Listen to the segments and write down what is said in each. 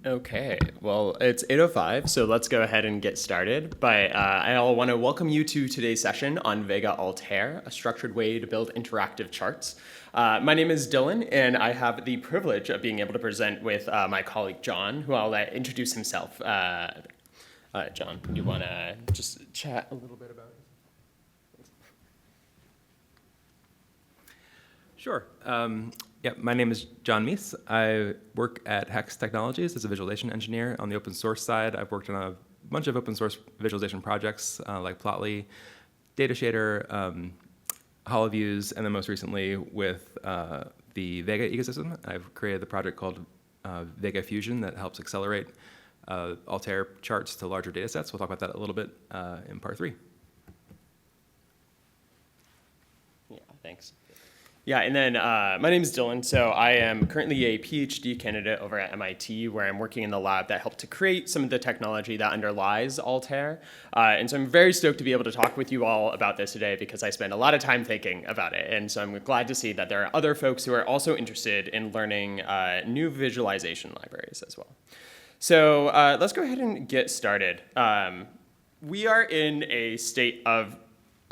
Okay, well, it's 8:05, so let's go ahead and get started. But I want to welcome you to today's session on Vega-Altair, a structured way to build interactive charts. My name is Dylan, and I have the privilege of being able to present with my colleague John, who I'll let introduce himself. John, you want to just chat a little bit about it? Sure. My name is John Mease. I work at Hex Technologies as a visualization engineer on the open source side. I've worked on a bunch of open source visualization projects like Plotly, Data Shader, HoloViews, and then most recently with the Vega ecosystem. I've created the project called Vega Fusion that helps accelerate Altair charts to larger data sets. We'll talk about that a little bit in part 3. Yeah, thanks. Yeah, and then my name is Dylan. So I am currently a PhD candidate over at MIT, where I'm working in the lab that helped to create some of the technology that underlies Altair. And so I'm very stoked to be able to talk with you all about this today because I spent a lot of time thinking about it. And so I'm glad to see that there are other folks who are also interested in learning new visualization libraries as well. So let's go ahead and get started. We are in a state of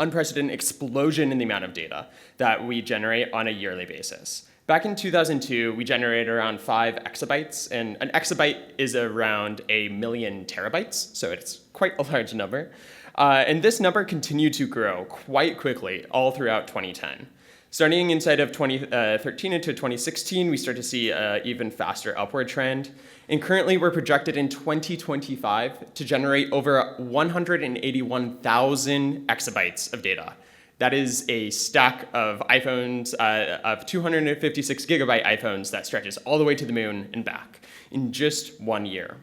unprecedented explosion in the amount of data that we generate on a yearly basis. Back in 2002, we generated around 5 exabytes, and an exabyte is around 1,000,000 terabytes, so it's quite a large number. And this number continued to grow quite quickly all throughout 2010. Starting inside of 2013 into 2016, we start to see an even faster upward trend. And currently, we're projected in 2025 to generate over 181,000 exabytes of data. That is a stack of iPhones, of 256 gigabyte iPhones that stretches all the way to the moon and back in just 1 year.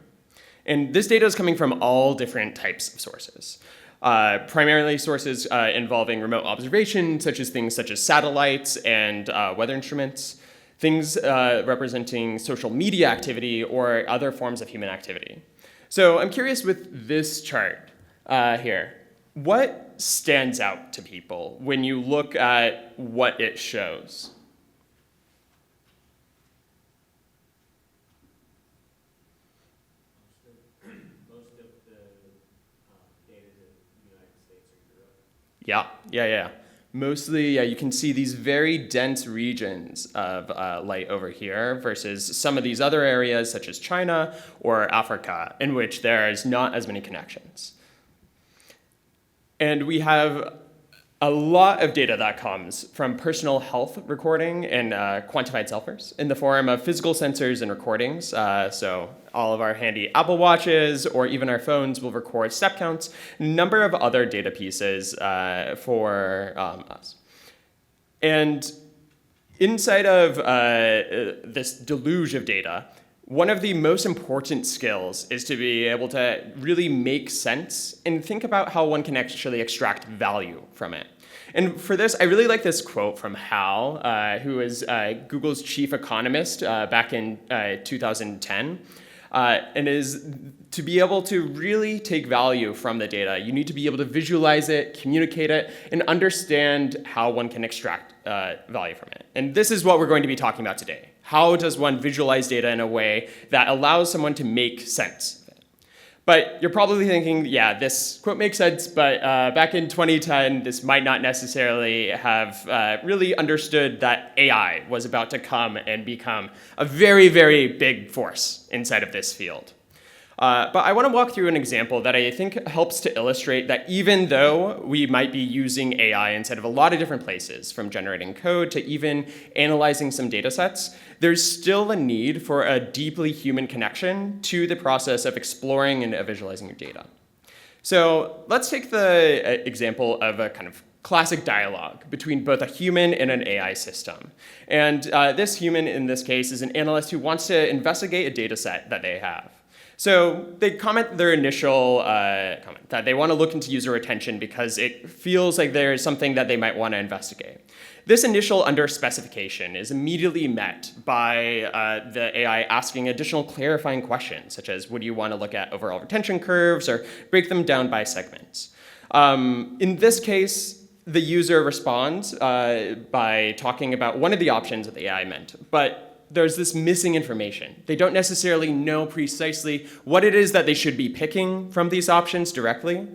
And this data is coming from all different types of sources. Primarily sources involving remote observation, things such as satellites and weather instruments, things representing social media activity or other forms of human activity. So I'm curious with this chart here, what stands out to people when you look at what it shows? Yeah. Mostly, you can see these very dense regions of light over here versus some of these other areas such as China or Africa in which there is not as many connections. And we have a lot of data that comes from personal health recording and quantified selfers in the form of physical sensors and recordings. So all of our handy Apple Watches or even our phones will record step counts, a number of other data pieces for us. And inside of this deluge of data, one of the most important skills is to be able to really make sense and think about how one can actually extract value from it. And for this, I really like this quote from Hal, who is Google's chief economist back in 2010. And is to be able to really take value from the data, you need to be able to visualize it, communicate it, and understand how one can extract value from it. And this is what we're going to be talking about today. How does one visualize data in a way that allows someone to make sense of it? But you're probably thinking, yeah, this quote makes sense, but back in 2010, this might not necessarily have really understood that AI was about to come and become a very, very big force inside of this field. But I want to walk through an example that I think helps to illustrate that even though we might be using AI inside of a lot of different places, from generating code to even analyzing some data sets, there's still a need for a deeply human connection to the process of exploring and visualizing your data. So let's take the example of a kind of classic dialogue between both a human and an AI system. And this human, in this case, is an analyst who wants to investigate a data set that they have. So they comment their initial comment that they want to look into user retention because it feels like there is something that they might want to investigate. This initial under-specification is immediately met by the AI asking additional clarifying questions, such as, would you want to look at overall retention curves or break them down by segments? In this case, the user responds by talking about one of the options that the AI meant, but there's this missing information. They don't necessarily know precisely what it is that they should be picking from these options directly.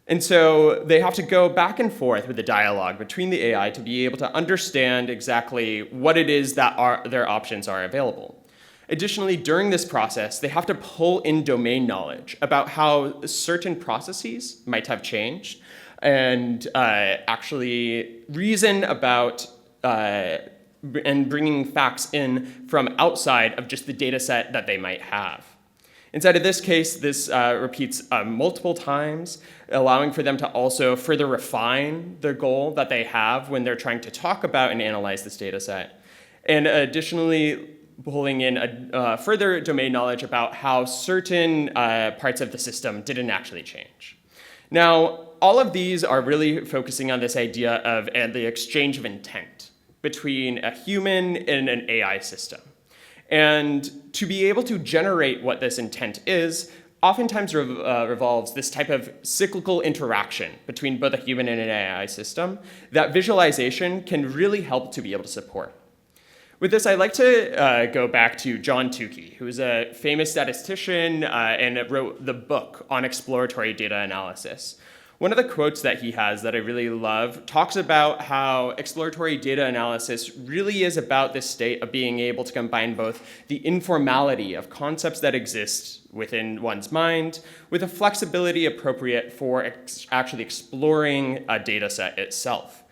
And so they have to go back and forth with the dialogue between the AI to be able to understand exactly what it is that their options are available. Additionally, during this process, they have to pull in domain knowledge about how certain processes might have changed and actually reason about and bringing facts in from outside of just the data set that they might have. Inside of this case, this repeats multiple times, allowing for them to also further refine the goal that they have when they're trying to talk about and analyze this data set. And additionally, pulling in further domain knowledge about how certain parts of the system didn't actually change. Now, all of these are really focusing on this idea of the exchange of intent between a human and an AI system. And to be able to generate what this intent is, oftentimes revolves this type of cyclical interaction between both a human and an AI system that visualization can really help to be able to support. With this, I'd like to go back to John Tukey, who is a famous statistician and wrote the book on exploratory data analysis. One of the quotes that he has that I really love talks about how exploratory data analysis really is about this state of being able to combine both the informality of concepts that exist within one's mind with a flexibility appropriate for actually exploring a data set itself.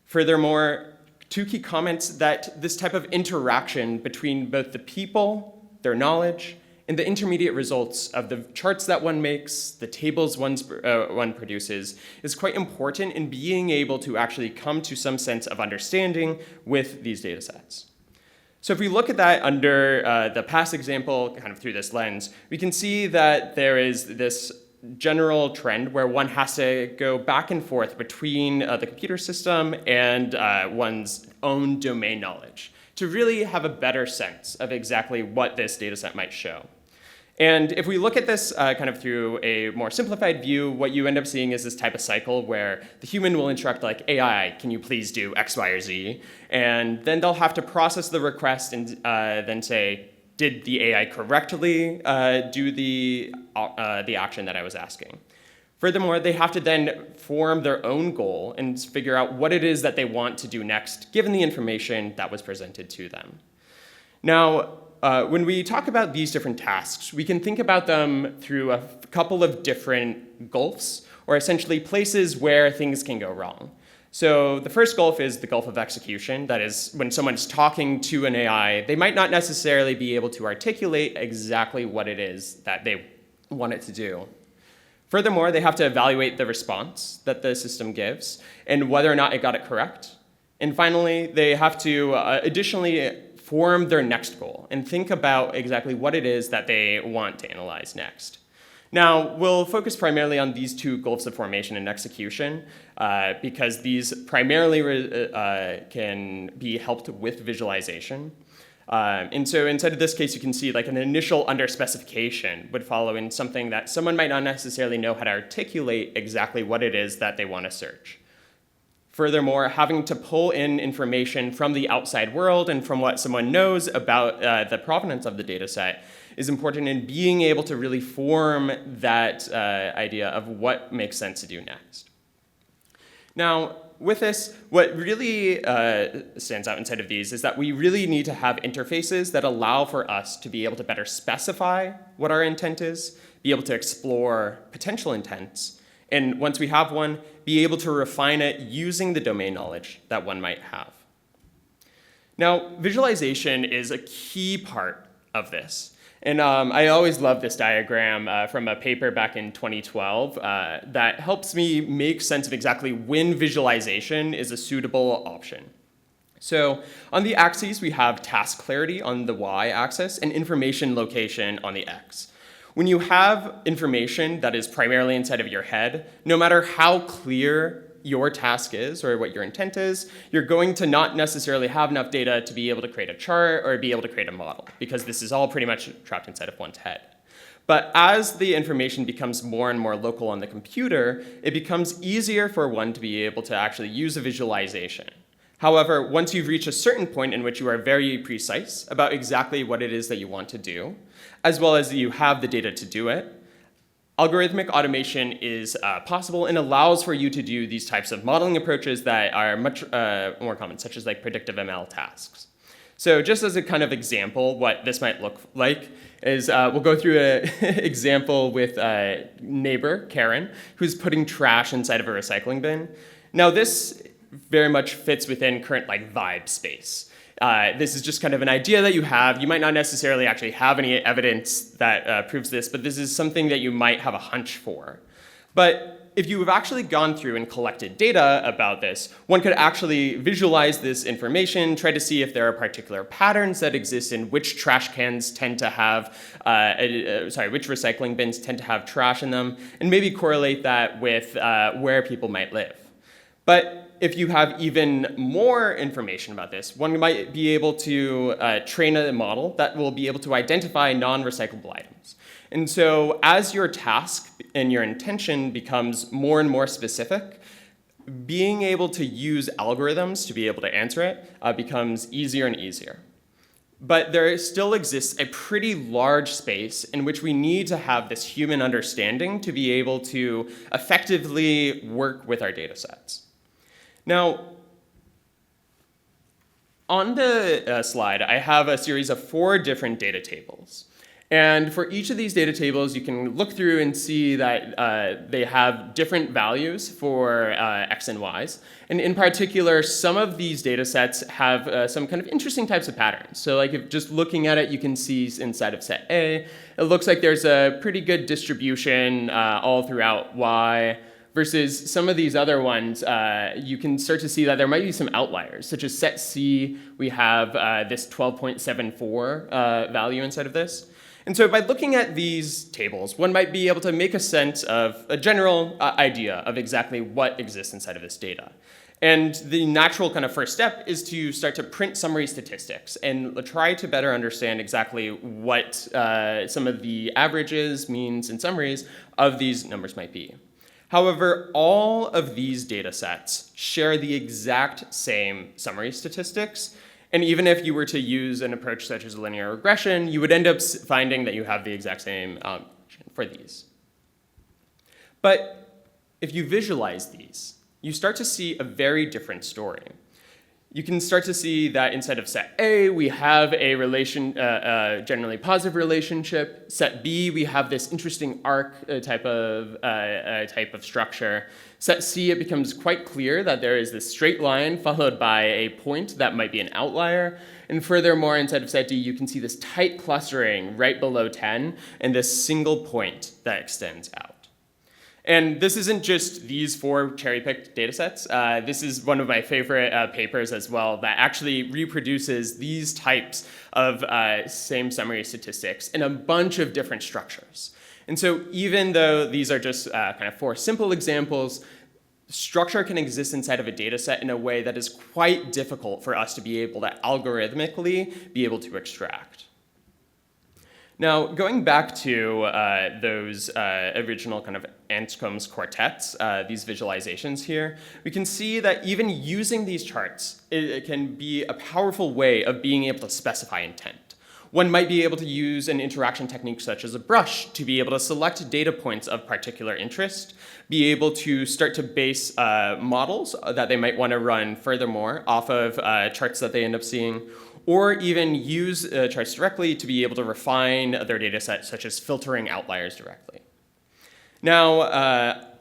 Furthermore, Tukey comments that this type of interaction between both the people, their knowledge, and the intermediate results of the charts that one makes, the tables one produces, is quite important in being able to actually come to some sense of understanding with these data sets. So if we look at that under the past example, kind of through this lens, we can see that there is this general trend where one has to go back and forth between the computer system and one's own domain knowledge to really have a better sense of exactly what this data set might show. And if we look at this kind of through a more simplified view, what you end up seeing is this type of cycle where the human will instruct like, AI, can you please do X, Y, or Z? And then they'll have to process the request and then say, did the AI correctly do the action that I was asking? Furthermore, they have to then form their own goal and figure out what it is that they want to do next, given the information that was presented to them. Now, when we talk about these different tasks, we can think about them through a couple of different gulfs, or essentially places where things can go wrong. So the first gulf is the gulf of execution. That is, when someone's talking to an AI, they might not necessarily be able to articulate exactly what it is that they want it to do. Furthermore, they have to evaluate the response that the system gives and whether or not it got it correct. And finally, they have to additionally form their next goal and think about exactly what it is that they want to analyze next. Now, we'll focus primarily on these two gulfs of formation and execution because these primarily can be helped with visualization. And so inside of this case, you can see like an initial under-specification would follow in something that someone might not necessarily know how to articulate exactly what it is that they want to search. Furthermore, having to pull in information from the outside world and from what someone knows about the provenance of the data set is important in being able to really form that idea of what makes sense to do next. Now, with this, what really stands out inside of these is that we really need to have interfaces that allow for us to be able to better specify what our intent is, be able to explore potential intents, and once we have one, be able to refine it using the domain knowledge that one might have. Now, visualization is a key part of this. And I always love this diagram from a paper back in 2012 that helps me make sense of exactly when visualization is a suitable option. So on the axes, we have task clarity on the y-axis and information location on the x. When you have information that is primarily inside of your head, no matter how clear your task is or what your intent is, you're going to not necessarily have enough data to be able to create a chart or be able to create a model, because this is all pretty much trapped inside of one's head. But as the information becomes more and more local on the computer, it becomes easier for one to be able to actually use a visualization. However, once you've reached a certain point in which you are very precise about exactly what it is that you want to do, as well as you have the data to do it, algorithmic automation is possible and allows for you to do these types of modeling approaches that are much more common, such as like predictive ML tasks. So just as a kind of example, what this might look like is we'll go through an example with a neighbor, Karen, who's putting trash inside of a recycling bin. Now this very much fits within current like vibe space. This is just kind of an idea that you have. You might not necessarily actually have any evidence that proves this, but this is something that you might have a hunch for. But if you have actually gone through and collected data about this, one could actually visualize this information, try to see if there are particular patterns that exist in which trash cans tend to have, which recycling bins tend to have trash in them, and maybe correlate that with where people might live. But if you have even more information about this, one might be able to train a model that will be able to identify non-recyclable items. And so as your task and your intention becomes more and more specific, being able to use algorithms to be able to answer it becomes easier and easier. But there still exists a pretty large space in which we need to have this human understanding to be able to effectively work with our data sets. Now, on the slide, I have a series of 4 different data tables. And for each of these data tables, you can look through and see that they have different values for X and Ys. And in particular, some of these data sets have some kind of interesting types of patterns. So like if just looking at it, you can see inside of set A, it looks like there's a pretty good distribution all throughout Y. Versus some of these other ones, you can start to see that there might be some outliers, such as set C, we have this 12.74 value inside of this. And so by looking at these tables, one might be able to make a sense of a general idea of exactly what exists inside of this data. And the natural kind of first step is to start to print summary statistics and try to better understand exactly what some of the averages, means, and summaries of these numbers might be. However, all of these data sets share the exact same summary statistics. And even if you were to use an approach such as linear regression, you would end up finding that you have the exact same for these. But if you visualize these, you start to see a very different story. You can start to see that inside of set A, we have a generally positive relationship. Set B, we have this interesting arc type of structure. Set C, it becomes quite clear that there is this straight line followed by a point that might be an outlier. And furthermore, inside of set D, you can see this tight clustering right below 10 and this single point that extends out. And this isn't just these 4 cherry-picked data sets. This is one of my favorite papers as well that actually reproduces these types of same summary statistics in a bunch of different structures. And so even though these are just kind of 4 simple examples, structure can exist inside of a data set in a way that is quite difficult for us to be able to algorithmically be able to extract. Now, going back to those original kind of Anscombe's quartets, these visualizations here, we can see that even using these charts, it can be a powerful way of being able to specify intent. One might be able to use an interaction technique such as a brush to be able to select data points of particular interest, be able to start to base models that they might want to run furthermore off of charts that they end up seeing, or even use charts directly to be able to refine their data set, such as filtering outliers directly. Now,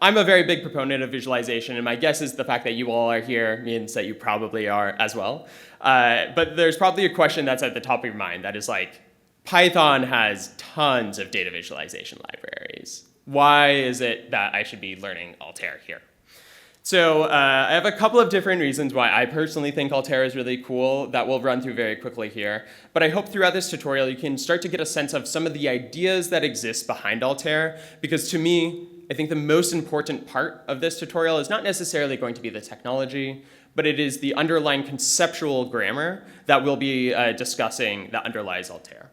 I'm a very big proponent of visualization, and my guess is the fact that you all are here means that you probably are as well. But there's probably a question that's at the top of your mind that is like, Python has tons of data visualization libraries. Why is it that I should be learning Altair here? So I have a couple of different reasons why I personally think Altair is really cool that we'll run through very quickly here. But I hope throughout this tutorial you can start to get a sense of some of the ideas that exist behind Altair, because to me, I think the most important part of this tutorial is not necessarily going to be the technology, but it is the underlying conceptual grammar that we'll be discussing that underlies Altair.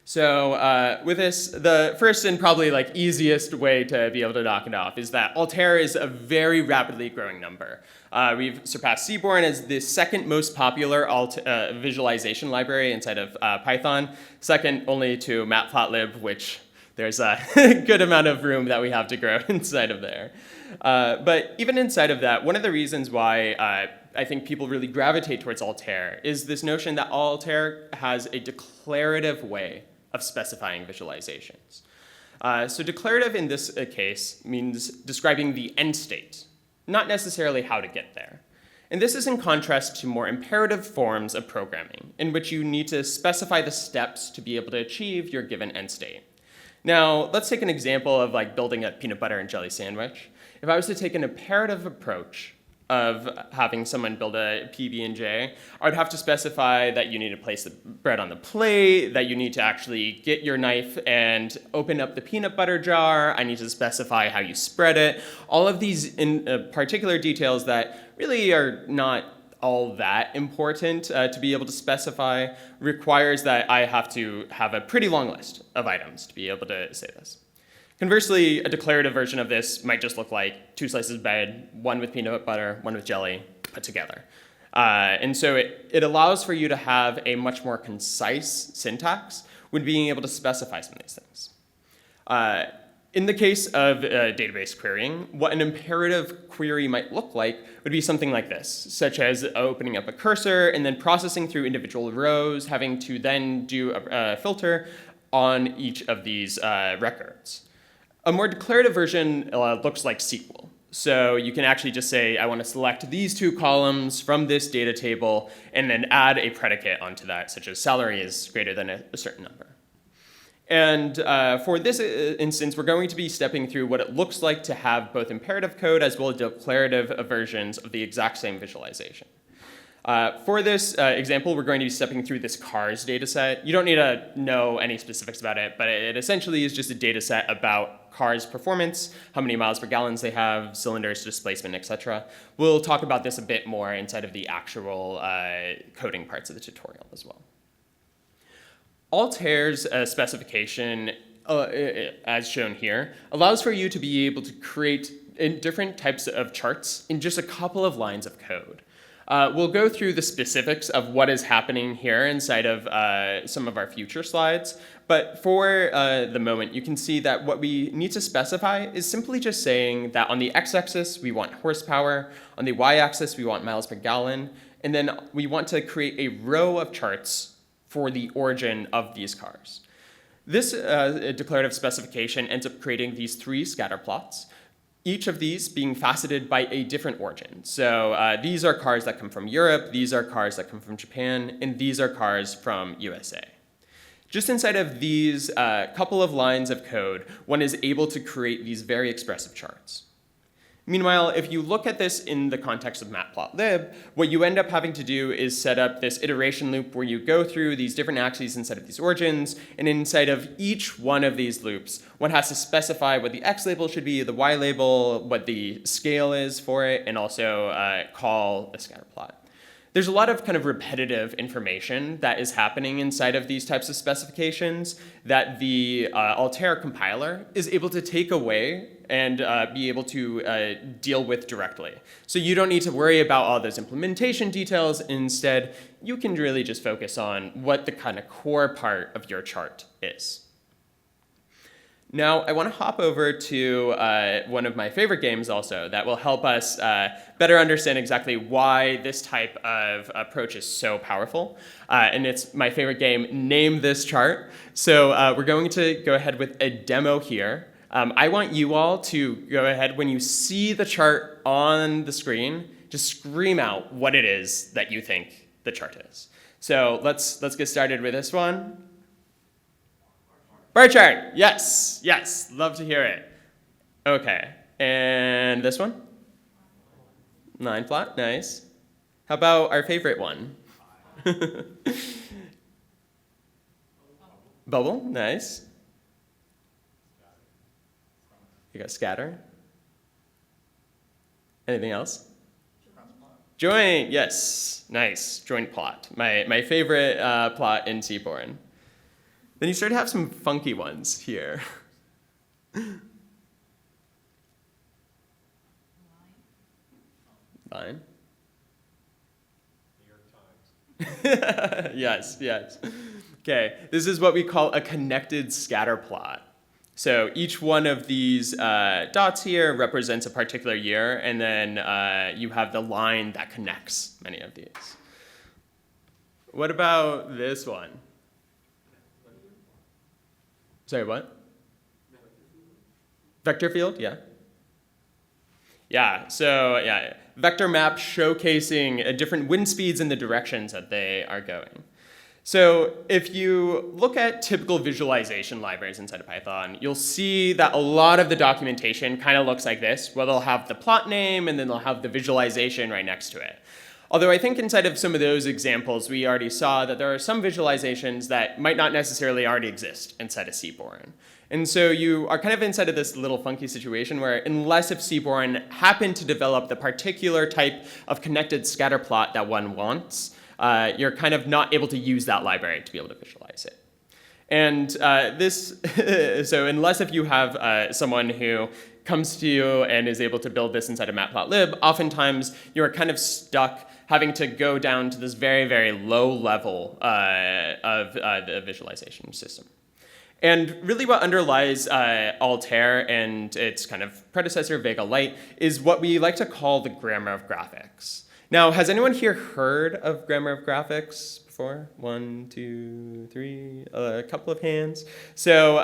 So with this, the first and probably like easiest way to be able to knock it off is that Altair is a very rapidly growing number. We've surpassed Seaborn as the second most popular visualization library inside of Python, second only to Matplotlib, which there's a good amount of room that we have to grow inside of there. But even inside of that, one of the reasons why I think people really gravitate towards Altair is this notion that Altair has a declarative way of specifying visualizations. So declarative in this case means describing the end state, not necessarily how to get there. And this is in contrast to more imperative forms of programming, in which you need to specify the steps to be able to achieve your given end state. Now, let's take an example of like building a peanut butter and jelly sandwich. If I was to take an imperative approach of having someone build a PB&J, I would have to specify that you need to place the bread on the plate, that you need to actually get your knife and open up the peanut butter jar. I need to specify how you spread it. All of these in particular details that really are not all that important to be able to specify requires that I have to have a pretty long list of items to be able to say this. Conversely, a declarative version of this might just look like 2 slices of bread, one with peanut butter, one with jelly, put together. And so it allows for you to have a much more concise syntax when being able to specify some of these things. In the case of database querying, what an imperative query might look like would be something like this, such as opening up a cursor and then processing through individual rows, having to then do a filter on each of these records. A more declarative version looks like SQL. So you can actually just say, I want to select these 2 columns from this data table and then add a predicate onto that, such as salary is greater than a certain number. And for this instance, we're going to be stepping through what it looks like to have both imperative code as well as declarative versions of the exact same visualization. For this example, we're going to be stepping through this cars data set. You don't need to know any specifics about it, but it essentially is just a data set about cars' performance, how many miles per gallon they have, cylinders, displacement, etc. We'll talk about this a bit more inside of the actual coding parts of the tutorial as well. Altair's specification, as shown here, allows for you to be able to create different types of charts in just a couple of lines of code. We'll go through the specifics of what is happening here inside of some of our future slides, but for the moment, you can see that what we need to specify is simply just saying that on the x-axis, we want horsepower, on the y-axis, we want miles per gallon, and then we want to create a row of charts for the origin of these cars. This declarative specification ends up creating these 3 scatter plots, each of these being faceted by a different origin. So these are cars that come from Europe, these are cars that come from Japan, and these are cars from USA. Just inside of these couple of lines of code, one is able to create these very expressive charts. Meanwhile, if you look at this in the context of Matplotlib, what you end up having to do is set up this iteration loop where you go through these different axes inside of these origins, and inside of each one of these loops, one has to specify what the X label should be, the Y label, what the scale is for it, and also call a scatter plot. There's a lot of kind of repetitive information that is happening inside of these types of specifications that the Altair compiler is able to take away and be able to deal with directly. So you don't need to worry about all those implementation details. Instead, you can really just focus on what the kind of core part of your chart is. Now, I want to hop over to one of my favorite games also that will help us better understand exactly why this type of approach is so powerful. And it's my favorite game, Name This Chart. So we're going to go ahead with a demo here. I want you all to go ahead when you see the chart on the screen, just scream out what it is that you think the chart is. So let's get started with this one. Bar chart, yes, yes, love to hear it. Okay, and this one? 9 plot, nice. How about our favorite one? Bubble, nice. You got scatter. Anything else? Joint, yes, nice, joint plot. My favorite plot in Seaborn. Then you start to have some funky ones here. Line. Yes, yes. Okay, this is what we call a connected scatter plot. So each one of these dots here represents a particular year, and then you have the line that connects many of these. What about this one? Sorry, what? Vector field, yeah. Yeah, so yeah, vector map showcasing different wind speeds and the directions that they are going. So if you look at typical visualization libraries inside of Python, you'll see that a lot of the documentation kind of looks like this, where they'll have the plot name and then they'll have the visualization right next to it. Although I think inside of some of those examples, we already saw that there are some visualizations that might not necessarily already exist inside of Seaborn. And so you are kind of inside of this little funky situation where unless if Seaborn happened to develop the particular type of connected scatter plot that one wants, you're kind of not able to use that library to be able to visualize it. And so unless if you have someone who comes to you and is able to build this inside of matplotlib, oftentimes you're kind of stuck having to go down to this very, very low level of the visualization system. And really what underlies Altair and its kind of predecessor, Vega-Lite, is what we like to call the grammar of graphics. Now, has anyone here heard of grammar of graphics before? 1, 2, 3, a couple of hands. So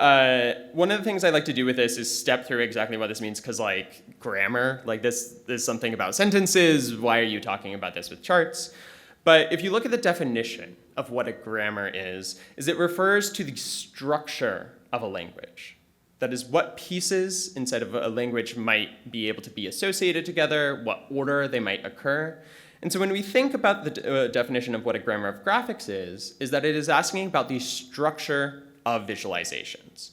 one of the things I like to do with this is step through exactly what this means, because like grammar, like this is something about sentences. Why are you talking about this with charts? But if you look at the definition of what a grammar is it refers to the structure of a language. That is what pieces inside of a language might be able to be associated together, what order they might occur. And so when we think about the definition of what a grammar of graphics is that it is asking about the structure of visualizations.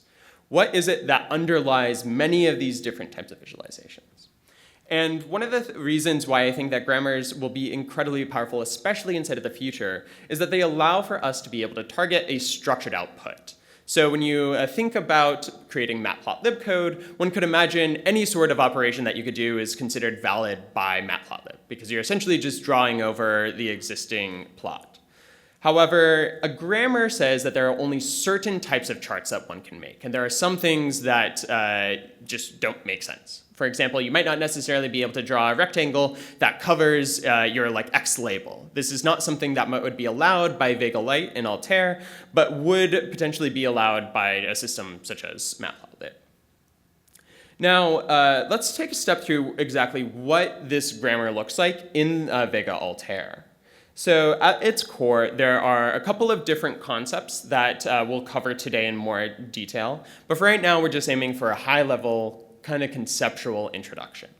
What is it that underlies many of these different types of visualizations? And one of the reasons why I think that grammars will be incredibly powerful, especially inside of the future, is that they allow for us to be able to target a structured output. So when you think about creating matplotlib code, one could imagine any sort of operation that you could do is considered valid by matplotlib, because you're essentially just drawing over the existing plot. However, a grammar says that there are only certain types of charts that one can make, and there are some things that just don't make sense. For example, you might not necessarily be able to draw a rectangle that covers your like X label. This is not something that would be allowed by Vega-Lite and Altair, but would potentially be allowed by a system such as matplotlib. Now, let's take a step through exactly what this grammar looks like in Vega-Altair. So at its core, there are a couple of different concepts that we'll cover today in more detail. But for right now, we're just aiming for a high-level kind of conceptual introduction.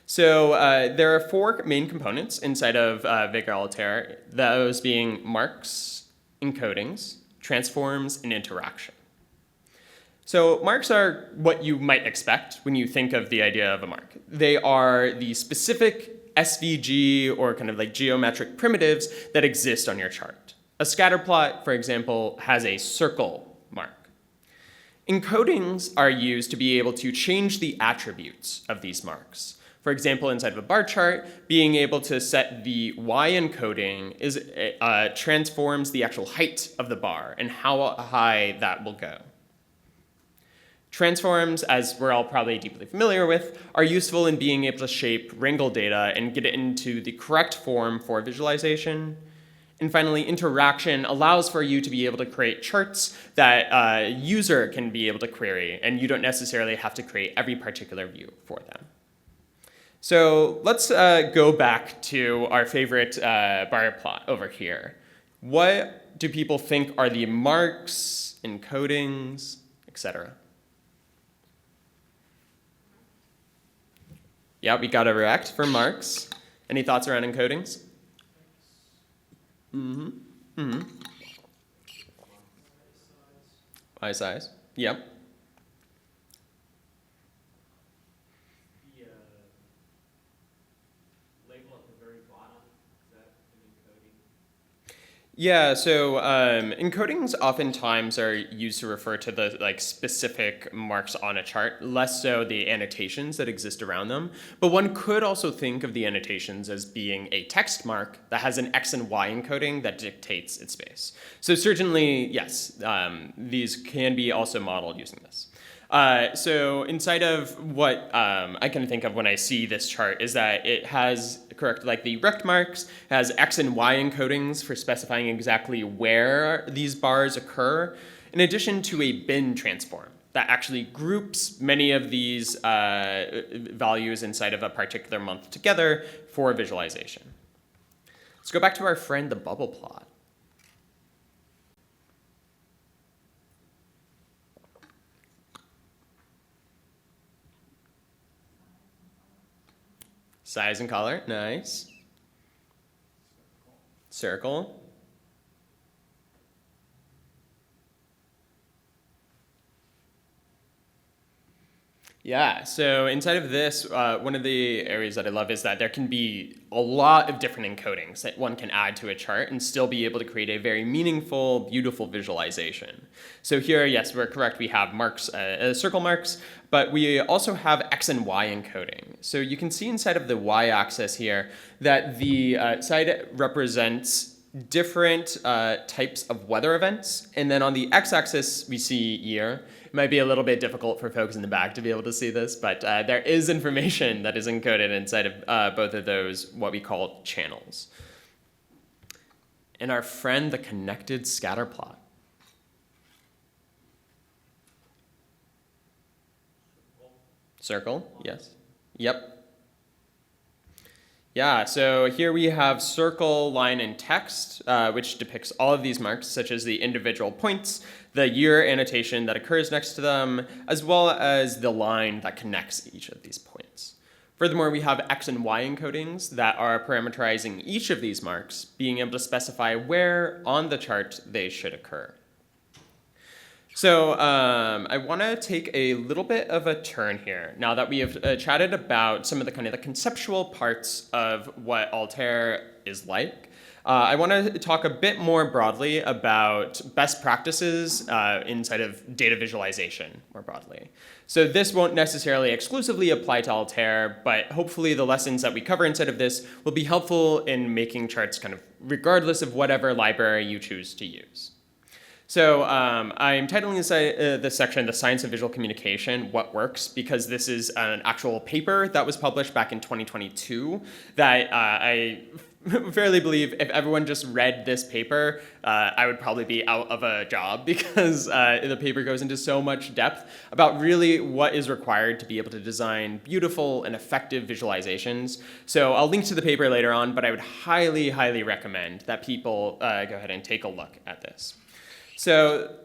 So there are 4 main components inside of Vega-Altair, those being marks, encodings, transforms, and interaction. So marks are what you might expect when you think of the idea of a mark. They are the specific SVG or kind of like geometric primitives that exist on your chart. A scatter plot, for example, has a circle mark. Encodings are used to be able to change the attributes of these marks. For example, inside of a bar chart, being able to set the Y encoding transforms the actual height of the bar and how high that will go. Transforms, as we're all probably deeply familiar with, are useful in being able to shape wrangle data and get it into the correct form for visualization. And finally, interaction allows for you to be able to create charts that a user can be able to query, and you don't necessarily have to create every particular view for them. So let's go back to our favorite bar plot over here. What do people think are the marks, encodings, etc.? Yeah, we got a rect for marks. Any thoughts around encodings? Y size. Yep. The label at the very bottom, is that an encoding? Yeah, so encodings oftentimes are used to refer to the specific marks on a chart, less so the annotations that exist around them. But one could also think of the annotations as being a text mark that has an X and Y encoding that dictates its space. So certainly, yes, these can be also modeled using this. So inside of what I can think of when I see this chart is that it has, the rect marks, has X and Y encodings for specifying exactly where these bars occur, in addition to a bin transform that actually groups many of these values inside of a particular month together for visualization. Let's go back to our friend, the bubble plot. Size and color, nice. Circle. Yeah, so inside of this, one of the areas that I love is that there can be a lot of different encodings that one can add to a chart and still be able to create a very meaningful, beautiful visualization. So here, yes, we're correct. We have marks, circle marks, but we also have X and Y encoding. So you can see inside of the Y-axis here that the side represents different types of weather events. And then on the X-axis, we see year. It might be a little bit difficult for folks in the back to be able to see this, but there is information that is encoded inside of both of those, what we call channels. And our friend, the connected scatter plot. Circle, yes. Yep. Yeah, so here we have circle, line, and text, which depicts all of these marks, such as the individual points, the year annotation that occurs next to them, as well as the line that connects each of these points. Furthermore, we have X and Y encodings that are parameterizing each of these marks, being able to specify where on the chart they should occur. So I want to take a little bit of a turn here now that we have chatted about some of the kind of the conceptual parts of what Altair is like. I want to talk a bit more broadly about best practices inside of data visualization more broadly. So this won't necessarily exclusively apply to Altair, but hopefully the lessons that we cover inside of this will be helpful in making charts kind of regardless of whatever library you choose to use. So I'm titling this section, The Science of Visual Communication, What Works, because this is an actual paper that was published back in 2022 that I fairly believe if everyone just read this paper, I would probably be out of a job because the paper goes into so much depth about really what is required to be able to design beautiful and effective visualizations. So I'll link to the paper later on, but I would highly, highly recommend that people go ahead and take a look at this. So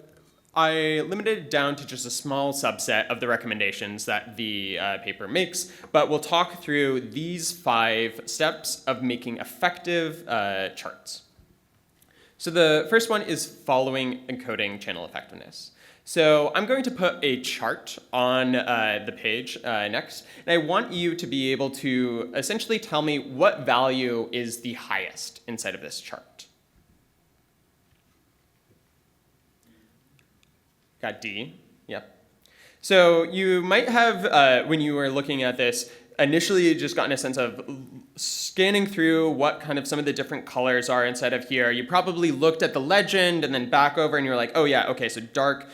I limited it down to just a small subset of the recommendations that the paper makes, but we'll talk through these 5 steps of making effective charts. So the first one is following encoding channel effectiveness. So I'm going to put a chart on the page next, and I want you to be able to essentially tell me what value is the highest inside of this chart. Got D, yep. So you might have, when you were looking at this, initially just gotten a sense of scanning through what kind of some of the different colors are inside of here. You probably looked at the legend and then back over and you're like, oh yeah, okay, so dark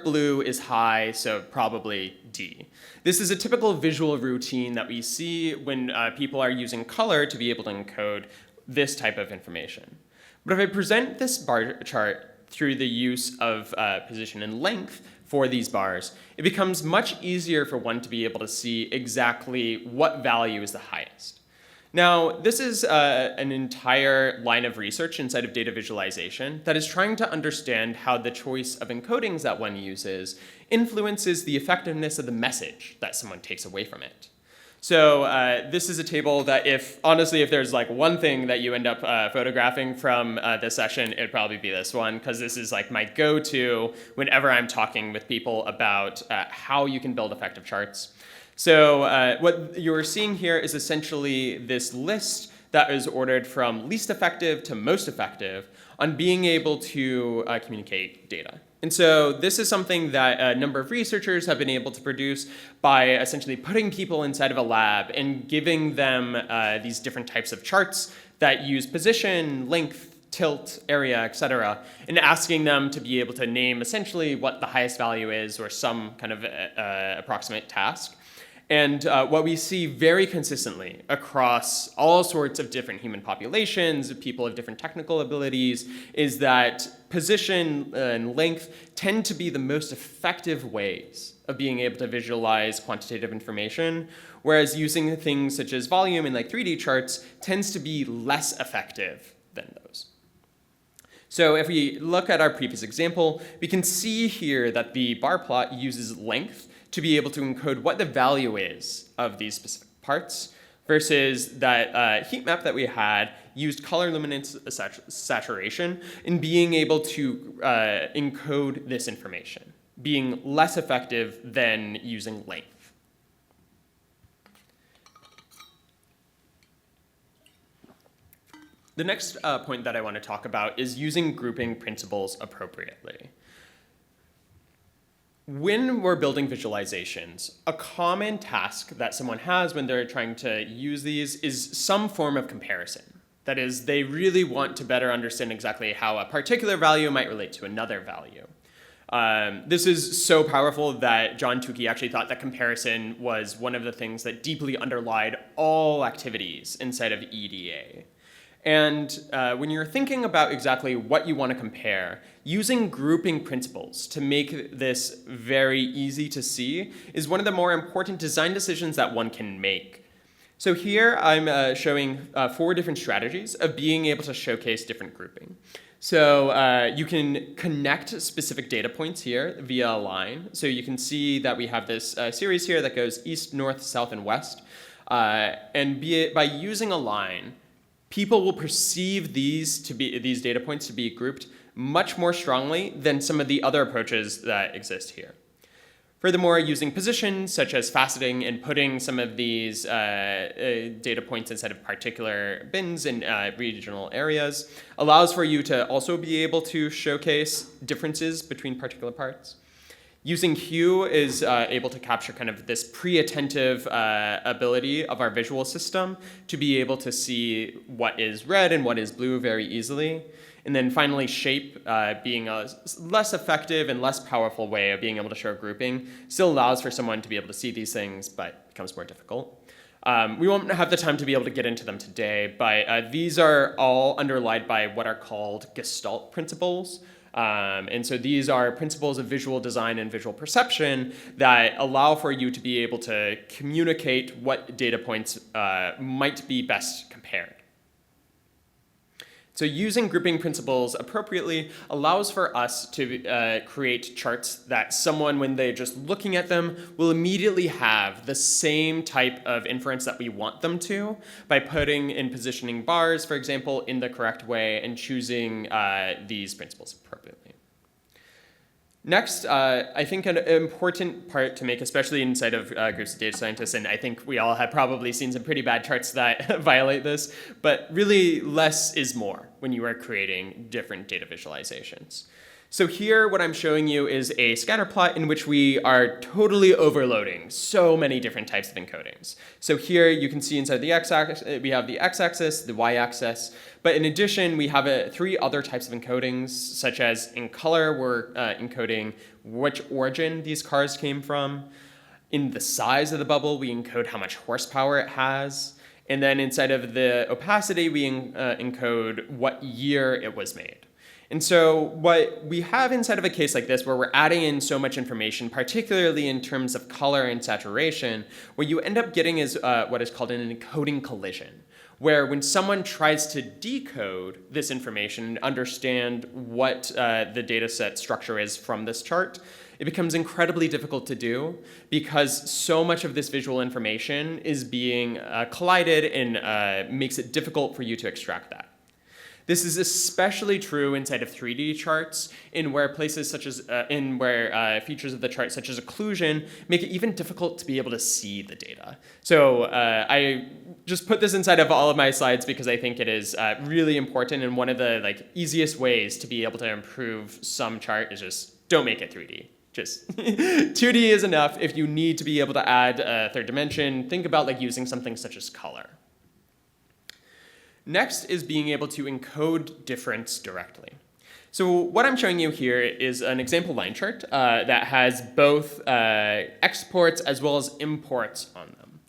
blue is high, so probably D. This is a typical visual routine that we see when people are using color to be able to encode this type of information. But if I present this bar chart through the use of position and length for these bars, it becomes much easier for one to be able to see exactly what value is the highest. Now, this is an entire line of research inside of data visualization that is trying to understand how the choice of encodings that one uses influences the effectiveness of the message that someone takes away from it. So this is a table that honestly, if there's like one thing that you end up photographing from this session, it'd probably be this one, because this is like my go-to whenever I'm talking with people about how you can build effective charts. So what you're seeing here is essentially this list that is ordered from least effective to most effective on being able to communicate data. And so this is something that a number of researchers have been able to produce by essentially putting people inside of a lab and giving them these different types of charts that use position, length, tilt, area, etc., and asking them to be able to name essentially what the highest value is or some kind of approximate task. And what we see very consistently across all sorts of different human populations, people of different technical abilities, is that position and length tend to be the most effective ways of being able to visualize quantitative information, whereas using things such as volume and like 3D charts tends to be less effective than those. So if we look at our previous example, we can see here that the bar plot uses length to be able to encode what the value is of these specific parts, versus that heat map that we had used color luminance saturation in being able to encode this information, being less effective than using length. The next point that I want to talk about is using grouping principles appropriately. When we're building visualizations, a common task that someone has when they're trying to use these is some form of comparison. That is, they really want to better understand exactly how a particular value might relate to another value. This is so powerful that John Tukey actually thought that comparison was one of the things that deeply underlied all activities inside of EDA. And when you're thinking about exactly what you want to compare, using grouping principles to make this very easy to see is one of the more important design decisions that one can make. So here I'm showing 4 different strategies of being able to showcase different grouping. So you can connect specific data points here via a line. So you can see that we have this series here that goes east, north, south, and west. And by using a line, people will perceive these data points to be grouped much more strongly than some of the other approaches that exist here. Furthermore, using position, such as faceting and putting some of these data points inside of particular bins in regional areas, allows for you to also be able to showcase differences between particular parts. Using hue is able to capture kind of this pre-attentive ability of our visual system to be able to see what is red and what is blue very easily. And then finally, shape, being a less effective and less powerful way of being able to show grouping, still allows for someone to be able to see these things, but becomes more difficult. We won't have the time to be able to get into them today, but these are all underlined by what are called Gestalt principles. And so these are principles of visual design and visual perception that allow for you to be able to communicate what data points might be best compared. So using grouping principles appropriately allows for us to create charts that someone, when they're just looking at them, will immediately have the same type of inference that we want them to by putting and positioning bars, for example, in the correct way and choosing these principles appropriately. Next, I think an important part to make, especially inside of groups of data scientists, and I think we all have probably seen some pretty bad charts that violate this, but really less is more when you are creating different data visualizations. So here, what I'm showing you is a scatter plot in which we are totally overloading so many different types of encodings. So here you can see inside the x-axis, we have the x-axis, the y-axis, but in addition, we have 3 other types of encodings, such as in color, we're encoding which origin these cars came from. In the size of the bubble, we encode how much horsepower it has. And then inside of the opacity, we encode what year it was made. And so what we have inside of a case like this, where we're adding in so much information, particularly in terms of color and saturation, what you end up getting is what is called an encoding collision, where when someone tries to decode this information and understand what the data set structure is from this chart, it becomes incredibly difficult to do because so much of this visual information is being collided and makes it difficult for you to extract that. This is especially true inside of 3D charts, in where places such as features of the chart such as occlusion make it even difficult to be able to see the data. So I just put this inside of all of my slides because I think it is really important, and one of the easiest ways to be able to improve some chart is just don't make it 3D. Just 2D is enough. If you need to be able to add a third dimension, think about using something such as color. Next is being able to encode difference directly. So what I'm showing you here is an example line chart that has both exports as well as imports on them.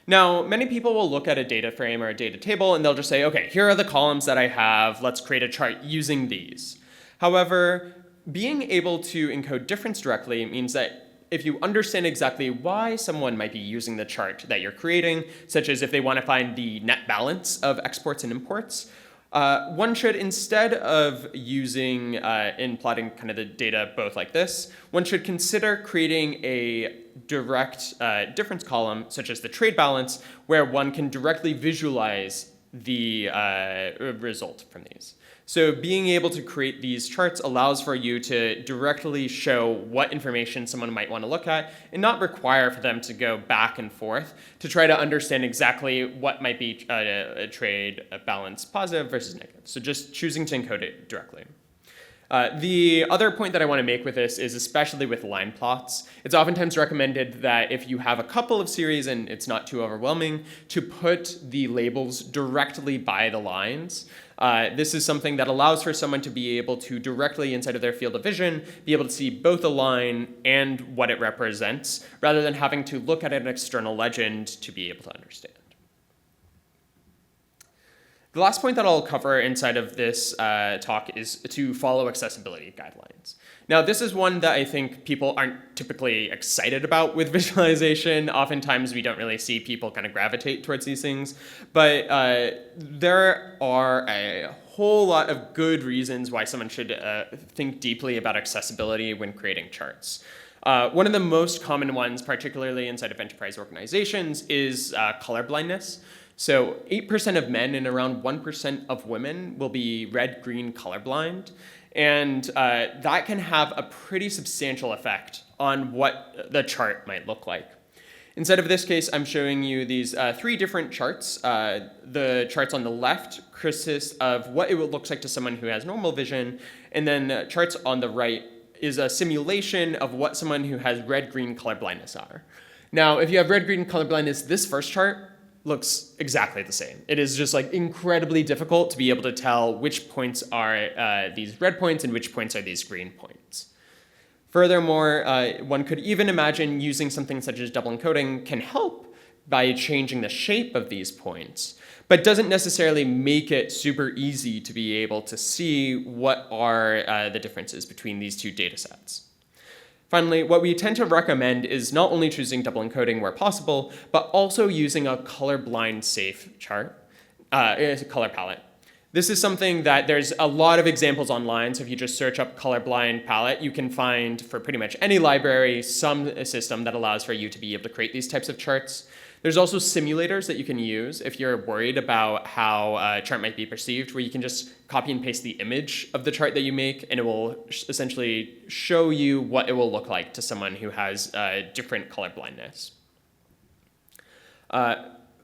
Now, many people will look at a data frame or a data table and they'll just say, okay, here are the columns that I have. Let's create a chart using these. However, being able to encode difference directly means that if you understand exactly why someone might be using the chart that you're creating, such as if they want to find the net balance of exports and imports, one should, instead of using in plotting kind of the data both like this, one should consider creating a direct difference column, such as the trade balance, where one can directly visualize the result from these. So being able to create these charts allows for you to directly show what information someone might want to look at and not require for them to go back and forth to try to understand exactly what might be a trade balance positive versus negative. So just choosing to encode it directly. The other point that I want to make with this is, especially with line plots, it's oftentimes recommended that if you have a couple of series and it's not too overwhelming, to put the labels directly by the lines. This is something that allows for someone to be able to directly, inside of their field of vision, be able to see both a line and what it represents, rather than having to look at an external legend to be able to understand. The last point that I'll cover inside of this talk is to follow accessibility guidelines. Now, this is one that I think people aren't typically excited about with visualization. Oftentimes, we don't really see people kind of gravitate towards these things. But there are a whole lot of good reasons why someone should think deeply about accessibility when creating charts. One of the most common ones, particularly inside of enterprise organizations, is colorblindness. So 8% of men and around 1% of women will be red-green colorblind. And that can have a pretty substantial effect on what the chart might look like. Instead of this case, I'm showing you these 3 different charts. The charts on the left consist of what it looks like to someone who has normal vision. And then charts on the right is a simulation of what someone who has red-green colorblindness are. Now, if you have red-green colorblindness, this first chart looks exactly the same. It is just incredibly difficult to be able to tell which points are these red points and which points are these green points. Furthermore, one could even imagine using something such as double encoding can help by changing the shape of these points, but doesn't necessarily make it super easy to be able to see what are the differences between these two data sets. Finally, what we tend to recommend is not only choosing double encoding where possible, but also using a colorblind safe chart, color palette. This is something that there's a lot of examples online, so if you just search up colorblind palette, you can find for pretty much any library some system that allows for you to be able to create these types of charts. There's also simulators that you can use if you're worried about how a chart might be perceived, where you can just copy and paste the image of the chart that you make, and it will essentially show you what it will look like to someone who has different color blindness.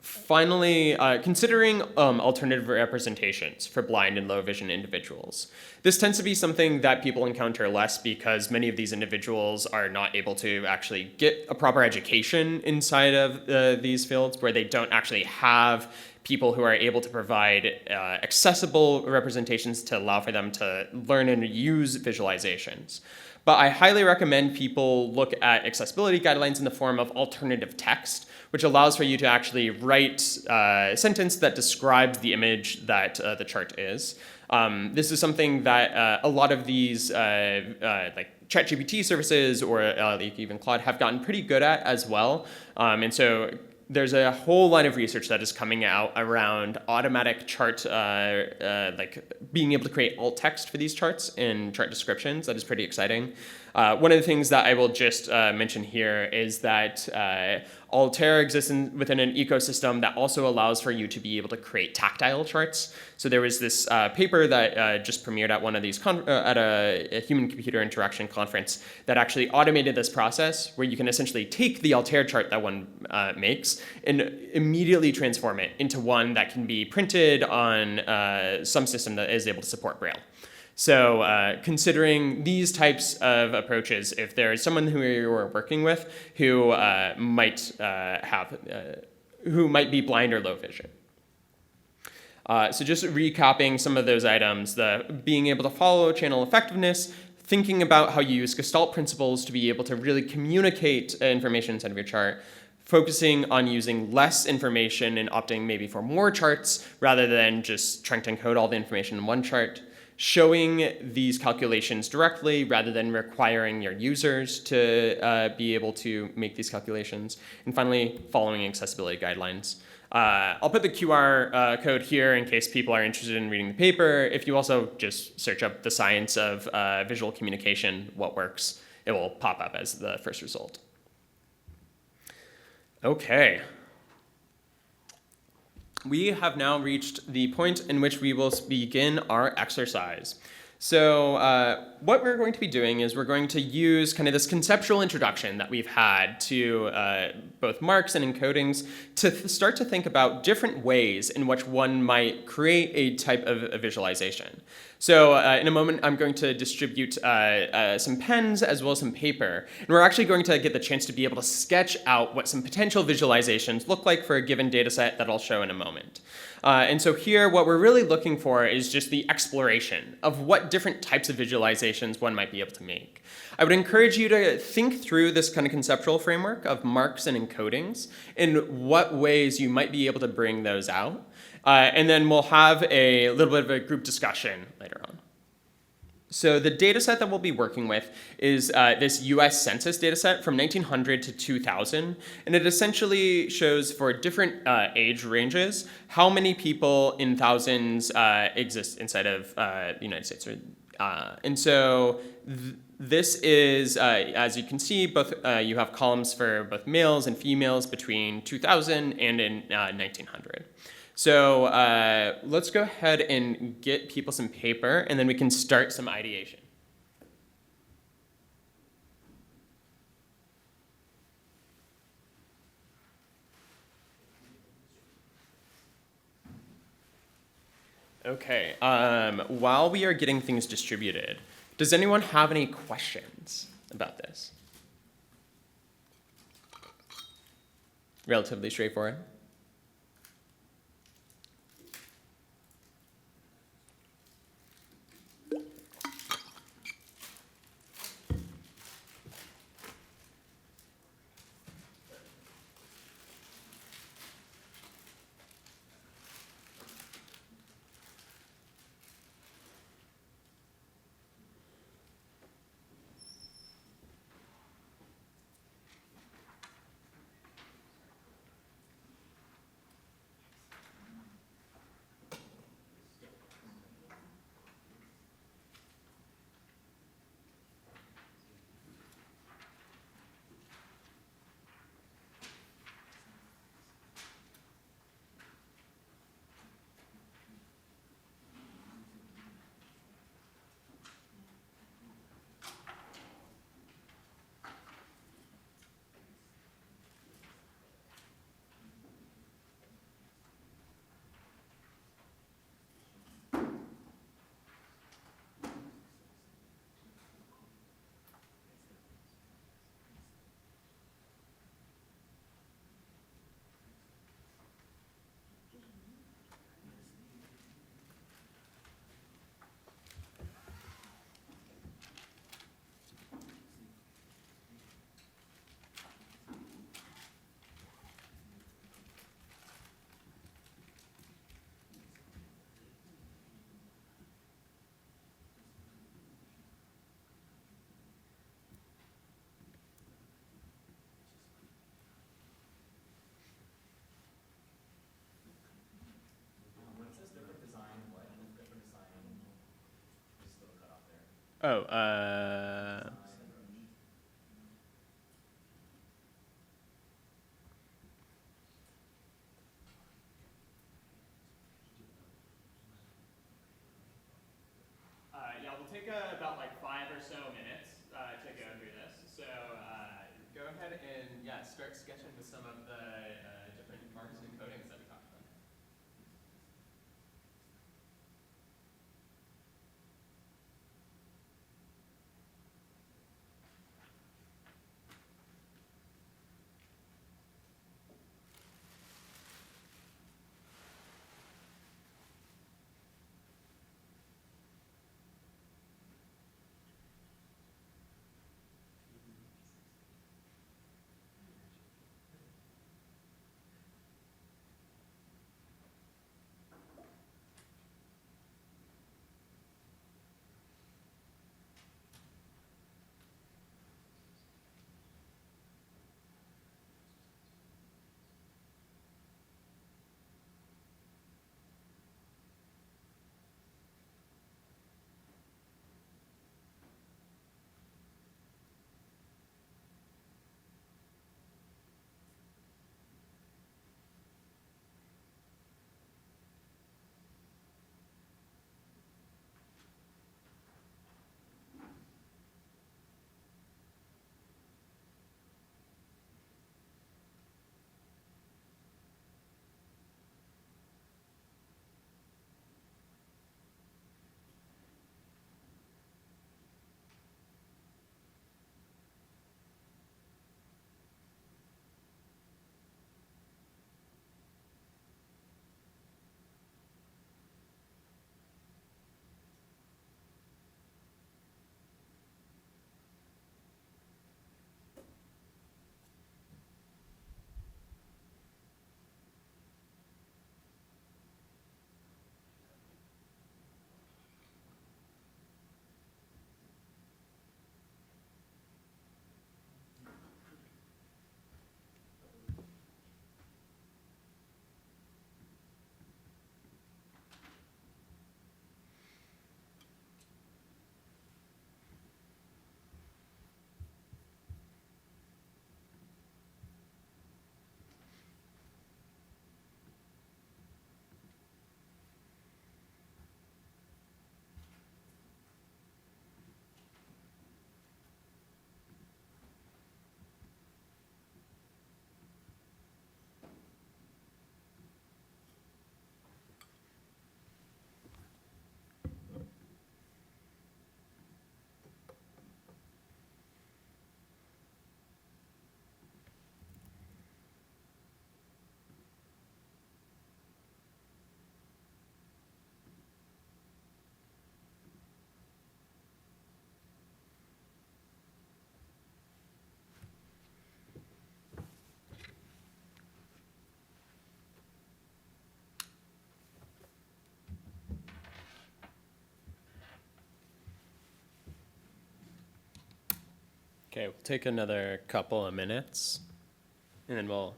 Finally, considering alternative representations for blind and low vision individuals. This tends to be something that people encounter less because many of these individuals are not able to actually get a proper education inside of these fields, where they don't actually have people who are able to provide accessible representations to allow for them to learn and use visualizations. But I highly recommend people look at accessibility guidelines in the form of alternative text, which allows for you to actually write a sentence that describes the image that the chart is. This is something that a lot of these like ChatGPT services or even Claude have gotten pretty good at as well. And so there's a whole line of research that is coming out around automatic chart, like being able to create alt text for these charts and chart descriptions. That is pretty exciting. One of the things that I will just mention here is that Altair exists within an ecosystem that also allows for you to be able to create tactile charts. So there was this paper that just premiered at one of these at a human-computer interaction conference that actually automated this process where you can essentially take the Altair chart that one makes and immediately transform it into one that can be printed on some system that is able to support Braille. So considering these types of approaches, if there is someone who you're working with who might be blind or low vision. So just recapping some of those items, the being able to follow channel effectiveness, thinking about how you use Gestalt principles to be able to really communicate information inside of your chart, focusing on using less information and opting maybe for more charts rather than just trying to encode all the information in one chart, showing these calculations directly rather than requiring your users to be able to make these calculations, and finally, following accessibility guidelines. I'll put the QR code here in case people are interested in reading the paper. If you also just search up the science of visual communication, what works, it will pop up as the first result. Okay. We have now reached the point in which we will begin our exercise. So what we're going to be doing is we're going to use kind of this conceptual introduction that we've had to both marks and encodings to start to think about different ways in which one might create a type of a visualization. So in a moment, I'm going to distribute some pens as well as some paper. And we're actually going to get the chance to be able to sketch out what some potential visualizations look like for a given data set that I'll show in a moment. And so here, what we're really looking for is just the exploration of what different types of visualizations one might be able to make. I would encourage you to think through this kind of conceptual framework of marks and encodings and what ways you might be able to bring those out. And then we'll have a little bit of a group discussion later on. So the data set that we'll be working with is this US Census data set from 1900 to 2000. And it essentially shows for different age ranges how many people in thousands exist inside of the United States. And so this is, as you can see, both you have columns for both males and females between 2000 and in 1900. So let's go ahead and get people some paper, and then we can start some ideation. Okay, while we are getting things distributed, does anyone have any questions about this? Relatively straightforward. Oh, and start sketching with some of the different marks and codings that we talked about. Okay, we'll take another couple of minutes, and then we'll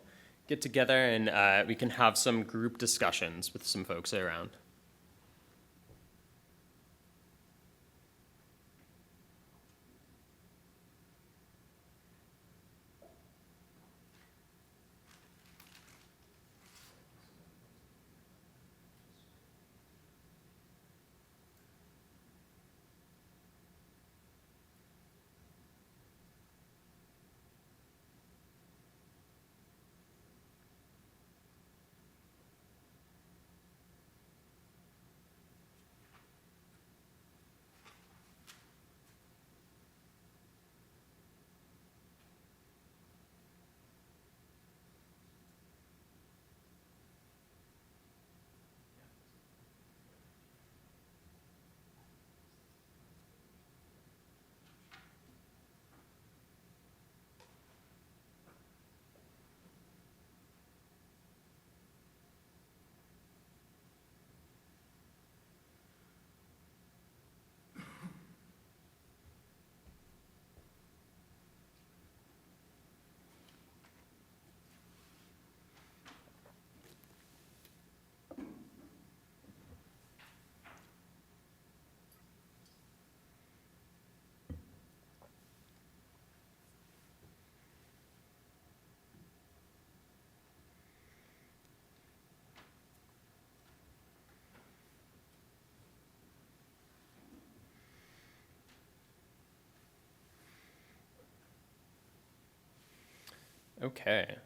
get together and we can have some group discussions with some folks around. Okay.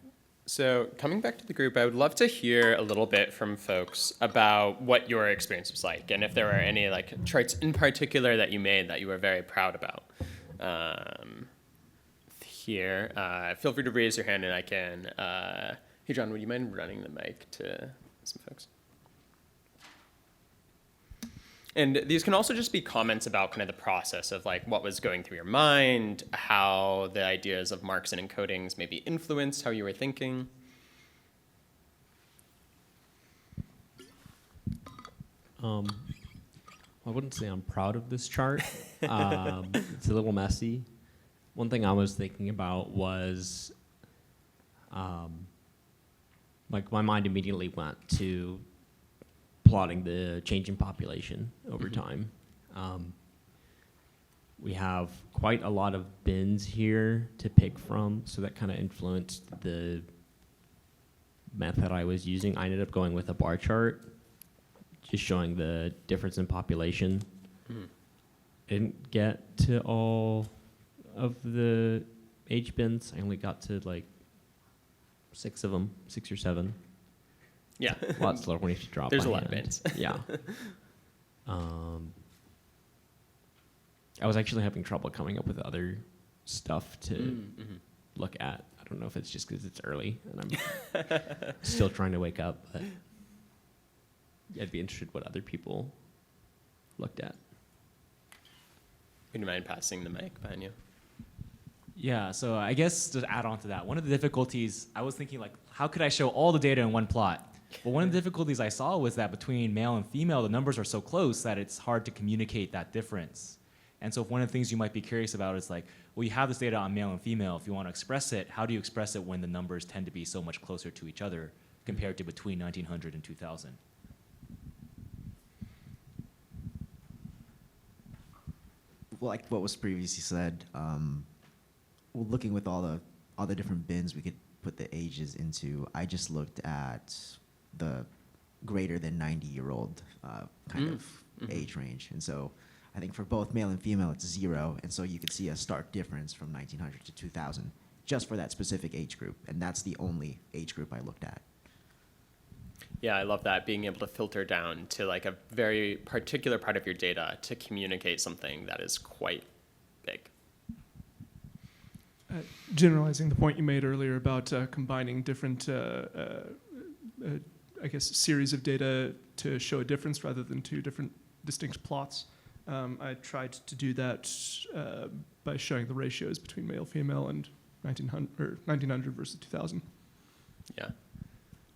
So coming back to the group, I would love to hear a little bit from folks about what your experience was like, and if there were any like charts in particular that you made that you were very proud about. Here, feel free to raise your hand, and I can. Hey, John, would you mind running the mic to some folks? And these can also just be comments about kind of the process of like what was going through your mind, how the ideas of marks and encodings maybe influenced how you were thinking. I wouldn't say I'm proud of this chart. It's a little messy. One thing I was thinking about was, like my mind immediately went to plotting the changing population over time. We have quite a lot of bins here to pick from, so that kind of influenced the method I was using. I ended up going with a bar chart, just showing the difference in population. Didn't get to all of the age bins. I only got to like 6 of them, 6 or 7. Yeah. A lot slower when you have to drop. There's by a lot of hand. bins. Yeah. I was actually having trouble coming up with other stuff to look at. I don't know if it's just because it's early and I'm still trying to wake up, but I'd be interested what other people looked at. Would you mind passing the mic behind you? Yeah, so I guess to add on to that, one of the difficulties, I was thinking like, how could I show all the data in one plot? But one of the difficulties I saw was that between male and female, the numbers are so close that it's hard to communicate that difference. And so one of the things you might be curious about is like, well, you have this data on male and female. If you want to express it, how do you express it when the numbers tend to be so much closer to each other compared to between 1900 and 2000? Like what was previously said, well, looking with all the different bins we could put the ages into, I just looked at the greater than 90-year-old kind of age range. And so I think for both male and female, it's 0. And so you could see a stark difference from 1900 to 2000 just for that specific age group. And that's the only age group I looked at. Yeah, I love that, being able to filter down to like a very particular part of your data to communicate something that is quite big. Generalizing the point you made earlier about combining different, I guess, series of data to show a difference rather than 2 different distinct plots. I tried to do that by showing the ratios between male, female, and 1900 versus 2000. Yeah.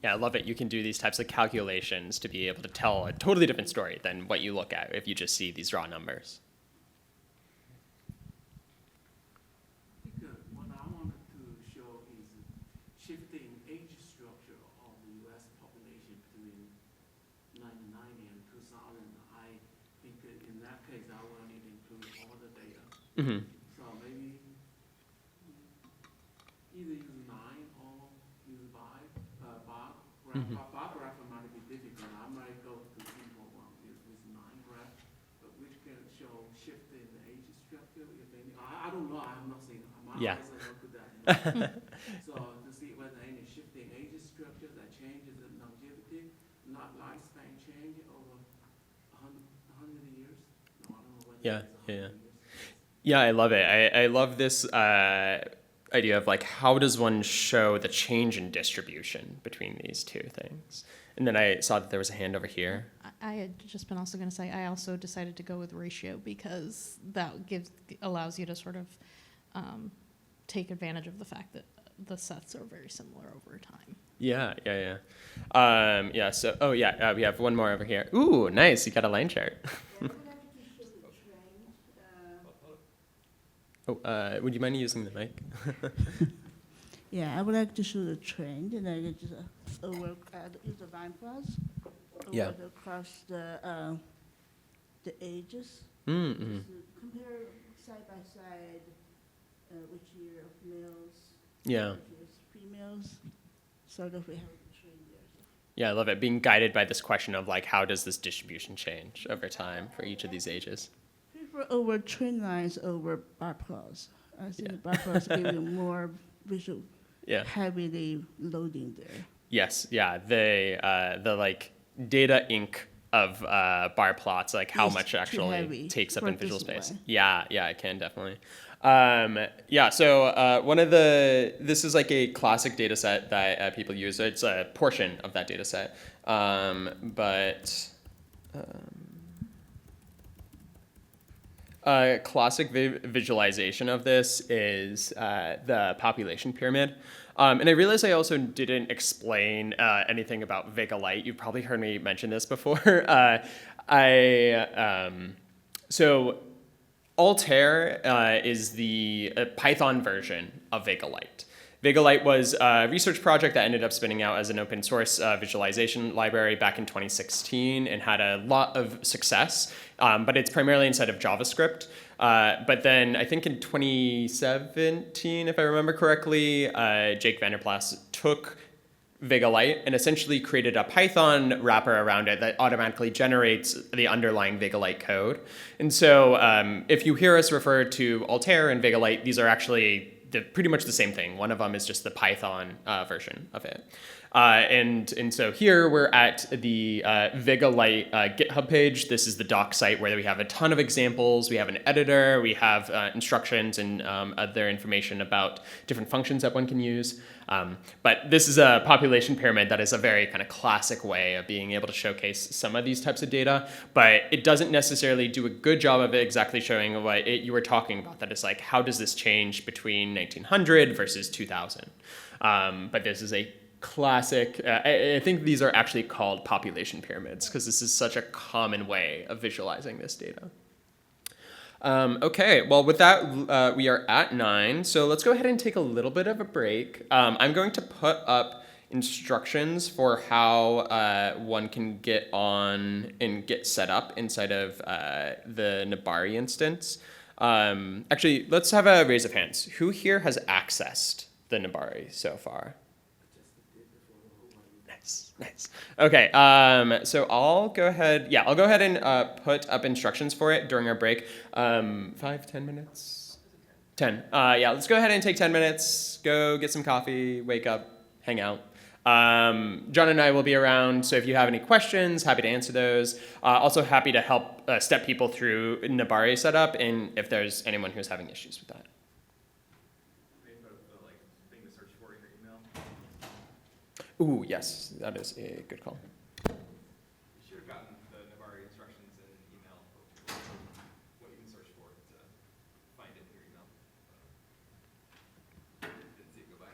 Yeah, I love it. You can do these types of calculations to be able to tell a totally different story than what you look at if you just see these raw numbers. What I wanted to show is shifting age structure of the U.S. population between 1990 and 2000. I think in that case, I will need to include all the data. So maybe either use 9 or use 5. Bar graph might be difficult. I might go to simple one with 9 graph, but which can show shift in the age structure, if any. I don't know. I have not seen. My Yeah. eyes are not good at it. So to see whether any shifting age structure that changes the longevity, not lifespan change over 100 years. No, I don't know whether Yeah, it's 100 yeah. years. Yeah, I love it. I love this idea of like, how does one show the change in distribution between these 2 things? And then I saw that there was a hand over here. I had just been also going to say, I also decided to go with ratio because that allows you to sort of take advantage of the fact that the sets are very similar over time. Yeah. So, we have one more over here. Ooh, nice. You got a line chart. Would you mind using the mic? Yeah, I would like to show the trend, and I just use the line plots Yeah. across the ages. Mm-hmm. Just compare side by side which year of males, Yeah. which year is females, sort of we have a trend there. Yeah, I love it. Being guided by this question of like, how does this distribution change over time for each of these ages? Prefer over trend lines over bar plots. I think Yeah. bar plots give you more visual Yeah. heavily loading there. Yes. Yeah. The like data ink of bar plots, like how It's much too actually heavy takes up for in visual space. display. Yeah. Yeah. It can definitely. Yeah. So this is like a classic data set that people use. It's a portion of that data set, but. A classic visualization of this is the population pyramid. And I realize I also didn't explain anything about Vega-Lite. You've probably heard me mention this before. So Altair is the Python version of Vega-Lite. Vega-Lite was a research project that ended up spinning out as an open source visualization library back in 2016 and had a lot of success, but it's primarily inside of JavaScript. But then I think in 2017, if I remember correctly, Jake Vanderplas took Vega-Lite and essentially created a Python wrapper around it that automatically generates the underlying Vega-Lite code. And so if you hear us refer to Altair and Vega-Lite, these are actually pretty much the same thing. One of them is just the Python version of it. And so here we're at the Vega-Lite GitHub page. This is the doc site where we have a ton of examples. We have an editor. We have instructions and other information about different functions that one can use. But this is a population pyramid that is a very kind of classic way of being able to showcase some of these types of data, but it doesn't necessarily do a good job of exactly showing what you were talking about, that is like, how does this change between 1900 versus 2000? But this is a classic, I think these are actually called population pyramids because this is such a common way of visualizing this data. Okay, well with that, we are at 9, so let's go ahead and take a little bit of a break. I'm going to put up instructions for how one can get on and get set up inside of the Nabari instance. Actually, let's have a raise of hands. Who here has accessed the Nabari so far? Nice. Okay, so I'll go ahead and put up instructions for it during our break. 5, 10 minutes? 10. Yeah, let's go ahead and take 10 minutes, go get some coffee, wake up, hang out. John and I will be around, so if you have any questions, happy to answer those. Also happy to help step people through Nabari setup, and if there's anyone who's having issues with that. Ooh, yes, that is a good call. You should have gotten the Nabari instructions in an email for what you can search for to find it in your email. Didn't see it go by.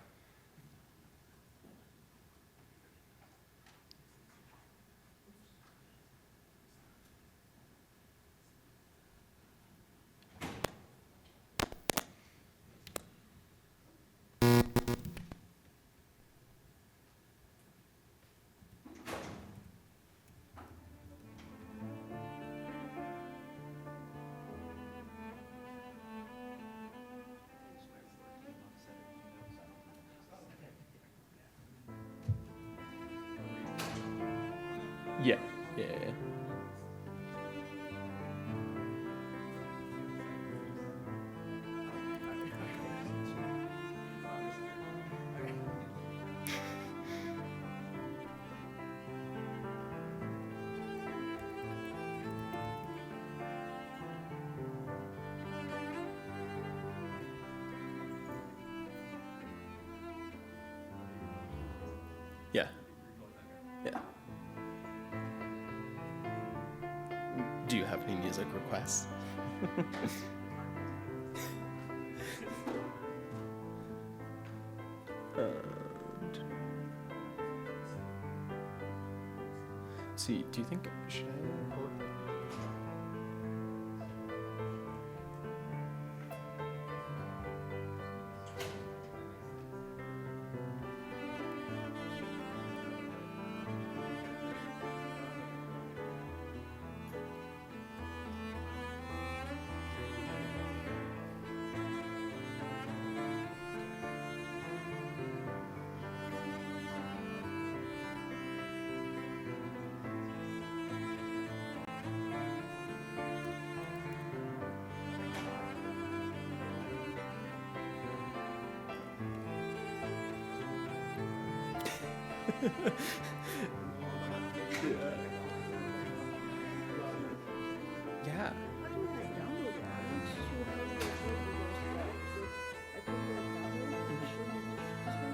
Yeah. Yeah. Do you have any music requests? See, do you think should I record? Yeah. How do I download it? I'm not sure how do I do it. So I click the download and show me this one.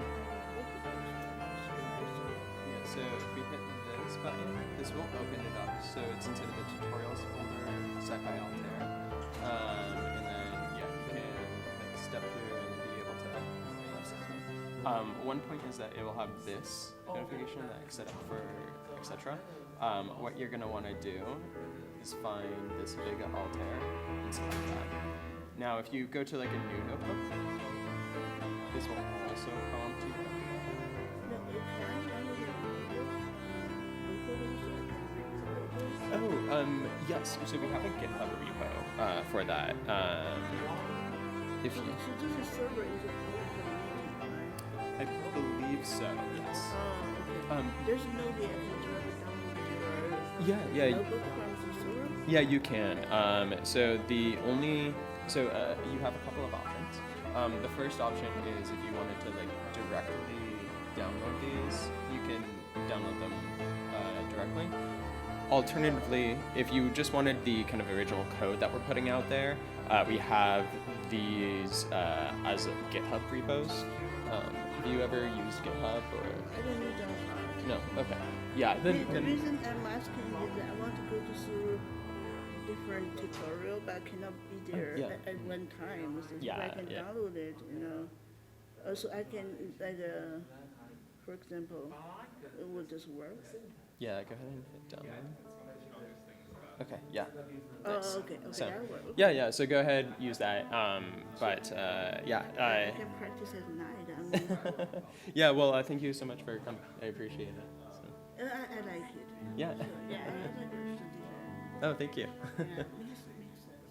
Yeah, so if we hit this button, this will open it up. So it's inside of the tutorials folder, SciPy Altair. And then, yeah, you can like step through and be able to one point is that it will have this notification that set up for etc. What you're going to want to do is find this Vega-Altair and select that. Now, if you go to like a new notebook, this will also prompt you. Oh, yes. So we have a GitHub repo for that. If you, So this is server is a code I believe so. Yes. okay. There's no way I can download your Yeah. notebook from the server? Yeah, you can. You have a couple of options. The first option is if you wanted to like directly download these, you can download them directly. Alternatively, if you just wanted the kind of original code that we're putting out there, we have these as GitHub repos. Have you ever used GitHub or? I don't need that. No. Okay. Yeah. The reason I'm asking is that I want to go through different tutorial, but I cannot be there yeah. at one time. So Yeah, if I can yeah. download it, Also, I can, like, for example, it will just work. Yeah. Go ahead and hit download. Okay. Yeah. Oh, Nice. okay, So, that'll work. Yeah. So go ahead, use that. I can practice at night. Yeah. Well, thank you so much for coming. I appreciate it. So. I like it. Yeah. So, yeah, I like it. Oh, thank you. Yeah, makes sense.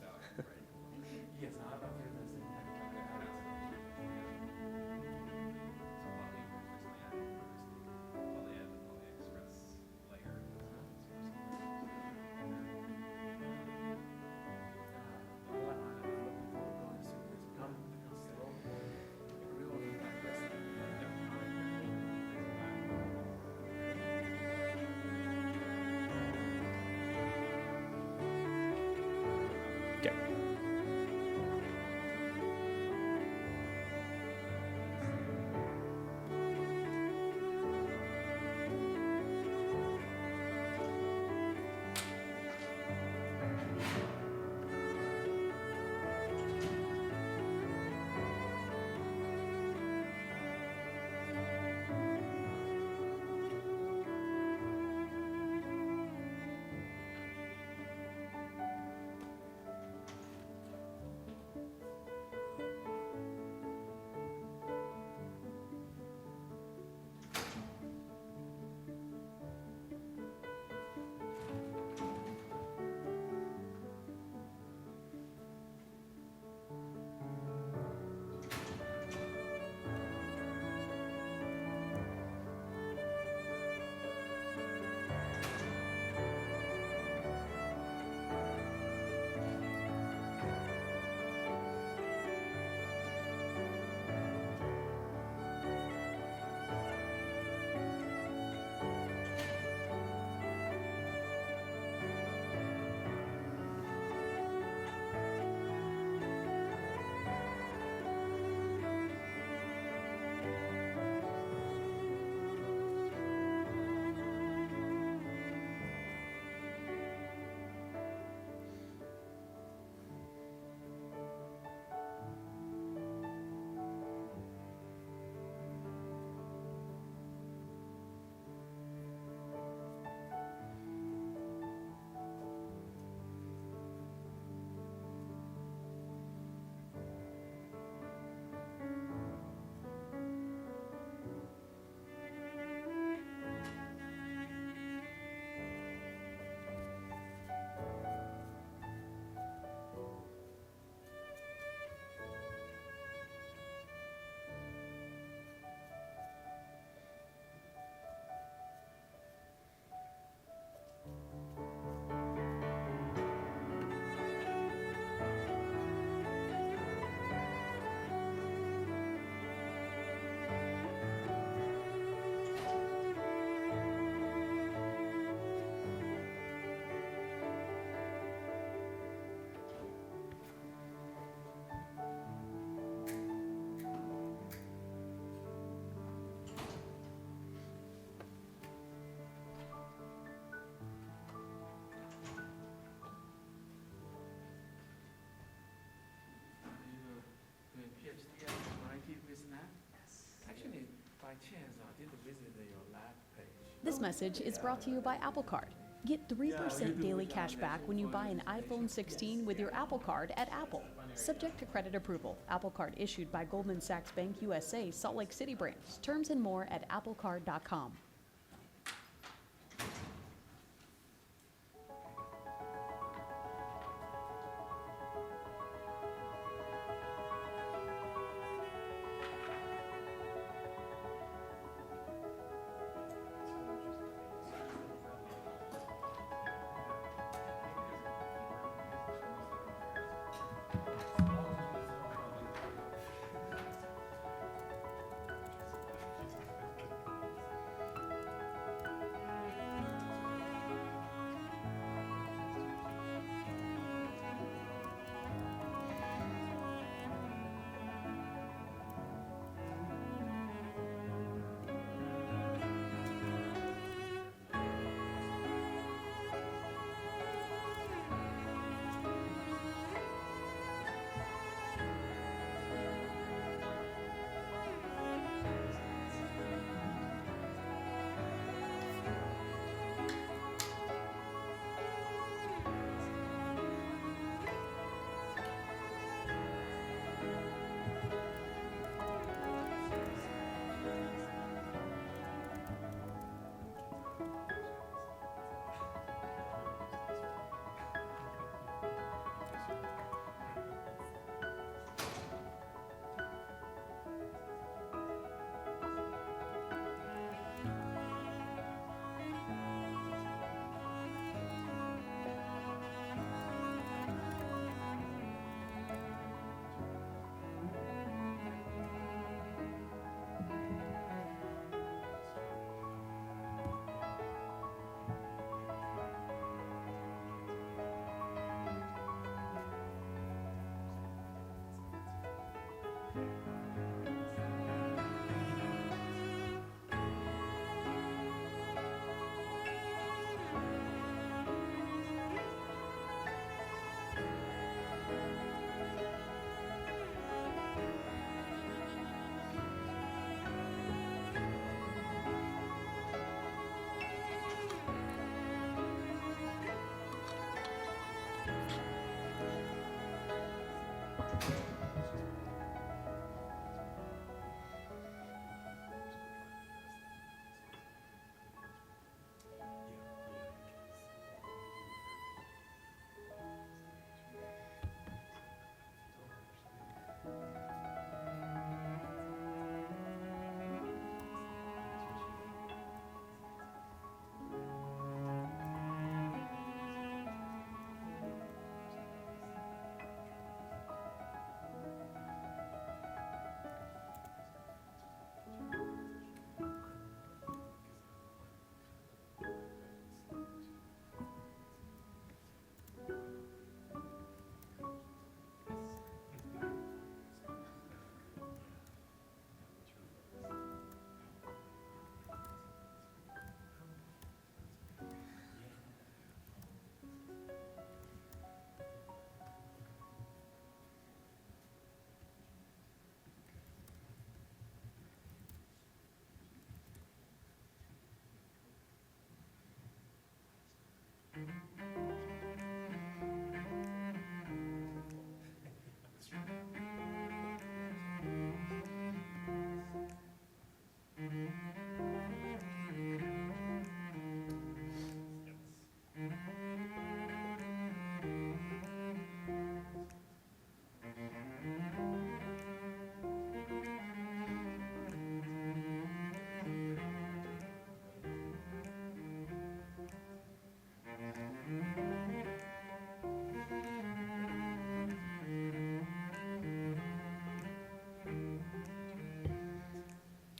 This message is brought to you by Apple Card. Get 3% daily cash back when you buy an iPhone 16 with your Apple Card at Apple. Subject to credit approval. Apple Card issued by Goldman Sachs Bank USA, Salt Lake City branch. Terms and more at applecard.com.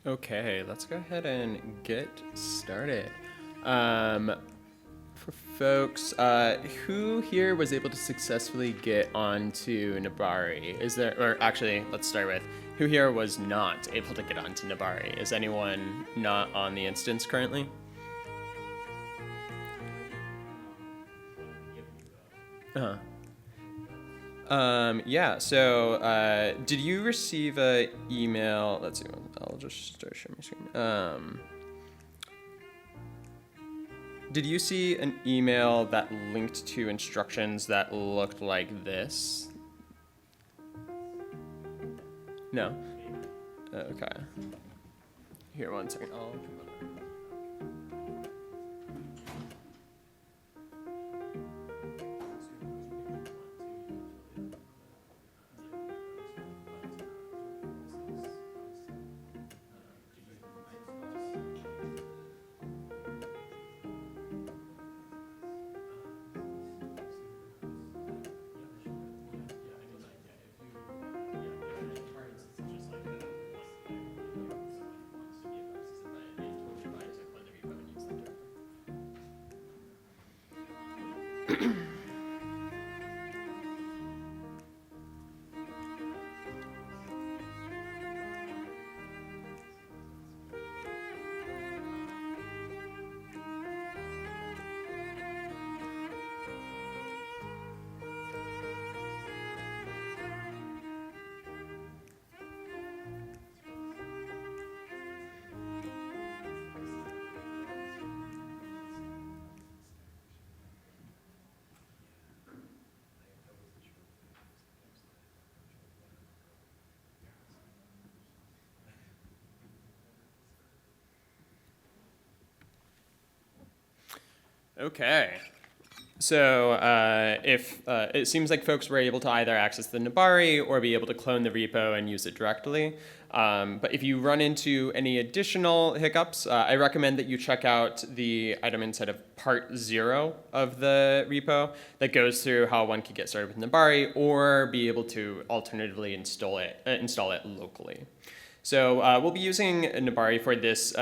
Okay, let's go ahead and get started. For folks, who here was able to successfully get onto Nabari? Is there, or actually, let's start with, who here was not able to get onto Nabari? Is anyone not on the instance currently? Uh-huh. Yeah, so did you receive an email? Let's see, I'll just start sharing my screen. Did you see an email that linked to instructions that looked like this? No? Okay. Here, one second. I'll come up. Okay. So if it seems like folks were able to either access the Nibari or be able to clone the repo and use it directly. But if you run into any additional hiccups, I recommend that you check out the item inside of part 0 of the repo that goes through how one could get started with Nibari or be able to alternatively install it locally. So we'll be using Nibari for this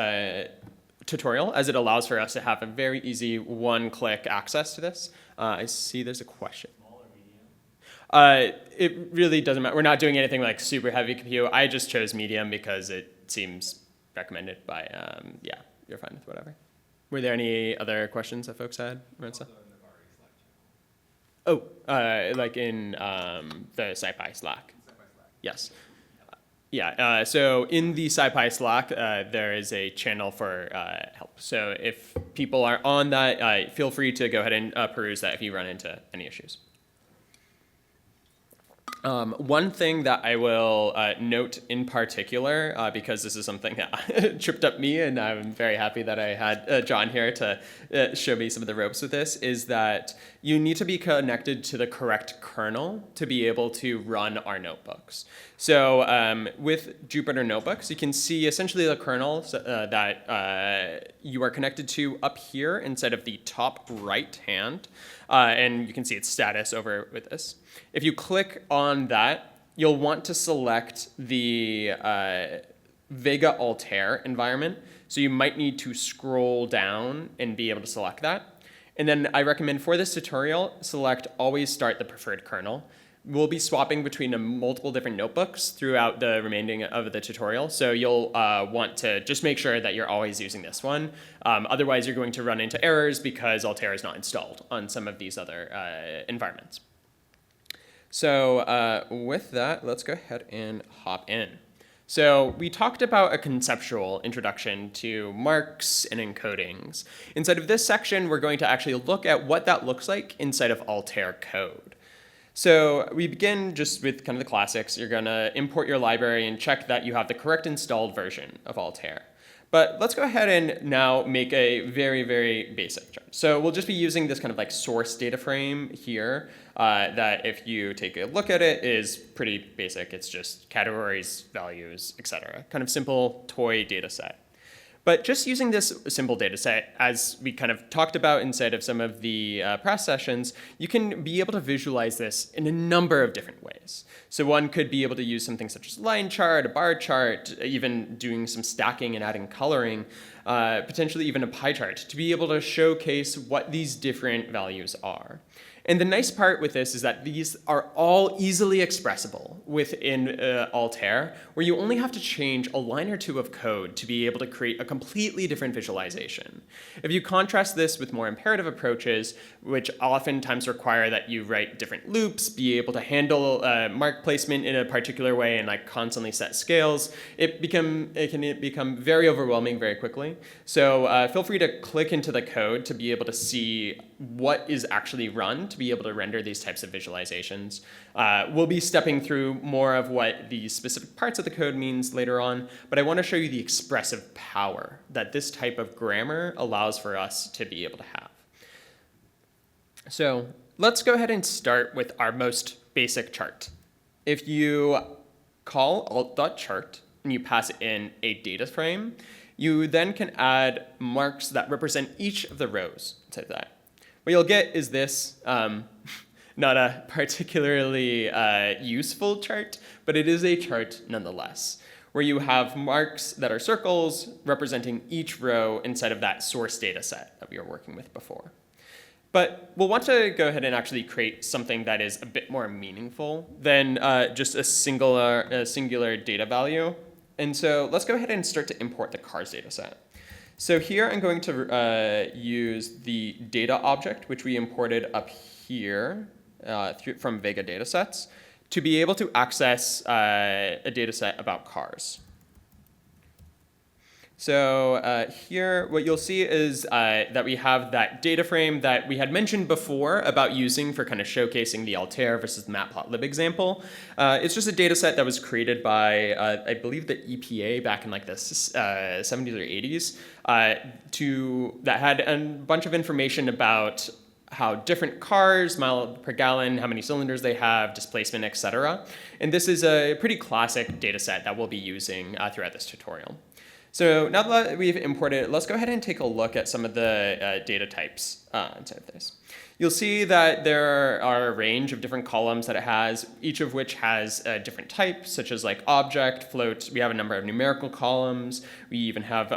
tutorial, as it allows for us to have a very easy one-click access to this. I see there's a question. It really doesn't matter. We're not doing anything like super heavy compute. I just chose medium because it seems recommended by, yeah, you're fine with whatever. Were there any other questions that folks had, Marissa? Oh, like in the SciPy Slack. Yes. Yeah, so in the SciPy Slack, there is a channel for help. So if people are on that, feel free to go ahead and peruse that if you run into any issues. One thing that I will note in particular, because this is something that tripped up me, and I'm very happy that I had John here to show me some of the ropes with this, is that you need to be connected to the correct kernel to be able to run our notebooks. So with Jupyter Notebooks, you can see essentially the kernels that you are connected to up here instead of the top right hand. And you can see its status over with this. If you click on that, you'll want to select the Vega-Altair environment. So you might need to scroll down and be able to select that. And then I recommend for this tutorial, select always start the preferred kernel. We'll be swapping between multiple different notebooks throughout the remaining of the tutorial. So you'll want to just make sure that you're always using this one. Otherwise, you're going to run into errors because Altair is not installed on some of these other environments. So with that, let's go ahead and hop in. So we talked about a conceptual introduction to marks and encodings. Inside of this section, we're going to actually look at what that looks like inside of Altair code. So we begin just with kind of the classics. You're going to import your library and check that you have the correct installed version of Altair. But let's go ahead and now make a very, very basic chart. So we'll just be using this kind of like source data frame here that if you take a look at it is pretty basic. It's just categories, values, etc. Kind of simple toy data set. But just using this simple data set, as we kind of talked about inside of some of the press sessions, you can be able to visualize this in a number of different ways. So one could be able to use something such as a line chart, a bar chart, even doing some stacking and adding coloring, potentially even a pie chart, to be able to showcase what these different values are. And the nice part with this is that these are all easily expressible within Altair, where you only have to change a line or two of code to be able to create a completely different visualization. If you contrast this with more imperative approaches, which oftentimes require that you write different loops, be able to handle mark placement in a particular way, and like constantly set scales, it can become very overwhelming very quickly. So feel free to click into the code to be able to see what is actually run to be able to render these types of visualizations. We'll be stepping through more of what the specific parts of the code means later on, but I want to show you the expressive power that this type of grammar allows for us to be able to have. So let's go ahead and start with our most basic chart. If you call alt.chart and you pass in a data frame, you then can add marks that represent each of the rows inside that. What you'll get is this, not a particularly useful chart, but it is a chart nonetheless, where you have marks that are circles representing each row inside of that source data set that we were working with before. But we'll want to go ahead and actually create something that is a bit more meaningful than just a singular data value. And so let's go ahead and start to import the cars data set. So here I'm going to use the data object, which we imported up here from Vega datasets, to be able to access a data set about cars. So here, what you'll see is that we have that data frame that we had mentioned before about using for kind of showcasing the Altair versus the matplotlib example. It's just a data set that was created by, I believe, the EPA back in like the 70s or 80s, that had a bunch of information about how different cars, mile per gallon, how many cylinders they have, displacement, etc. And this is a pretty classic data set that we'll be using throughout this tutorial. So now that we've imported it, let's go ahead and take a look at some of the data types inside of this. You'll see that there are a range of different columns that it has, each of which has a different type, such as like object, float. We have a number of numerical columns. We even have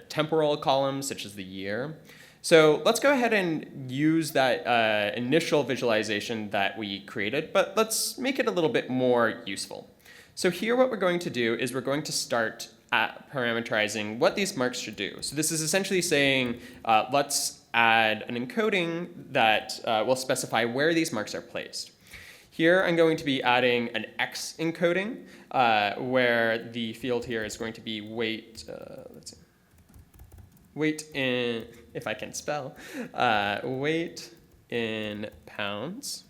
temporal columns, such as the year. So let's go ahead and use that initial visualization that we created, but let's make it a little bit more useful. So here what we're going to do is we're going to start at parameterizing what these marks should do. So this is essentially saying, let's add an encoding that will specify where these marks are placed. Here I'm going to be adding an X encoding, where the field here is going to be weight, let's see, weight in, if I can spell, weight in pounds.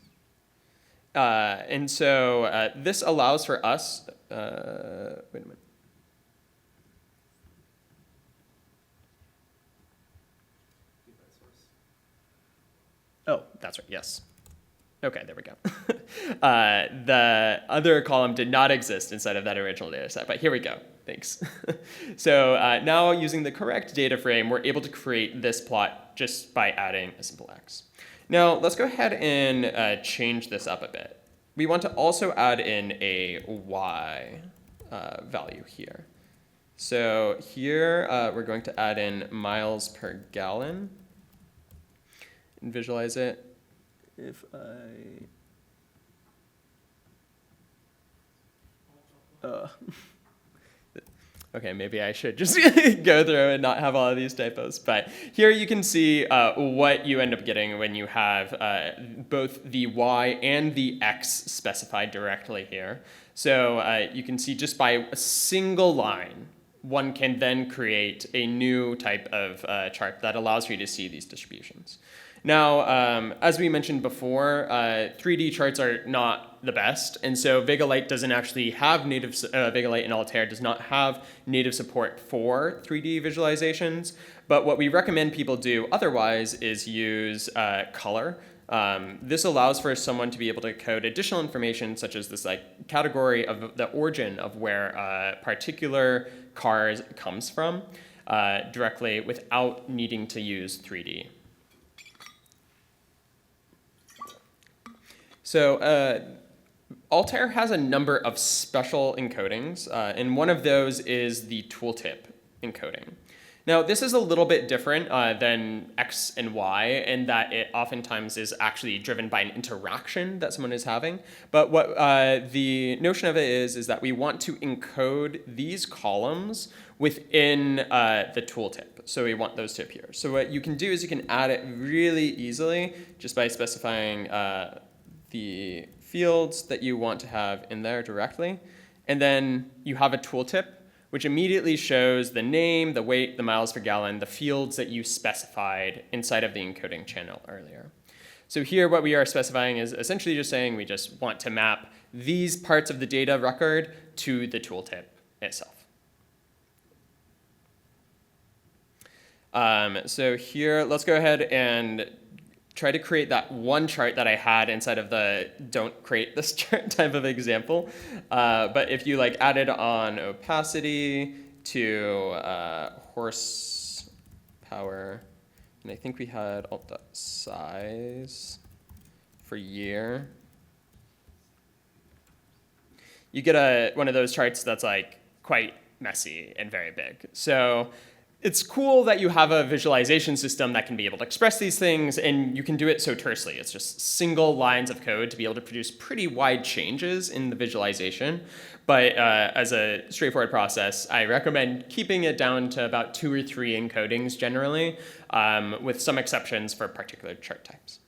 And so this allows for us, wait a minute. Oh, that's right, yes. Okay, there we go. The other column did not exist inside of that original data set, but here we go, thanks. So now using the correct data frame, we're able to create this plot just by adding a simple X. Now let's go ahead and change this up a bit. We want to also add in a Y value here. So here we're going to add in miles per gallon and visualize it. If okay, maybe I should just go through and not have all of these typos. But here you can see what you end up getting when you have both the Y and the X specified directly here. So you can see just by a single line, one can then create a new type of chart that allows for you to see these distributions. Now, as we mentioned before, 3D charts are not the best, and so Vega-Lite doesn't actually have native, Vega-Lite and Altair does not have native support for 3D visualizations, but what we recommend people do otherwise is use color. This allows for someone to be able to code additional information, such as this like category of the origin of where a particular car comes from directly without needing to use 3D. So Altair has a number of special encodings, and one of those is the tooltip encoding. Now, this is a little bit different than X and Y in that it oftentimes is actually driven by an interaction that someone is having. But what the notion of it is that we want to encode these columns within the tooltip. So we want those to appear. So what you can do is you can add it really easily just by specifying the fields that you want to have in there directly. And then you have a tooltip, which immediately shows the name, the weight, the miles per gallon, the fields that you specified inside of the encoding channel earlier. So here what we are specifying is essentially just saying we just want to map these parts of the data record to the tooltip itself. So here, let's go ahead and try to create that one chart that I had inside of the don't create this chart type of example. But if you like added on opacity to horsepower, and I think we had alt.size for year, you get one of those charts that's like quite messy and very big. So it's cool that you have a visualization system that can be able to express these things, and you can do it so tersely. It's just single lines of code to be able to produce pretty wide changes in the visualization. But as a straightforward process, I recommend keeping it down to about 2 or 3 encodings generally, with some exceptions for particular chart types.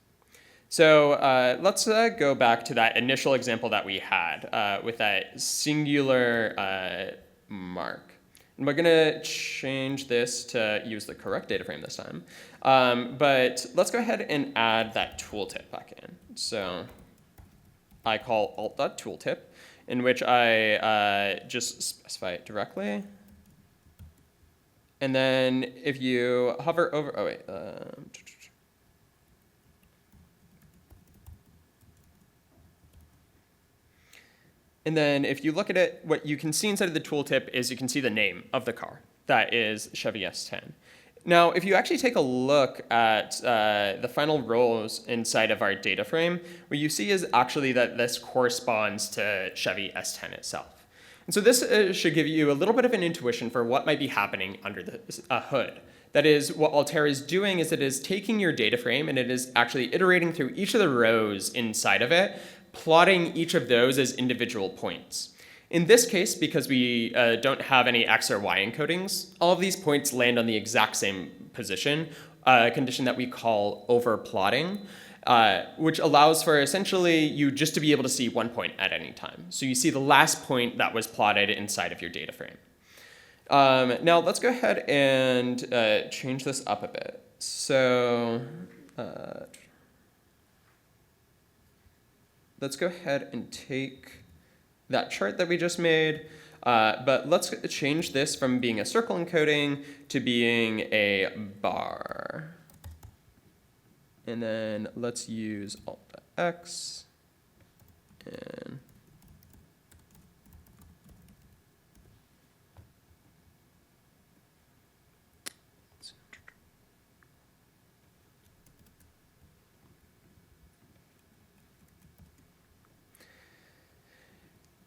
So let's go back to that initial example that we had with that singular mark. And we're going to change this to use the correct data frame this time. But let's go ahead and add that tooltip back in. So I call alt.tooltip, in which I just specify it directly. And then if you hover over, oh wait. And then if you look at it, what you can see inside of the tooltip is you can see the name of the car. That is Chevy S10. Now, if you actually take a look at the final rows inside of our data frame, what you see is actually that this corresponds to Chevy S10 itself. And so this should give you a little bit of an intuition for what might be happening under the hood. That is, what Altair is doing is it is taking your data frame and it is actually iterating through each of the rows inside of it, plotting each of those as individual points. In this case, because we don't have any X or Y encodings, all of these points land on the exact same position, a condition that we call overplotting, which allows for essentially you just to be able to see one point at any time. So you see the last point that was plotted inside of your data frame. Now let's go ahead and change this up a bit. So let's go ahead and take that chart that we just made, but let's change this from being a circle encoding to being a bar. And then let's use Alt-X and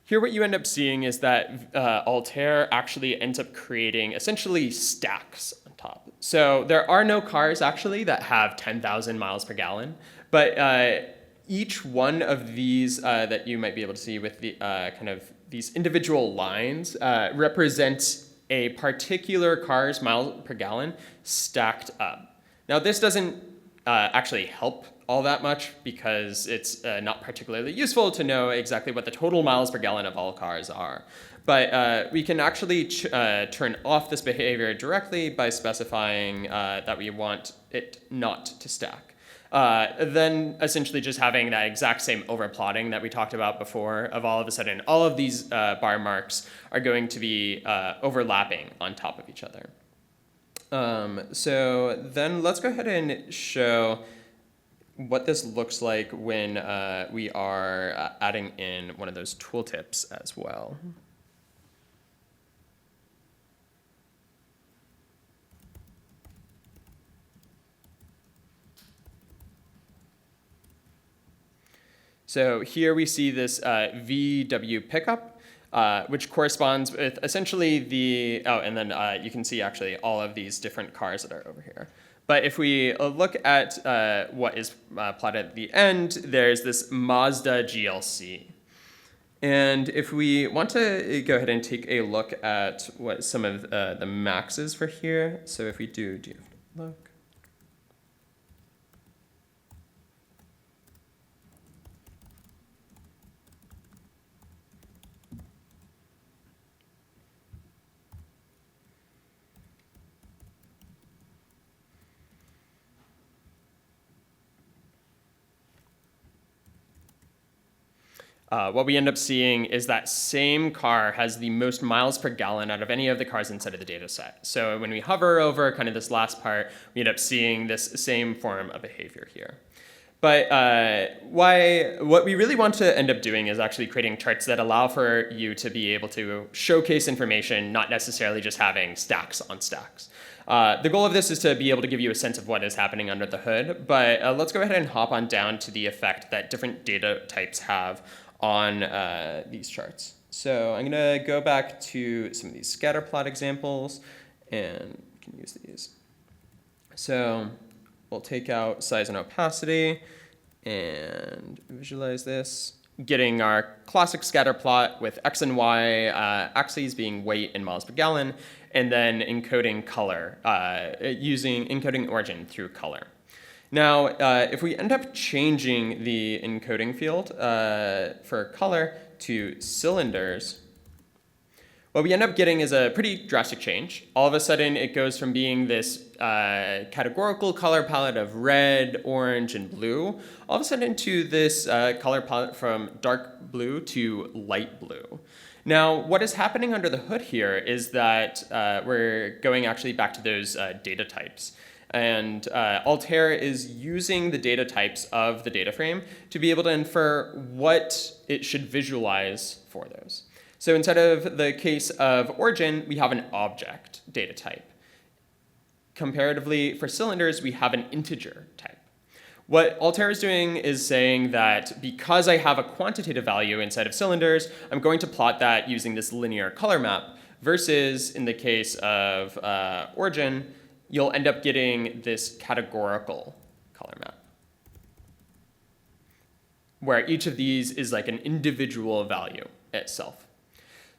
here what you end up seeing is that Altair actually ends up creating essentially stacks on top. So there are no cars actually that have 10,000 miles per gallon, but each one of these that you might be able to see with the kind of these individual lines represents a particular car's miles per gallon stacked up. Now this doesn't actually help all that much because it's not particularly useful to know exactly what the total miles per gallon of all cars are. But we can actually turn off this behavior directly by specifying that we want it not to stack. Then essentially just having that exact same overplotting that we talked about before of all of a sudden all of these bar marks are going to be overlapping on top of each other. So then let's go ahead and show what this looks like when we are adding in one of those tooltips as well. So here we see this VW pickup. which corresponds with essentially the, oh, and then you can see actually all of these different cars that are over here. But if we look at what is plotted at the end, there's this Mazda GLC. And if we want to go ahead and take a look at what some of the maxes for here, so if we do look, what we end up seeing is that same car has the most miles per gallon out of any of the cars inside of the data set. So when we hover over kind of this last part, we end up seeing this same form of behavior here. But what we really want to end up doing is actually creating charts that allow for you to be able to showcase information, not necessarily just having stacks on stacks. The goal of this is to be able to give you a sense of what is happening under the hood, but let's go ahead and hop on down to the effect that different data types have on these charts. So I'm going to go back to some of these scatter plot examples, and we can use these. So we'll take out size and opacity and visualize this, getting our classic scatter plot with x and y axes being weight in miles per gallon, and then encoding color, using encoding origin through color. Now, if we end up changing the encoding field for color to cylinders, what we end up getting is a pretty drastic change. All of a sudden, it goes from being this categorical color palette of red, orange, and blue, all of a sudden to this color palette from dark blue to light blue. Now, what is happening under the hood here is that we're going actually back to those data types. And Altair is using the data types of the data frame to be able to infer what it should visualize for those. So instead of the case of origin, we have an object data type. Comparatively, for cylinders, we have an integer type. What Altair is doing is saying that because I have a quantitative value inside of cylinders, I'm going to plot that using this linear color map, versus in the case of origin, you'll end up getting this categorical color map, where each of these is like an individual value itself.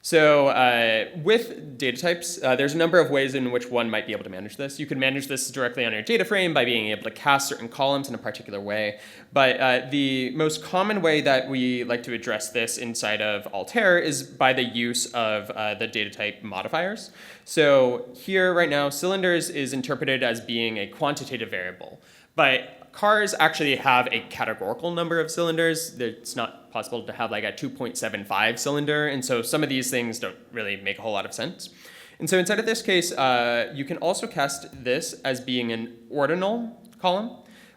So with data types, there's a number of ways in which one might be able to manage this. You can manage this directly on your data frame by being able to cast certain columns in a particular way. But the most common way that we like to address this inside of Altair is by the use of the data type modifiers. So here right now, cylinders is interpreted as being a quantitative variable. But cars actually have a categorical number of cylinders. It's not possible to have like a 2.75 cylinder, and so some of these things don't really make a whole lot of sense. And so inside of this case, you can also cast this as being an ordinal column,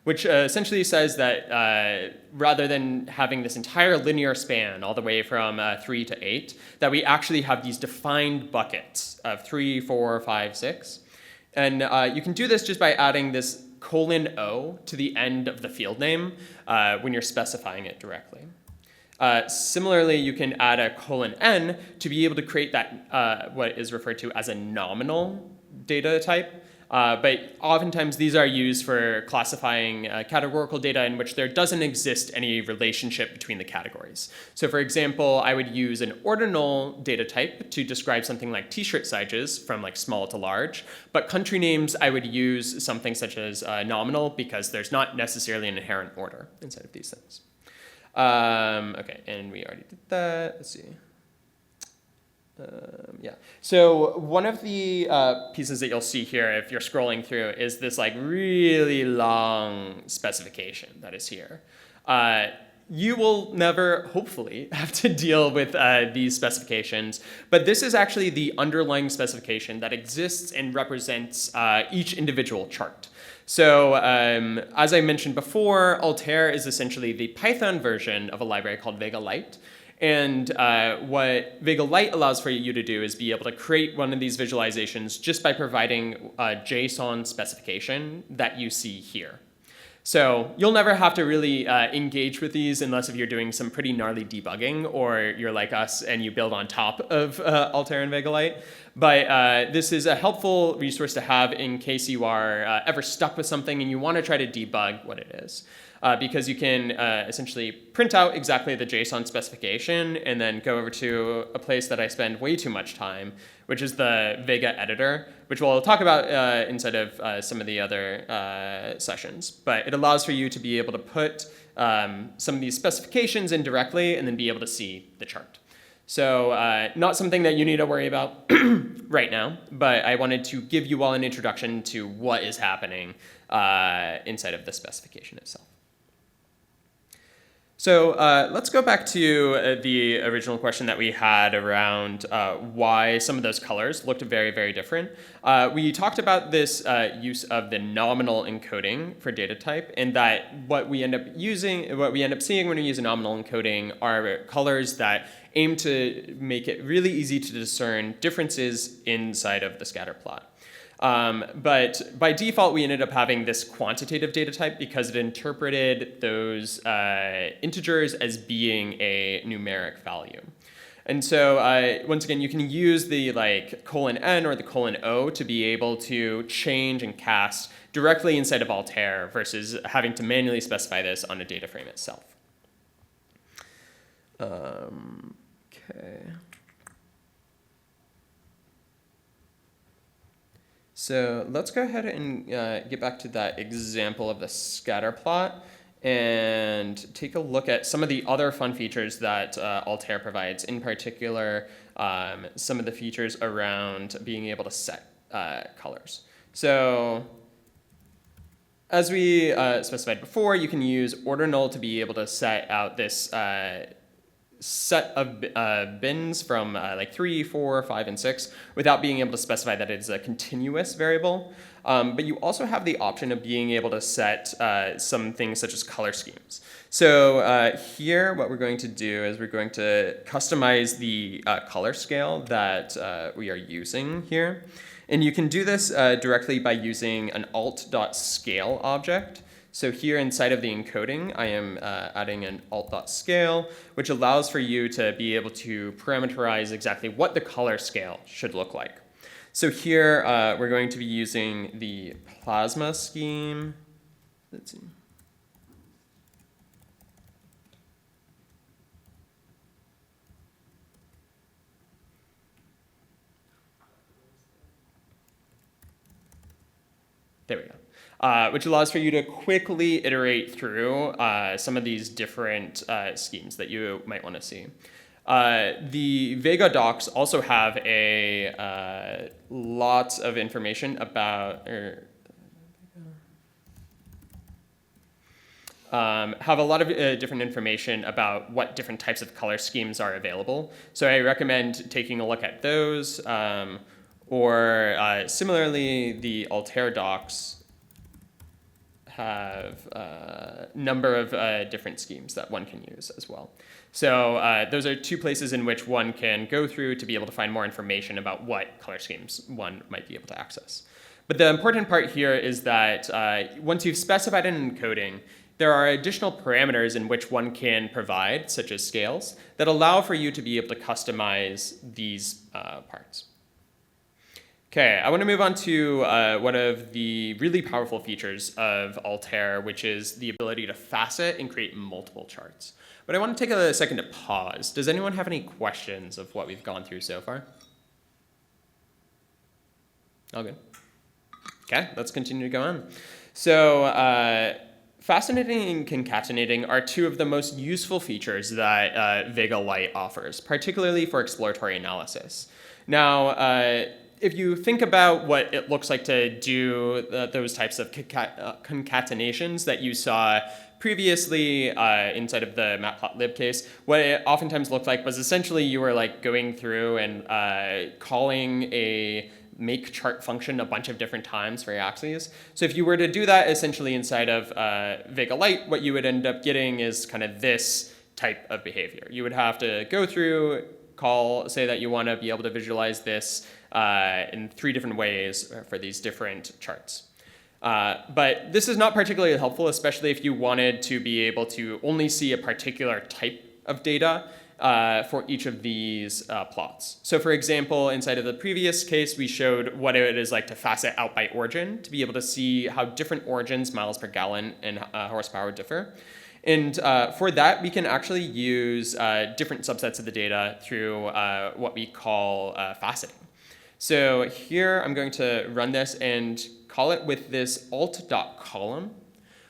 which essentially says that rather than having this entire linear span all the way from 3 to 8, that we actually have these defined buckets of 3, 4, 5, 6. And you can do this just by adding this :O to the end of the field name when you're specifying it directly. Similarly, you can add a :N to be able to create that what is referred to as a nominal data type. But oftentimes these are used for classifying categorical data in which there doesn't exist any relationship between the categories. So for example, I would use an ordinal data type to describe something like t-shirt sizes from like small to large, but country names I would use something such as nominal because there's not necessarily an inherent order inside of these things. Okay, and we already did that. Let's see. Yeah. So one of the pieces that you'll see here, if you're scrolling through, is this like really long specification that is here. You will never, hopefully, have to deal with these specifications, but this is actually the underlying specification that exists and represents each individual chart. So as I mentioned before, Altair is essentially the Python version of a library called Vega-Lite. And what Vega-Lite allows for you to do is be able to create one of these visualizations just by providing a JSON specification that you see here. So you'll never have to really engage with these unless if you're doing some pretty gnarly debugging or you're like us and you build on top of Altair and Vega-Lite. But this is a helpful resource to have in case you are ever stuck with something and you want to try to debug what it is. Because you can essentially print out exactly the JSON specification and then go over to a place that I spend way too much time, which is the Vega editor, which we'll talk about inside of some of the other sessions. But it allows for you to be able to put some of these specifications in directly and then be able to see the chart. So not something that you need to worry about right now, but I wanted to give you all an introduction to what is happening inside of the specification itself. So let's go back to the original question that we had around why some of those colors looked very, very different. We talked about this use of the nominal encoding for data type, and that what we end up seeing when we use a nominal encoding are colors that aim to make it really easy to discern differences inside of the scatter plot. But by default, we ended up having this quantitative data type because it interpreted those integers as being a numeric value. And so once again, you can use the :n or the :o to be able to change and cast directly inside of Altair versus having to manually specify this on a data frame itself. Okay. So let's go ahead and get back to that example of the scatter plot and take a look at some of the other fun features that Altair provides, in particular some of the features around being able to set colors. So as we specified before, you can use order null to be able to set out this set of bins from 3, 4, 5, and 6 without being able to specify that it's a continuous variable. But you also have the option of being able to set some things such as color schemes. So here what we're going to do is we're going to customize the color scale that we are using here. And you can do this directly by using an alt.scale object. So here inside of the encoding, I am adding an alt.scale, which allows for you to be able to parameterize exactly what the color scale should look like. So here we're going to be using the plasma scheme. Let's see. There we go. Which allows for you to quickly iterate through some of these different schemes that you might want to see. The Vega docs also have a lots of information about, have a lot of different information about what different types of color schemes are available. So I recommend taking a look at those, or similarly, the Altair docs have a number of different schemes that one can use as well. So those are two places in which one can go through to be able to find more information about what color schemes one might be able to access. But the important part here is that once you've specified an encoding, there are additional parameters in which one can provide, such as scales, that allow for you to be able to customize these parts. Okay, I want to move on to one of the really powerful features of Altair, which is the ability to facet and create multiple charts. But I want to take a second to pause. Does anyone have any questions of what we've gone through so far? All good. Okay, let's continue to go on. So fascinating and concatenating are two of the most useful features that Vega-Lite offers, particularly for exploratory analysis. Now, if you think about what it looks like to do those types of concatenations that you saw previously inside of the matplotlib case, what it oftentimes looked like was essentially you were going through and calling a make chart function a bunch of different times for your axes. So if you were to do that essentially inside of Vega-Lite, what you would end up getting is kind of this type of behavior. You would have to go through, say that you want to be able to visualize this in 3 different ways for these different charts. But this is not particularly helpful, especially if you wanted to be able to only see a particular type of data for each of these plots. So for example, inside of the previous case, we showed what it is like to facet out by origin, to be able to see how different origins, miles per gallon, and horsepower differ. And for that, we can actually use different subsets of the data through what we call faceting. So here I'm going to run this and call it with this alt.column,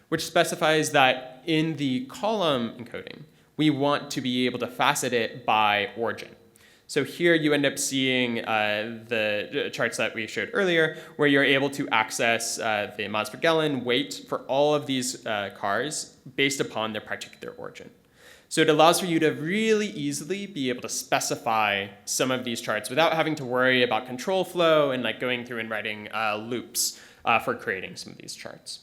which specifies that in the column encoding, we want to be able to facet it by origin. So here you end up seeing the charts that we showed earlier, where you're able to access the miles per gallon weight for all of these cars based upon their particular origin. So it allows for you to really easily be able to specify some of these charts without having to worry about control flow and like going through and writing loops for creating some of these charts.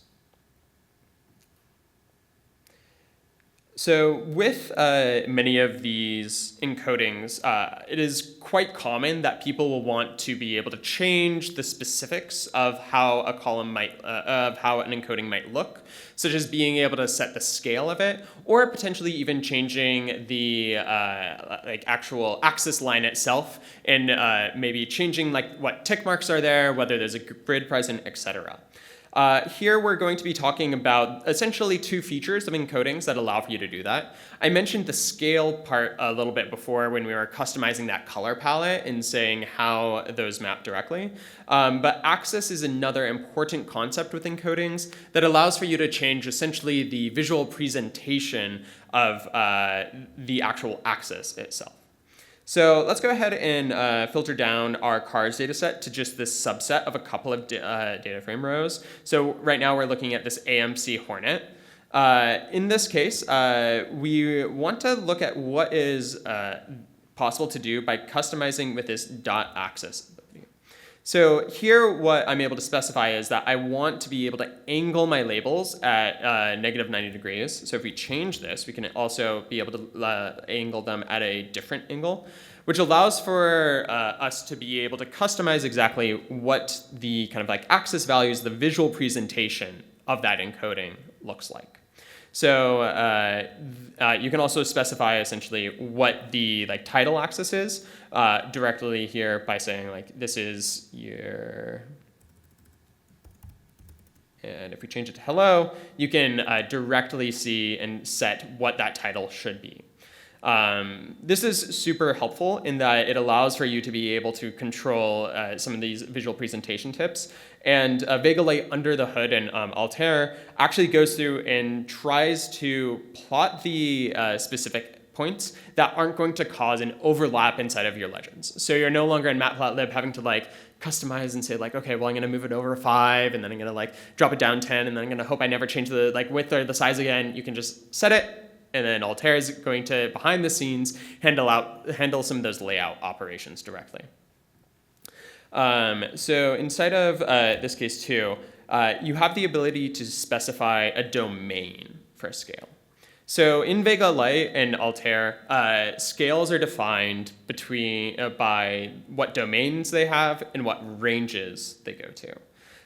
So with many of these encodings, it is quite common that people will want to be able to change the specifics of how a column might, of how an encoding might look, such as being able to set the scale of it, or potentially even changing the like actual axis line itself, and maybe changing like what tick marks are there, whether there's a grid present, etc. Here we're going to be talking about essentially two features of encodings that allow for you to do that. I mentioned the scale part a little bit before when we were customizing that color palette and saying how those map directly. But axis is another important concept with encodings that allows for you to change essentially the visual presentation of the actual axis itself. So let's go ahead and filter down our cars data set to just this subset of a couple of data frame rows. So right now we're looking at this AMC Hornet. In this case, we want to look at what is possible to do by customizing with this dot axis. So here what I'm able to specify is that I want to be able to angle my labels at negative 90 degrees. So if we change this, we can also be able to angle them at a different angle, which allows for us to be able to customize exactly what the kind of like axis values, the visual presentation of that encoding looks like. So you can also specify essentially what the like title axis is directly here by saying like this is your, and if we change it to hello, you can directly see and set what that title should be. This is super helpful in that it allows for you to be able to control some of these visual presentation tips. And Vega-Lite under the hood and Altair actually goes through and tries to plot the specific points that aren't going to cause an overlap inside of your legends. So you're no longer in Matplotlib having to like customize and say like, okay, well I'm gonna move it over 5 and then I'm gonna like drop it down 10 and then I'm gonna hope I never change the like width or the size again. You can just set it, and then Altair is going to, behind the scenes, handle some of those layout operations directly. So inside of this case too, you have the ability to specify a domain for a scale. So in Vega-Lite and Altair, scales are defined by what domains they have and what ranges they go to.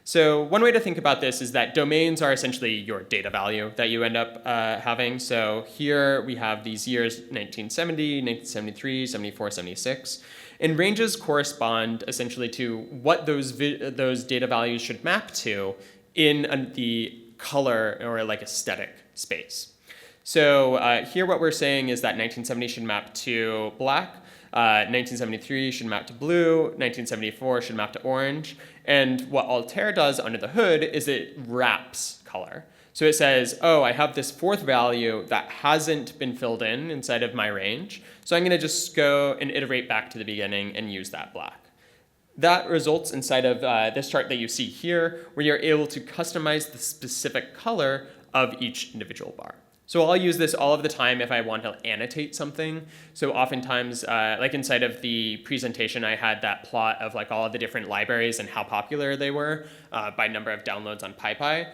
So one way to think about this is that domains are essentially your data value that you end up having. So here we have these years 1970, 1973, 74, 76. And ranges correspond essentially to what those data values should map to in the color or like aesthetic space. So here what we're saying is that 1970 should map to black, 1973 should map to blue, 1974 should map to orange. And what Altair does under the hood is it wraps color. So it says, oh, I have this fourth value that hasn't been filled in inside of my range. So I'm going to just go and iterate back to the beginning and use that black. That results inside of this chart that you see here, where you're able to customize the specific color of each individual bar. So I'll use this all of the time if I want to annotate something. So oftentimes, like inside of the presentation, I had that plot of like all of the different libraries and how popular they were by number of downloads on SciPy.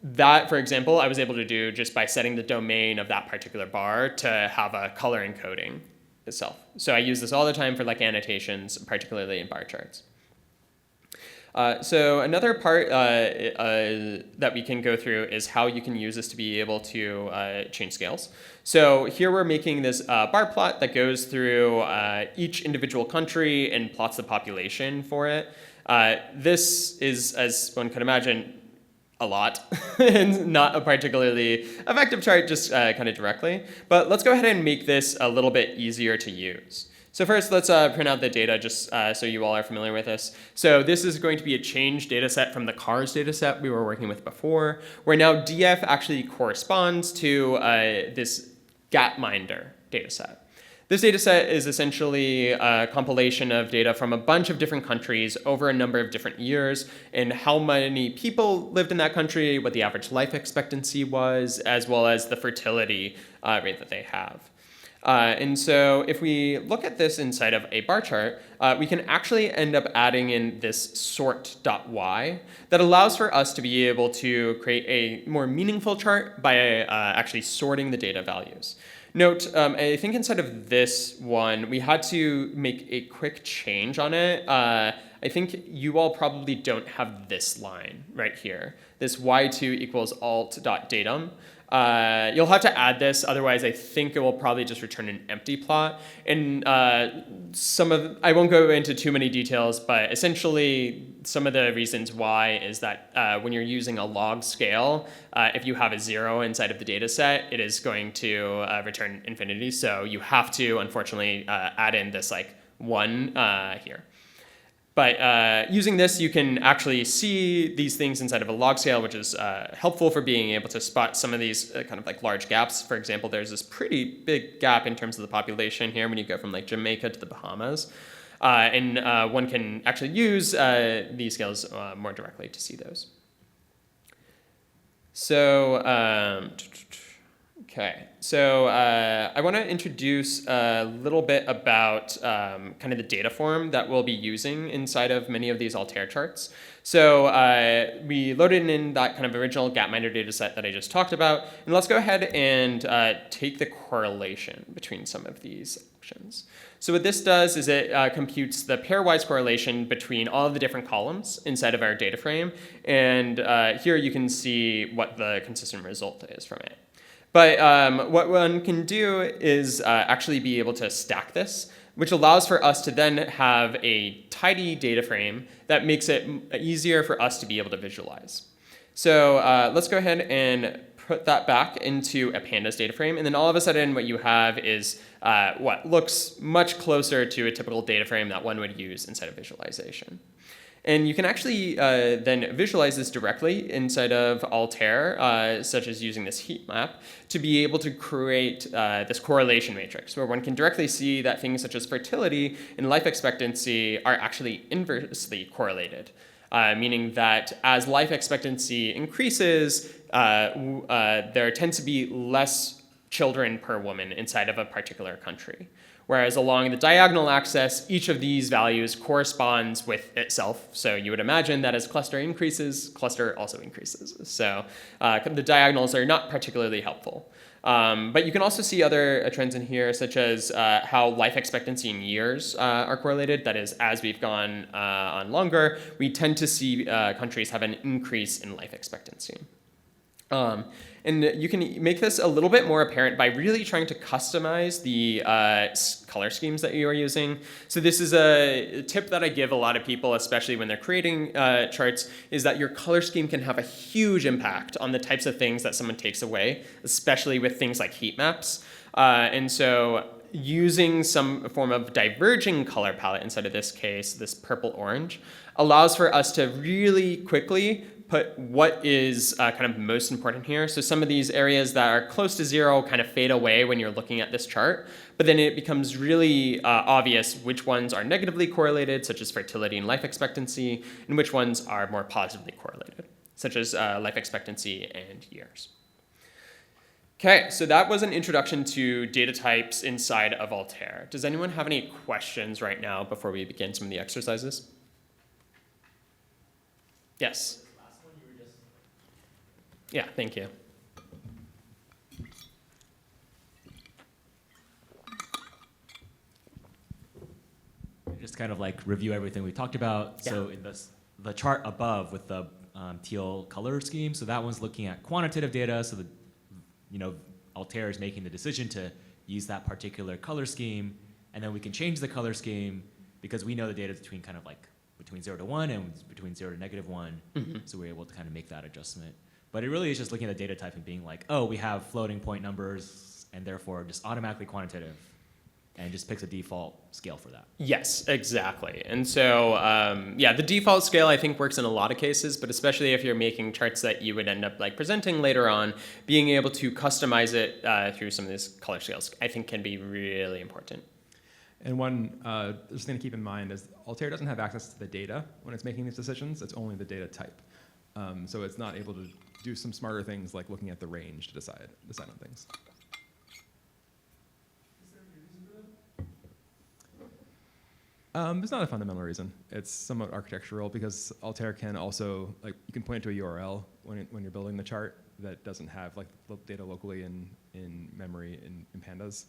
That, for example, I was able to do just by setting the domain of that particular bar to have a color encoding itself. So I use this all the time for like annotations, particularly in bar charts. So another part that we can go through is how you can use this to be able to change scales. So here we're making this bar plot that goes through each individual country and plots the population for it. This is, as one could imagine, a lot and not a particularly effective chart just kind of directly. But let's go ahead and make this a little bit easier to use. So first, let's print out the data just so you all are familiar with this. So this is going to be a change data set from the cars data set we were working with before, where now DF actually corresponds to this Gapminder data set. This data set is essentially a compilation of data from a bunch of different countries over a number of different years and how many people lived in that country, what the average life expectancy was, as well as the fertility rate that they have. And so if we look at this inside of a bar chart, we can actually end up adding in this sort.y that allows for us to be able to create a more meaningful chart by actually sorting the data values. Note, I think inside of this one, we had to make a quick change on it. I think you all probably don't have this line right here, this y2 equals alt.datum. You'll have to add this, otherwise I think it will probably just return an empty plot. And I won't go into too many details, but essentially some of the reasons why is that when you're using a log scale, if you have a 0 inside of the data set, it is going to return infinity. So you have to, unfortunately, add in this like 1 here. But using this, you can actually see these things inside of a log scale, which is helpful for being able to spot some of these kind of like large gaps. For example, there's this pretty big gap in terms of the population here when you go from like Jamaica to the Bahamas. And one can actually use these scales more directly to see those. So, okay, so I want to introduce a little bit about kind of the data form that we'll be using inside of many of these Altair charts. So we loaded in that kind of original Gapminder data set that I just talked about, and let's go ahead and take the correlation between some of these options. So what this does is it computes the pairwise correlation between all of the different columns inside of our data frame, and here you can see what the consistent result is from it. But what one can do is actually be able to stack this, which allows for us to then have a tidy data frame that makes it easier for us to be able to visualize. So let's go ahead and put that back into a pandas data frame, and then all of a sudden what you have is what looks much closer to a typical data frame that one would use inside of visualization. And you can actually then visualize this directly inside of Altair, such as using this heat map, to be able to create this correlation matrix, where one can directly see that things such as fertility and life expectancy are actually inversely correlated, meaning that as life expectancy increases, there tends to be less children per woman inside of a particular country. Whereas along the diagonal axis, each of these values corresponds with itself. So you would imagine that as cluster increases, cluster also increases. So the diagonals are not particularly helpful. But you can also see other trends in here, such as how life expectancy in years are correlated. That is, as we've gone on longer, we tend to see countries have an increase in life expectancy. And you can make this a little bit more apparent by really trying to customize the color schemes that you are using. So this is a tip that I give a lot of people, especially when they're creating charts, is that your color scheme can have a huge impact on the types of things that someone takes away, especially with things like heat maps. And so using some form of diverging color palette inside of this case, this purple-orange, allows for us to really quickly put what is kind of most important here. So some of these areas that are close to 0 kind of fade away when you're looking at this chart, but then it becomes really obvious which ones are negatively correlated, such as fertility and life expectancy, and which ones are more positively correlated, such as life expectancy and years. Okay, so that was an introduction to data types inside of Altair. Does anyone have any questions right now before we begin some of the exercises? Yes. Yeah, thank you. Just kind of like review everything we talked about. Yeah. So in the chart above with the teal color scheme. So that one's looking at quantitative data. So Altair is making the decision to use that particular color scheme, and then we can change the color scheme because we know the data is between kind of like between 0 to 1 and between 0 to -1. So we're able to kind of make that adjustment. But it really is just looking at the data type and being like, oh, we have floating point numbers, and therefore just automatically quantitative, and just picks a default scale for that. Yes, exactly. And so, the default scale I think works in a lot of cases, but especially if you're making charts that you would end up like presenting later on, being able to customize it through some of these color scales, I think can be really important. And one just thing to keep in mind is Altair doesn't have access to the data when it's making these decisions. It's only the data type. So it's not able to do some smarter things like looking at the range to decide on things. It's not a fundamental reason. It's somewhat architectural because Altair can also, like, you can point to a URL when you're building the chart that doesn't have like the data locally in memory in pandas.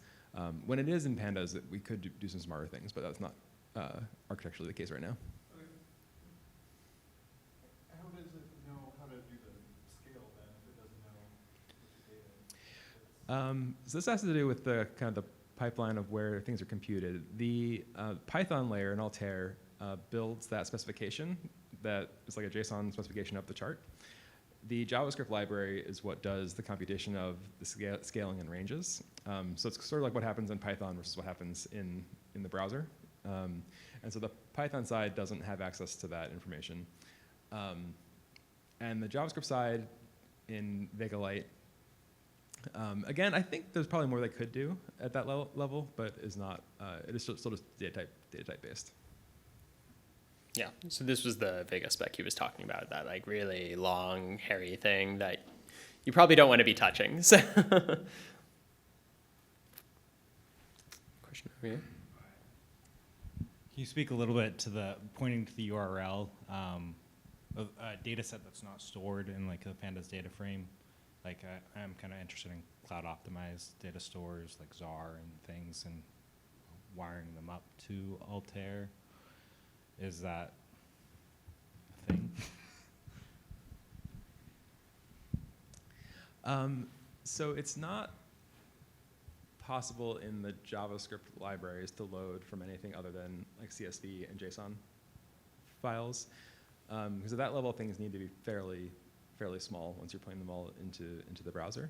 When it is in pandas, we could do some smarter things, but that's not architecturally the case right now. Okay. How does it know how to do the scale then if it doesn't know which data? So this has to do with the kind of the pipeline of where things are computed. The Python layer in Altair builds that specification that is like a JSON specification of the chart. The JavaScript library is what does the computation of the scaling and ranges. So it's sort of like what happens in Python versus what happens in the browser. And so the Python side doesn't have access to that information. And the JavaScript side in Vega-Lite, again, I think there's probably more they could do at that level, but is not. It is still just data type based. Yeah, so this was the Vega spec he was talking about, that like really long, hairy thing that you probably don't want to be touching. So question over here. Can you speak a little bit to the pointing to the URL of a data set that's not stored in like the pandas data frame? Like I'm kind of interested in cloud optimized data stores like ZAR and things and wiring them up to Altair. Is that a thing? So it's not possible in the JavaScript libraries to load from anything other than like CSV and JSON files. Because at that level, things need to be fairly small once you're putting them all into the browser.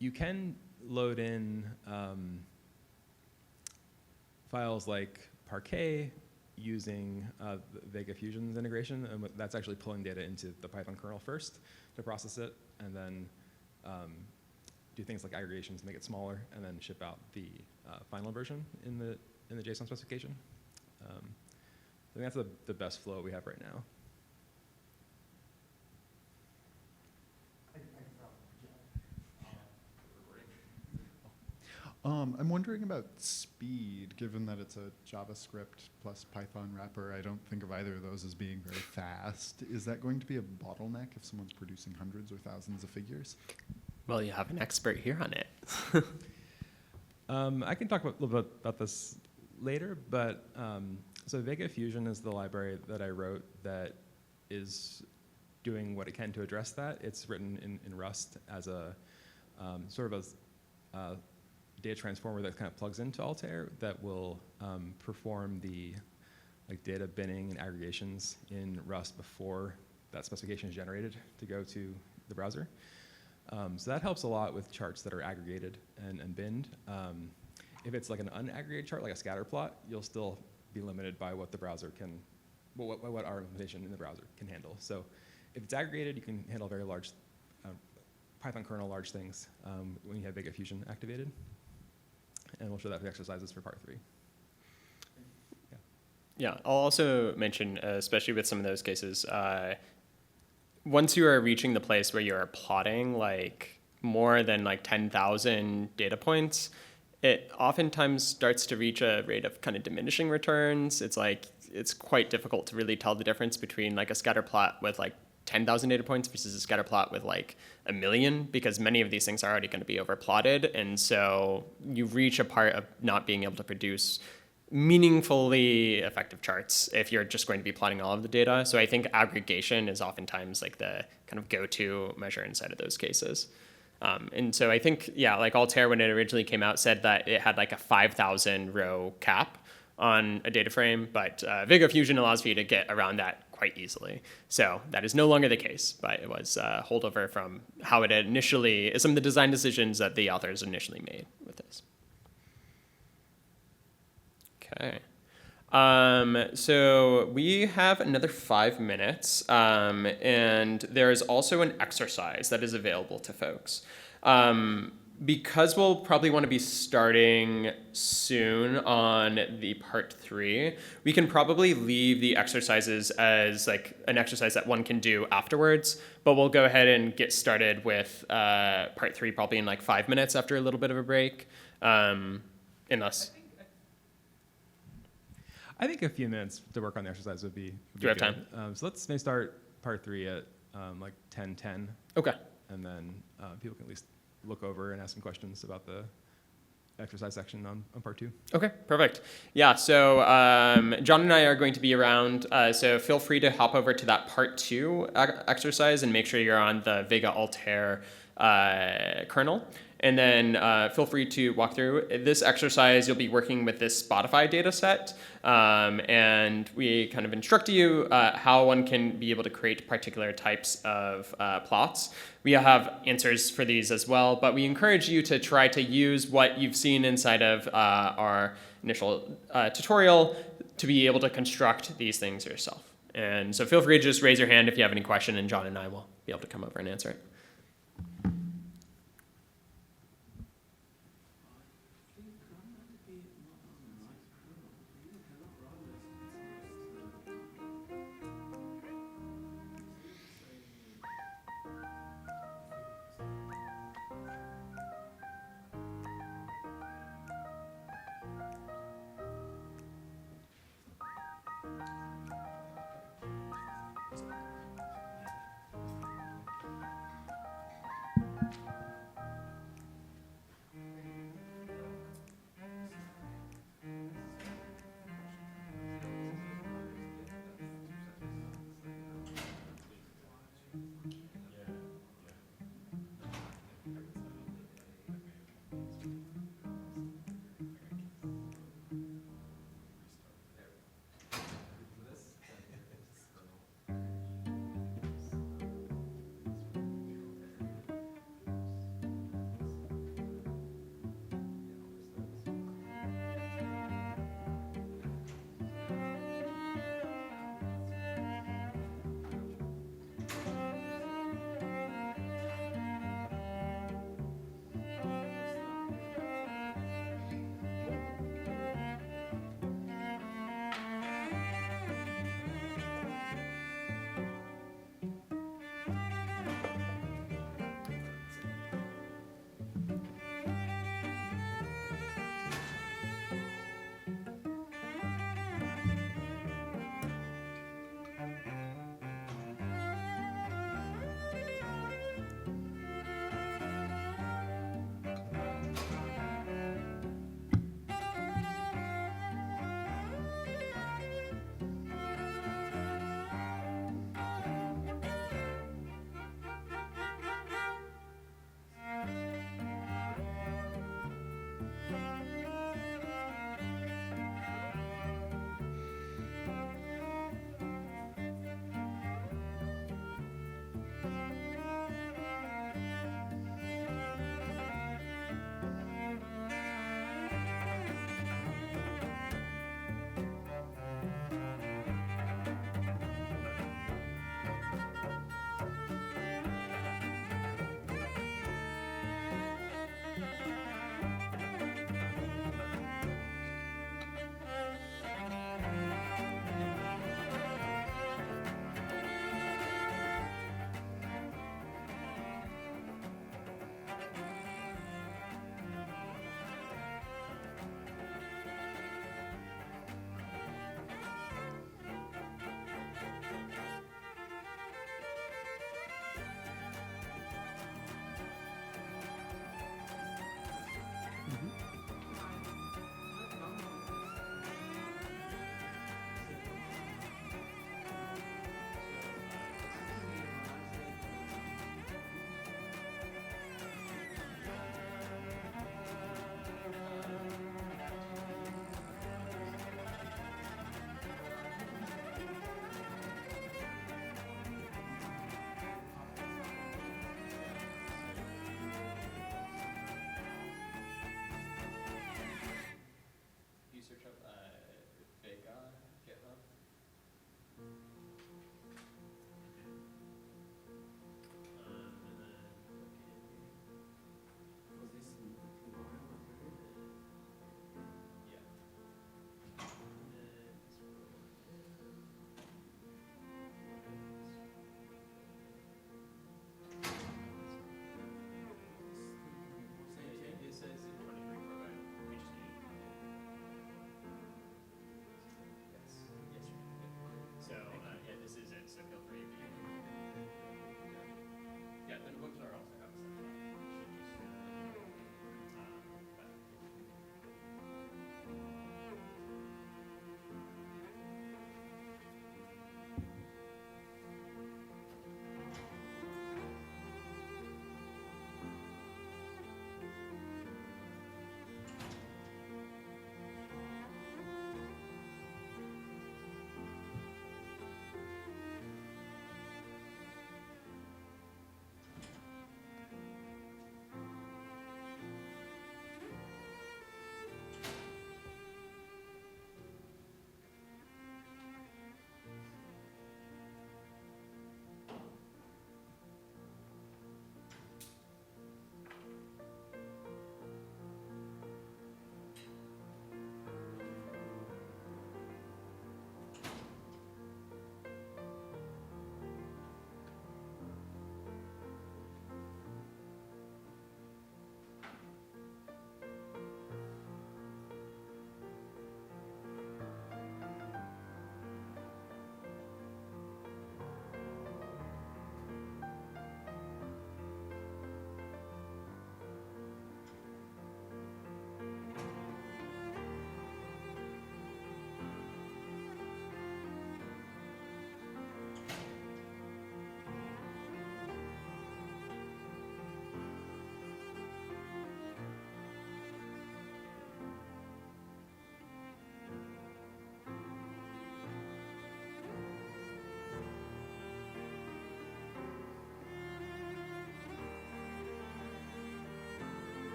You can load in files like Parquet using Vega Fusion's integration, and that's actually pulling data into the Python kernel first to process it, and then do things like aggregations, make it smaller, and then ship out the final version in the JSON specification. I think that's the best flow we have right now. I'm wondering about speed, given that it's a JavaScript plus Python wrapper. I don't think of either of those as being very fast. Is that going to be a bottleneck if someone's producing hundreds or thousands of figures? Well, you have an expert here on it. I can talk a little bit about this later, but so Vega Fusion is the library that I wrote that is doing what it can to address that. It's written in Rust as a sort of a data transformer that kind of plugs into Altair that will perform the like data binning and aggregations in Rust before that specification is generated to go to the browser. So that helps a lot with charts that are aggregated and binned. If it's like an unaggregated chart, like a scatter plot, you'll still be limited by what the browser can, what our implementation in the browser can handle. So if it's aggregated, you can handle very large Python kernel large things when you have Vega Fusion activated. And we'll show that for the exercises for part 3. Yeah, I'll also mention, especially with some of those cases, once you are reaching the place where you're plotting like more than like 10,000 data points, it oftentimes starts to reach a rate of kind of diminishing returns. It's quite difficult to really tell the difference between like a scatter plot with like 10,000 data points versus a scatter plot with like 1 million, because many of these things are already going to be overplotted. And so you reach a part of not being able to produce meaningfully effective charts if you're just going to be plotting all of the data. So I think aggregation is oftentimes like the kind of go-to measure inside of those cases. And so I think, yeah, like Altair, when it originally came out, said that it had like a 5,000 row cap on a data frame, but Vega Fusion allows for you to get around that quite easily. So that is no longer the case, but it was a holdover from how it had initially, some of the design decisions that the authors initially made with this. Okay. So we have another 5 minutes, and there is also an exercise that is available to folks. Because we'll probably want to be starting soon on the part 3, we can probably leave the exercises as like an exercise that one can do afterwards, but we'll go ahead and get started with part 3 probably in like 5 minutes after a little bit of a break, unless... I think a few minutes to work on the exercise would be Do we have good. time? So let's maybe start part 3 at like 10:10. Okay. And then people can at least look over and ask some questions about the exercise section on part 2. Okay, perfect. Yeah, so John and I are going to be around, so feel free to hop over to that part 2 exercise and make sure you're on the Vega-Altair kernel. And then feel free to walk through this exercise. You'll be working with this Spotify data set. And we kind of instruct you how one can be able to create particular types of plots. We have answers for these as well, but we encourage you to try to use what you've seen inside of our initial tutorial to be able to construct these things yourself. And so feel free to just raise your hand if you have any question, and John and I will be able to come over and answer it. search up Vega GitHub. And then Was this environment material? yeah. It says 23 for we just need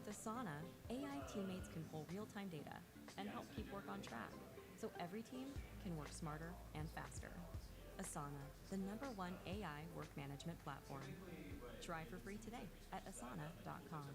With Asana, AI teammates can pull real-time data and help keep work on track, so every team can work smarter and faster. Asana, the #1 AI work management platform. Try for free today at asana.com.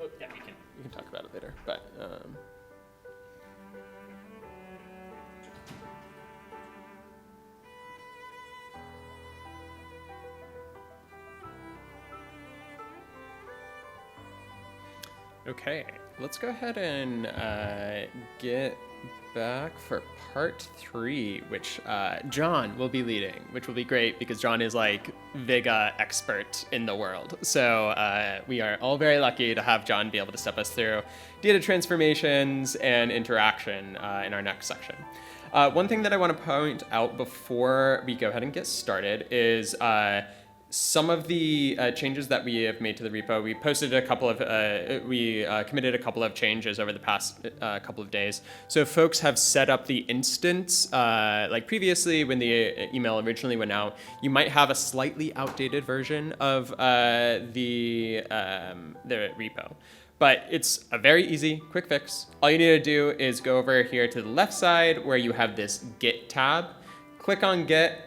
Oh, yeah, we can talk about it later, but. Okay, let's go ahead and get back for part 3, which John will be leading, which will be great because John is like Vega expert in the world. So we are all very lucky to have John be able to step us through data transformations and interaction in our next section. One thing that I want to point out before we go ahead and get started is some of the changes that we have made to the repo, we posted a couple of, committed a couple of changes over the past couple of days. So if folks have set up the instance, like previously when the email originally went out, you might have a slightly outdated version of the repo. But it's a very easy, quick fix. All you need to do is go over here to the left side where you have this Git tab, click on Git,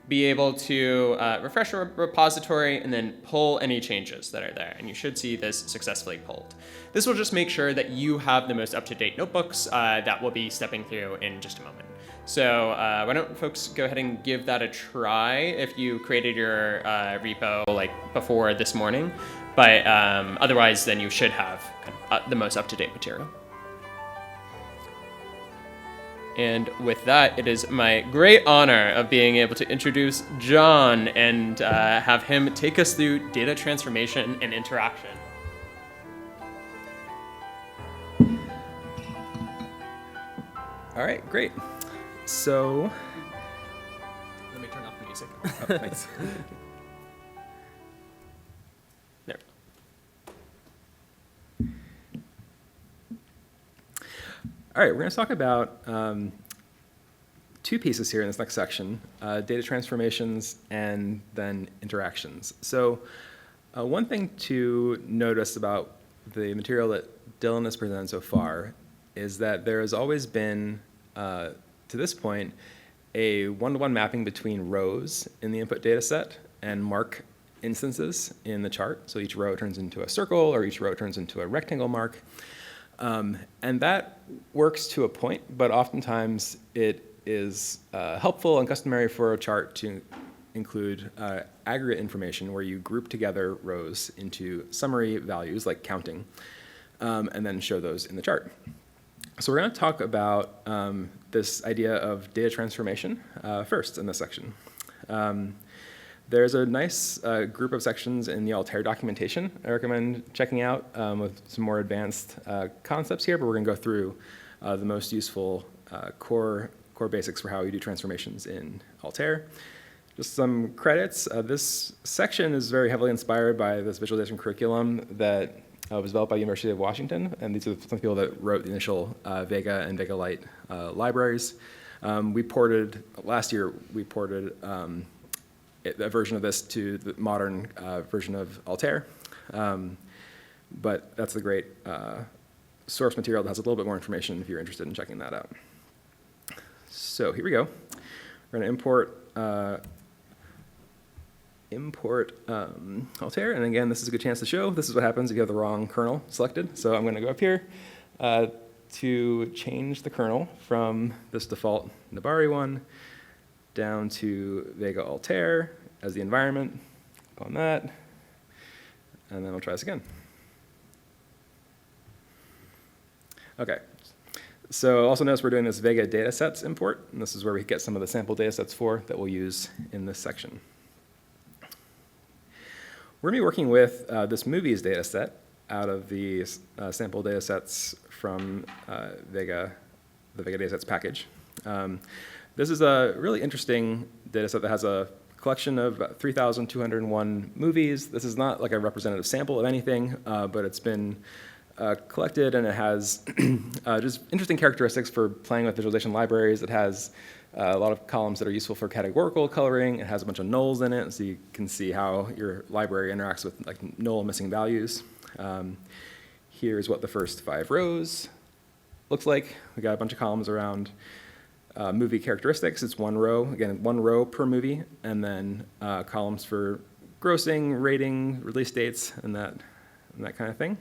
be able to refresh your repository and then pull any changes that are there. And you should see this successfully pulled. This will just make sure that you have the most up-to-date notebooks that we'll be stepping through in just a moment. So why don't folks go ahead and give that a try if you created your repo like before this morning. But otherwise, then you should have kind of, the most up-to-date material. And with that, it is my great honor of being able to introduce John and have him take us through data transformation and interaction. All right, great. So, Let me turn off the music. oh, thanks. There. All right, we're going to talk about two pieces here in this next section, data transformations and then interactions. So one thing to notice about the material that Dylan has presented so far is that there has always been, to this point, a one-to-one mapping between rows in the input data set and mark instances in the chart. So each row turns into a circle or each row turns into a rectangle mark. And that works to a point, but oftentimes it is helpful and customary for a chart to include aggregate information where you group together rows into summary values like counting, and then show those in the chart. So we're going to talk about this idea of data transformation first in this section. There's a nice group of sections in the Altair documentation I recommend checking out with some more advanced concepts here, but we're going to go through the most useful core basics for how you do transformations in Altair. Just some credits. This section is very heavily inspired by this visualization curriculum that was developed by the University of Washington, and these are some people that wrote the initial Vega and Vega-Lite libraries. Last year, we ported a version of this to the modern version of Altair. But that's the great source material that has a little bit more information if you're interested in checking that out. So here we go. We're going to import Altair. And again, this is a good chance to show. This is what happens if you have the wrong kernel selected. So I'm going to go up here to change the kernel from this default Nabari one down to Vega-Altair as the environment. Click on that. And then we'll try this again. OK. So also notice we're doing this Vega datasets import. And this is where we get some of the sample datasets for that we'll use in this section. We're going to be working with this movies dataset out of the sample datasets from the Vega datasets package. This is a really interesting dataset that has a collection of 3,201 movies. This is not like a representative sample of anything, but it's been collected, and it has just interesting characteristics for playing with visualization libraries. It has a lot of columns that are useful for categorical coloring. It has a bunch of nulls in it, so you can see how your library interacts with like null missing values. Here's what the first 5 rows looks like. We got a bunch of columns around movie characteristics. It's one row, again, one row per movie, and then columns for grossing, rating, release dates, and that kind of thing.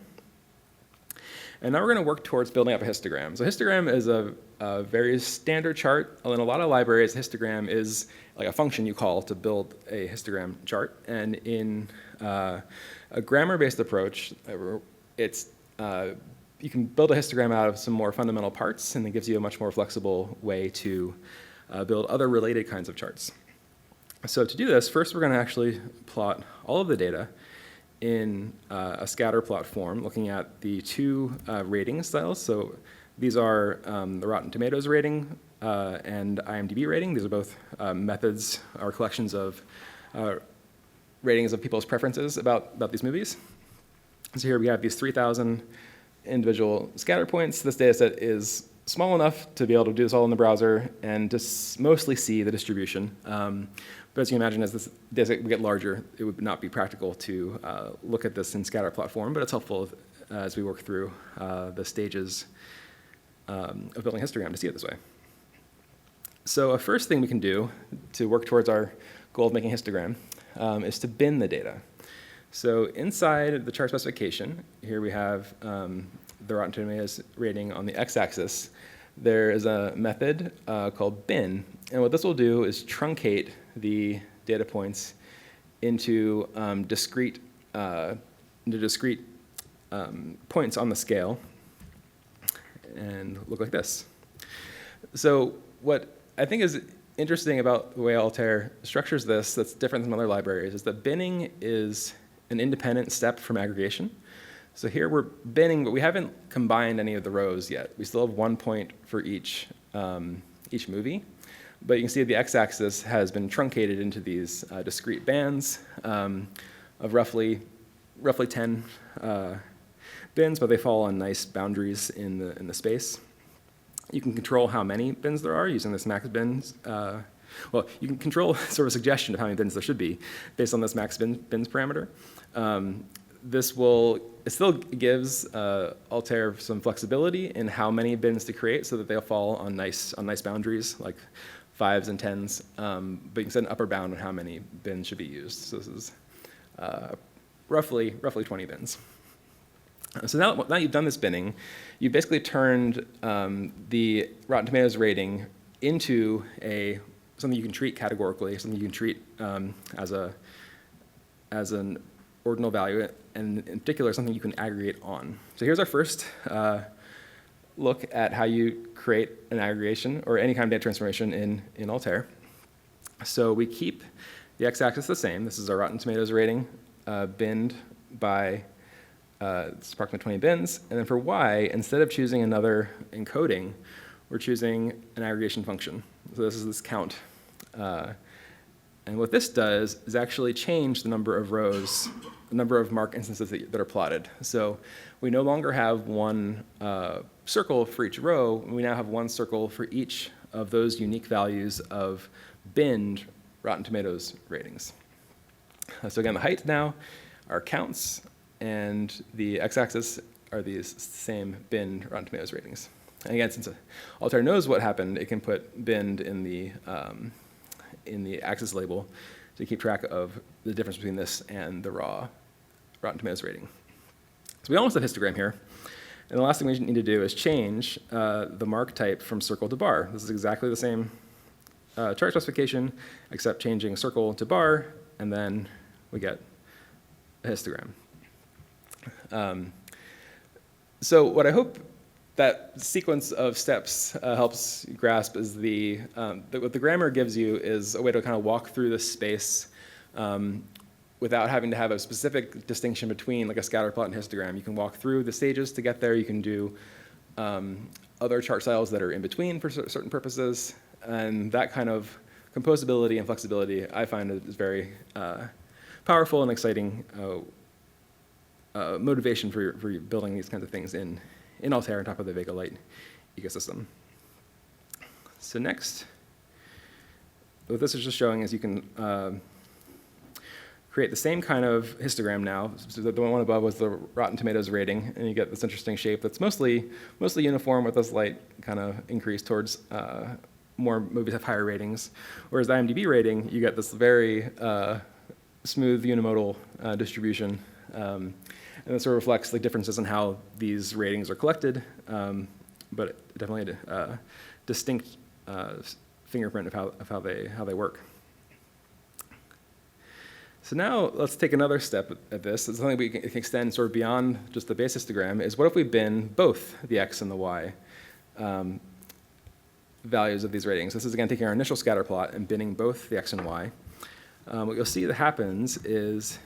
And now we're going to work towards building up a histogram. So histogram is a very standard chart. In a lot of libraries, histogram is like a function you call to build a histogram chart. And in a grammar-based approach, you can build a histogram out of some more fundamental parts, and it gives you a much more flexible way to build other related kinds of charts. So to do this, first we're going to actually plot all of the data in a scatter plot form, looking at the 2 rating styles. So these are the Rotten Tomatoes rating and IMDb rating. These are both methods or collections of ratings of people's preferences about these movies. So here we have these 3,000 individual scatter points. This data set is small enough to be able to do this all in the browser and to mostly see the distribution. But as you can imagine, as this data set would get larger, it would not be practical to look at this in scatter platform, but it's helpful as we work through the stages of building a histogram to see it this way. So a first thing we can do to work towards our goal of making a histogram is to bin the data. So inside the chart specification, here we have the Rotten Tomatoes rating on the x-axis. There is a method called bin, and what this will do is truncate the data points into discrete points on the scale, and look like this. So what I think is interesting about the way Altair structures this that's different than other libraries is that binning is an independent step from aggregation. So here we're binning, but we haven't combined any of the rows yet. We still have 1 point for each movie. But you can see the x-axis has been truncated into these discrete bands of roughly 10 bins, but they fall on nice boundaries in the space. You can control how many bins there are using this max bins. Well, you can control sort of a suggestion of how many bins there should be based on this max bins parameter. It still gives Altair some flexibility in how many bins to create so that they'll fall on nice boundaries, like 5s and 10s, but you can set an upper bound on how many bins should be used. So this is roughly 20 bins. So now you've done this binning, you've basically turned the Rotten Tomatoes rating into something you can treat categorically, something you can treat as an ordinal value, and in particular, something you can aggregate on. So here's our first look at how you create an aggregation or any kind of data transformation in Altair. So we keep the x-axis the same. This is our Rotten Tomatoes rating binned by it's approximately 20 bins. And then for y, instead of choosing another encoding, we're choosing an aggregation function. So this is this count. And what this does is actually change the number of rows, the number of mark instances that are plotted. So we no longer have one circle for each row. We now have one circle for each of those unique values of binned Rotten Tomatoes ratings. So again, the height now are counts, and the x-axis are these same binned Rotten Tomatoes ratings. And again, since Altair knows what happened, it can put binned in the axis label to keep track of the difference between this and the raw Rotten Tomatoes rating. So we almost have histogram here. And the last thing we need to do is change the mark type from circle to bar. This is exactly the same chart specification, except changing circle to bar, and then we get a histogram. So what I hope that sequence of steps helps grasp is what the grammar gives you is a way to kind of walk through this space without having to have a specific distinction between like a scatter plot and histogram. You can walk through the stages to get there. You can do other chart styles that are in between for certain purposes. And that kind of composability and flexibility I find is very powerful and exciting motivation for building these kinds of things in Altair on top of the Vega Lite ecosystem. So next, what this is just showing is you can create the same kind of histogram now. So the one above was the Rotten Tomatoes rating, and you get this interesting shape that's mostly uniform with a slight kind of increase towards more movies have higher ratings. Whereas the IMDb rating, you get this very smooth unimodal distribution. And it sort of reflects the differences in how these ratings are collected, but definitely a distinct fingerprint of how they work. So now let's take another step at this. It's something we can extend sort of beyond just the base histogram, is what if we bin both the x and the y values of these ratings? This is, again, taking our initial scatter plot and binning both the x and y. What you'll see that happens is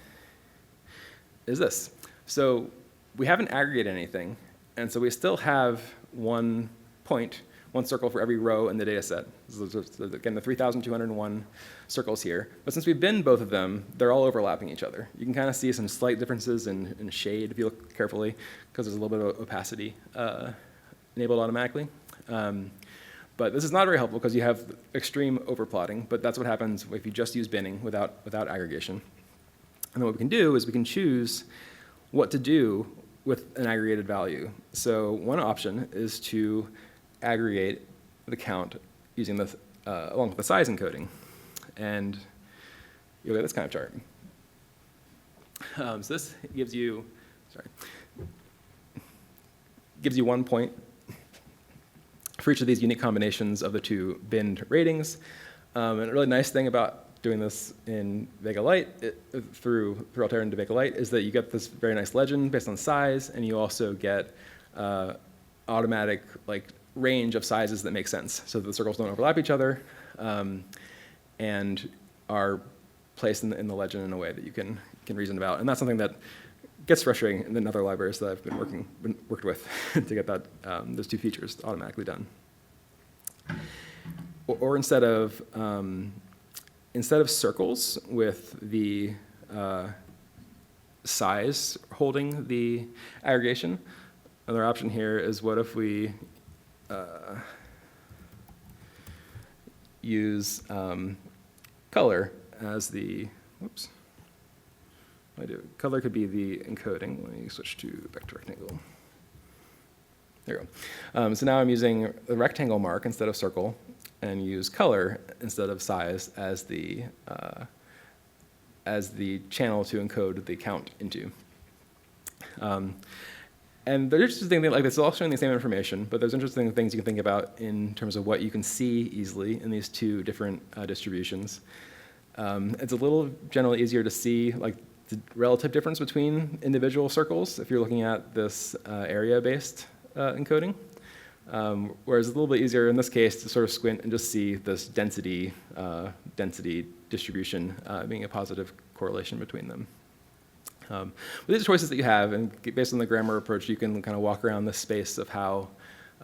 this. So we haven't aggregated anything, and so we still have 1 point circle for every row in the data set. So again, the 3,201 circles here. But since we binned both of them, they're all overlapping each other. You can kind of see some slight differences in shade if you look carefully, because there's a little bit of opacity enabled automatically. But this is not very helpful because you have extreme overplotting, but that's what happens if you just use binning without aggregation. And then what we can do is we can choose what to do with an aggregated value. So one option is to aggregate the count using the, along with the size encoding. And you'll get this kind of chart. So this gives you, gives you 1 point for each of these unique combinations of the two binned ratings. And a really nice thing about doing this in Vega-Lite, through Altair into Vega-Lite, is that you get this very nice legend based on size, and you also get automatic range of sizes that make sense, so that the circles don't overlap each other, and are placed in the legend in a way that you can reason about. And that's something that gets frustrating in other libraries that I've been worked with to get that those two features automatically done. Or instead of circles with the size holding the aggregation, another option here is what if we use color as the, whoops. Color could be the encoding. Let me switch to back to rectangle. There you go. So now I'm using the rectangle mark instead of circle, and use color instead of size as the channel to encode the count into. And there's interesting things, like this is all showing the same information, but there's interesting things you can think about in terms of what you can see easily in these two different distributions. It's a little generally easier to see the relative difference between individual circles if you're looking at this area-based encoding. Whereas it's a little bit easier in this case to sort of squint and just see this density distribution being a positive correlation between them. With these choices that you have, and based on the grammar approach, you can kind of walk around this space of how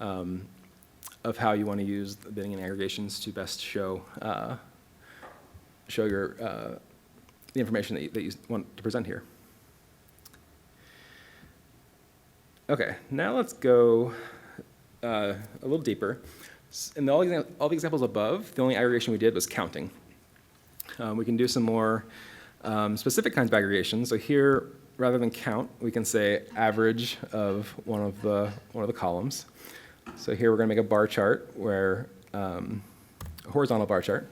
you want to use the binning and aggregations to best show your the information that you want to present here. Okay, now let's go a little deeper. In all the examples above, the only aggregation we did was counting. We can do some more specific kinds of aggregation. So here, rather than count, we can say average of one of the columns. So here we're going to make a bar chart where a horizontal bar chart,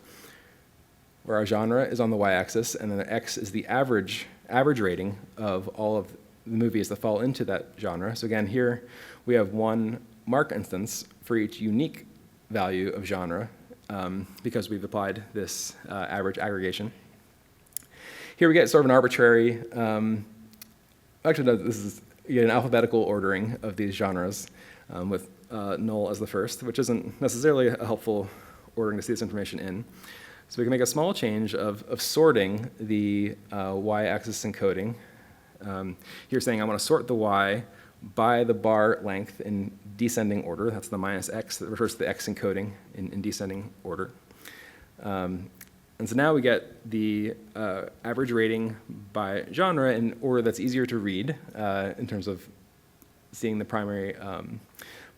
where our genre is on the y-axis, and then X is the average rating of all of the movies that fall into that genre. So again, here we have one mark instance for each unique value of genre because we've applied this average aggregation. Here we get sort of an arbitrary, actually no, this is you get an alphabetical ordering of these genres with null as the first, which isn't necessarily a helpful ordering to see this information in. So we can make a small change of sorting the y-axis encoding. Here saying I want to sort the y by the bar length in descending order. That's the -x that refers to the x encoding in descending order. And so now we get the average rating by genre in order that's easier to read in terms of seeing the primary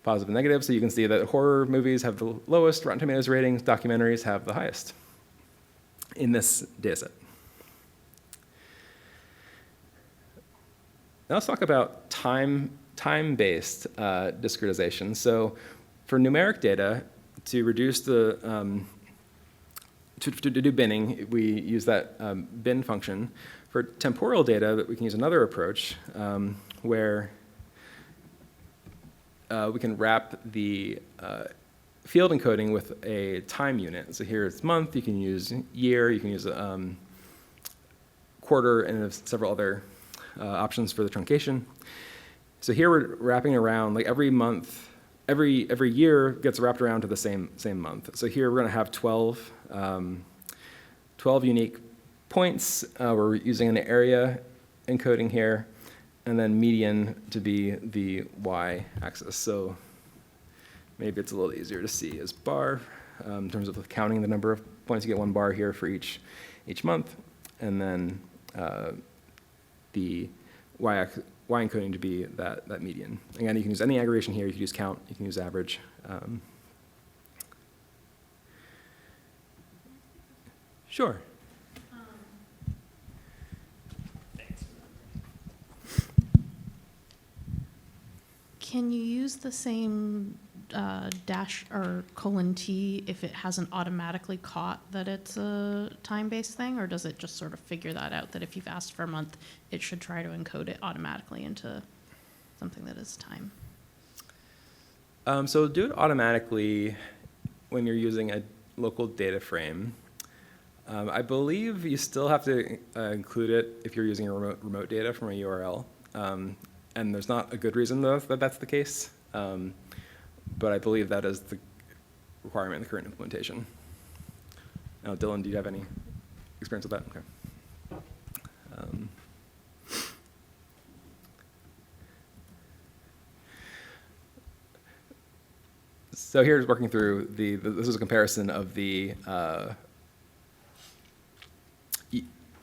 positive and negative. So you can see that horror movies have the lowest Rotten Tomatoes ratings, documentaries have the highest in this data set. Now let's talk about time-based discretization. So for numeric data, to reduce the to do binning, we use that bin function. For temporal data, we can use another approach where we can wrap the field encoding with a time unit. So here it's month, you can use year, you can use quarter, and there's several other options for the truncation. So here we're wrapping around, like every month, every year gets wrapped around to the same month. So here we're going to have 12 unique points. We're using an area encoding here, and then median to be the y-axis. So maybe it's a little easier to see as bar in terms of counting the number of points. You get 1 bar here for each month, and then the y encoding to be that median. Again, you can use any aggregation here. You can use count. You can use average. Sure. Can you use the same dash or :T if it hasn't automatically caught that it's a time-based thing, or does it just sort of figure that out, that if you've asked for a month, it should try to encode it automatically into something that is time? So do it automatically when you're using a local data frame. I believe you still have to include it if you're using a remote data from a URL. And there's not a good reason, though, that that's the case. But I believe that is the requirement in the current implementation. Now, Dylan, do you have any experience with that? Okay. So here's working through this is a comparison of the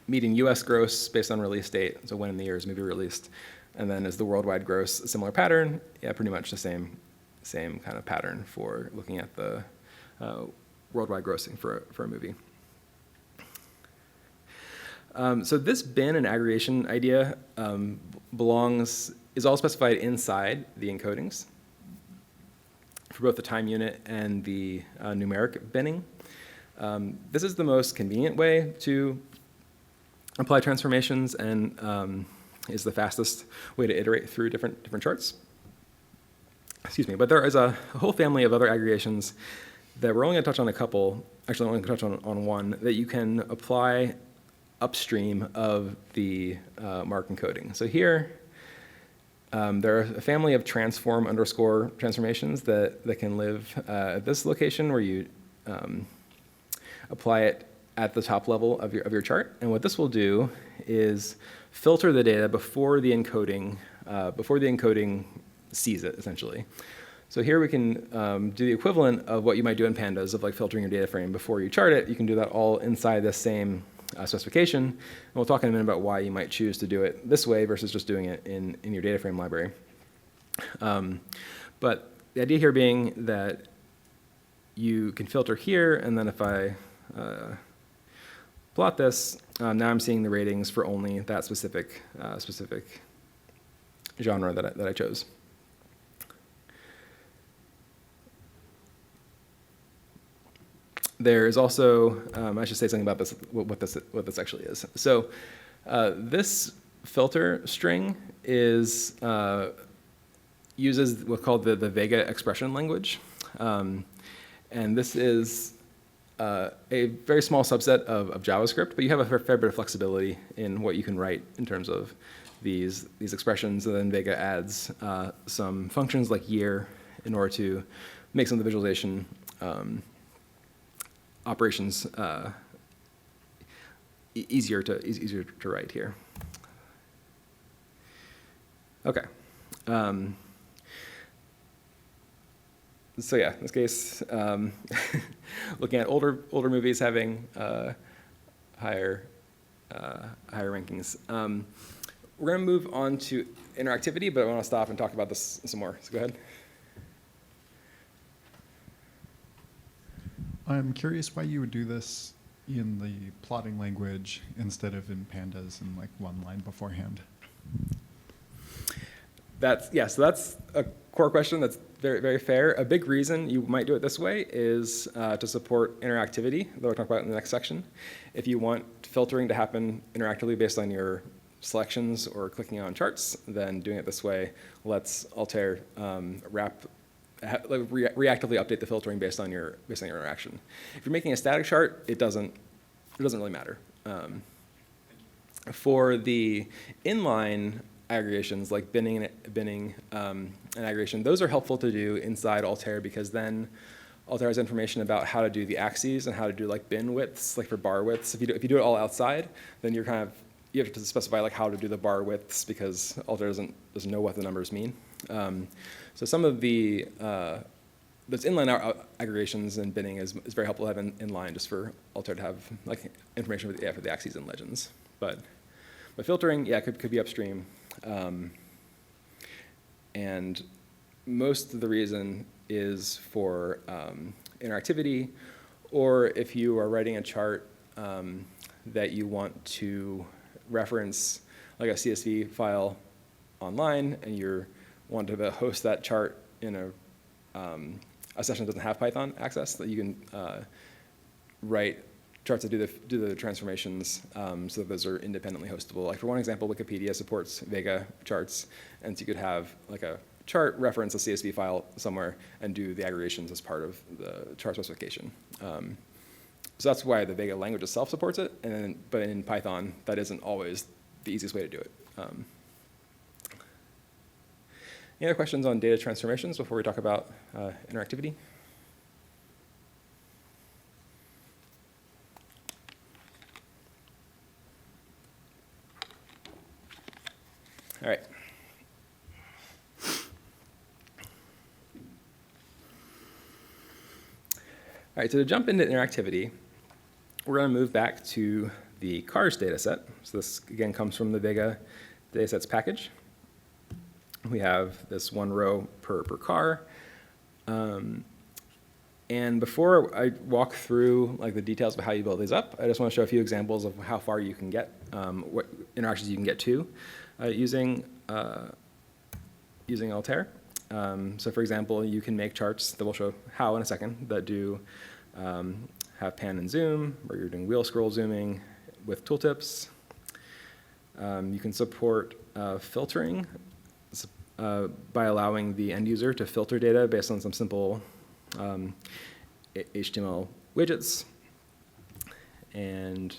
median US gross based on release date, so when in the year is movie released, and then is the worldwide gross a similar pattern? Yeah, pretty much the same kind of pattern for looking at the worldwide grossing for a movie. So this bin and aggregation idea is all specified inside the encodings for both the time unit and the numeric binning. This is the most convenient way to apply transformations and is the fastest way to iterate through different charts. Excuse me, but there is a whole family of other aggregations that we're only going to touch on a couple, actually only going to touch on one, that you can apply upstream of the mark encoding. So here, there are a family of transform underscore transformations that can live at this location where you apply it at the top level of your chart. And what this will do is filter the data before the encoding sees it, essentially. So here we can do the equivalent of what you might do in pandas of like filtering your data frame before you chart it. You can do that all inside the same specification. And we'll talk in a minute about why you might choose to do it this way versus just doing it in your data frame library. But the idea here being that you can filter here, and then if I plot this, now I'm seeing the ratings for only that specific genre that I chose. There is also, I should say something about this, what this actually is. So this filter string uses what's called the Vega expression language. And this is a very small subset of JavaScript, but you have a fair bit of flexibility in what you can write in terms of these expressions. And then Vega adds some functions like year in order to make some of the visualization operations easier to write here. Okay. So yeah, in this case, looking at older movies having higher rankings. We're going to move on to interactivity, but I want to stop and talk about this some more. So go ahead. I'm curious why you would do this in the plotting language instead of in pandas in like one line beforehand. So that's a core question that's very, very fair. A big reason you might do it this way is to support interactivity, that we'll talk about in the next section. If you want filtering to happen interactively based on your selections or clicking on charts, then doing it this way lets Altair reactively update the filtering based on your interaction. If you're making a static chart, it doesn't really matter. For the inline aggregations like binning and aggregation, those are helpful to do inside Altair because then Altair has information about how to do the axes and how to do like bin widths, like for bar widths. If you do it all outside, then you have to specify like how to do the bar widths because Altair doesn't know what the numbers mean. So some of the those inline aggregations and binning is very helpful to have inline just for Altair to have like information for the axes and legends. But filtering, yeah, could be upstream. And most of the reason is for interactivity, or if you are writing a chart that you want to reference like a CSV file online, and you want to host that chart in a session that doesn't have Python access, that you can write charts that do the transformations so that those are independently hostable. Like for one example, Wikipedia supports Vega charts, and so you could have like a chart reference a CSV file somewhere and do the aggregations as part of the chart specification. So that's why the Vega language itself supports it, but in Python, that isn't always the easiest way to do it. Any other questions on data transformations before we talk about interactivity? All right. All right, so to jump into interactivity, we're going to move back to the cars data set. So this, again, comes from the Vega datasets package. We have this one row per car. And before I walk through like the details of how you build these up, I just want to show a few examples of how far you can get, what interactions you can get to using Altair. So for example, you can make charts that we'll show how in a second that do have pan and zoom, where you're doing wheel scroll zooming with tooltips. You can support filtering by allowing the end user to filter data based on some simple HTML widgets. And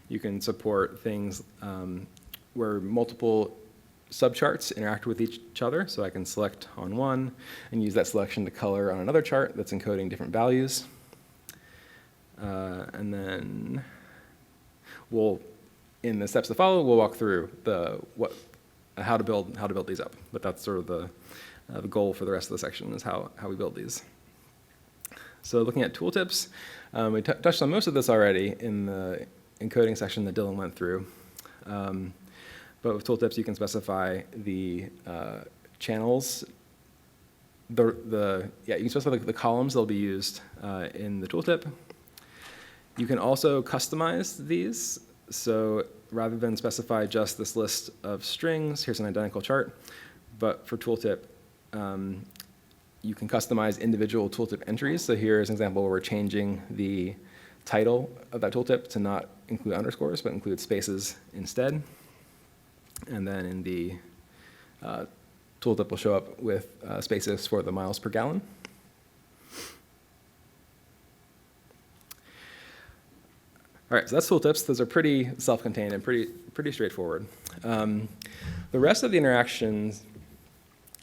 you can support things where multiple subcharts interact with each other. So I can select on one and use that selection to color on another chart that's encoding different values. And then in the steps to follow, we'll walk through how to build these up. But that's sort of the goal for the rest of the section is how we build these. So looking at tooltips, we touched on most of this already in the encoding section that Dylan went through. But with tooltips, you can specify the channels. You can specify the columns that'll be used in the tooltip. You can also customize these. So rather than specify just this list of strings, here's an identical chart. But for tooltip, you can customize individual tooltip entries. So here's an example where we're changing the title of that tooltip to not include underscores, but include spaces instead. And then in the tooltip will show up with spaces for the miles per gallon. All right, so that's tooltips. Those are pretty self-contained and pretty straightforward. The rest of the interaction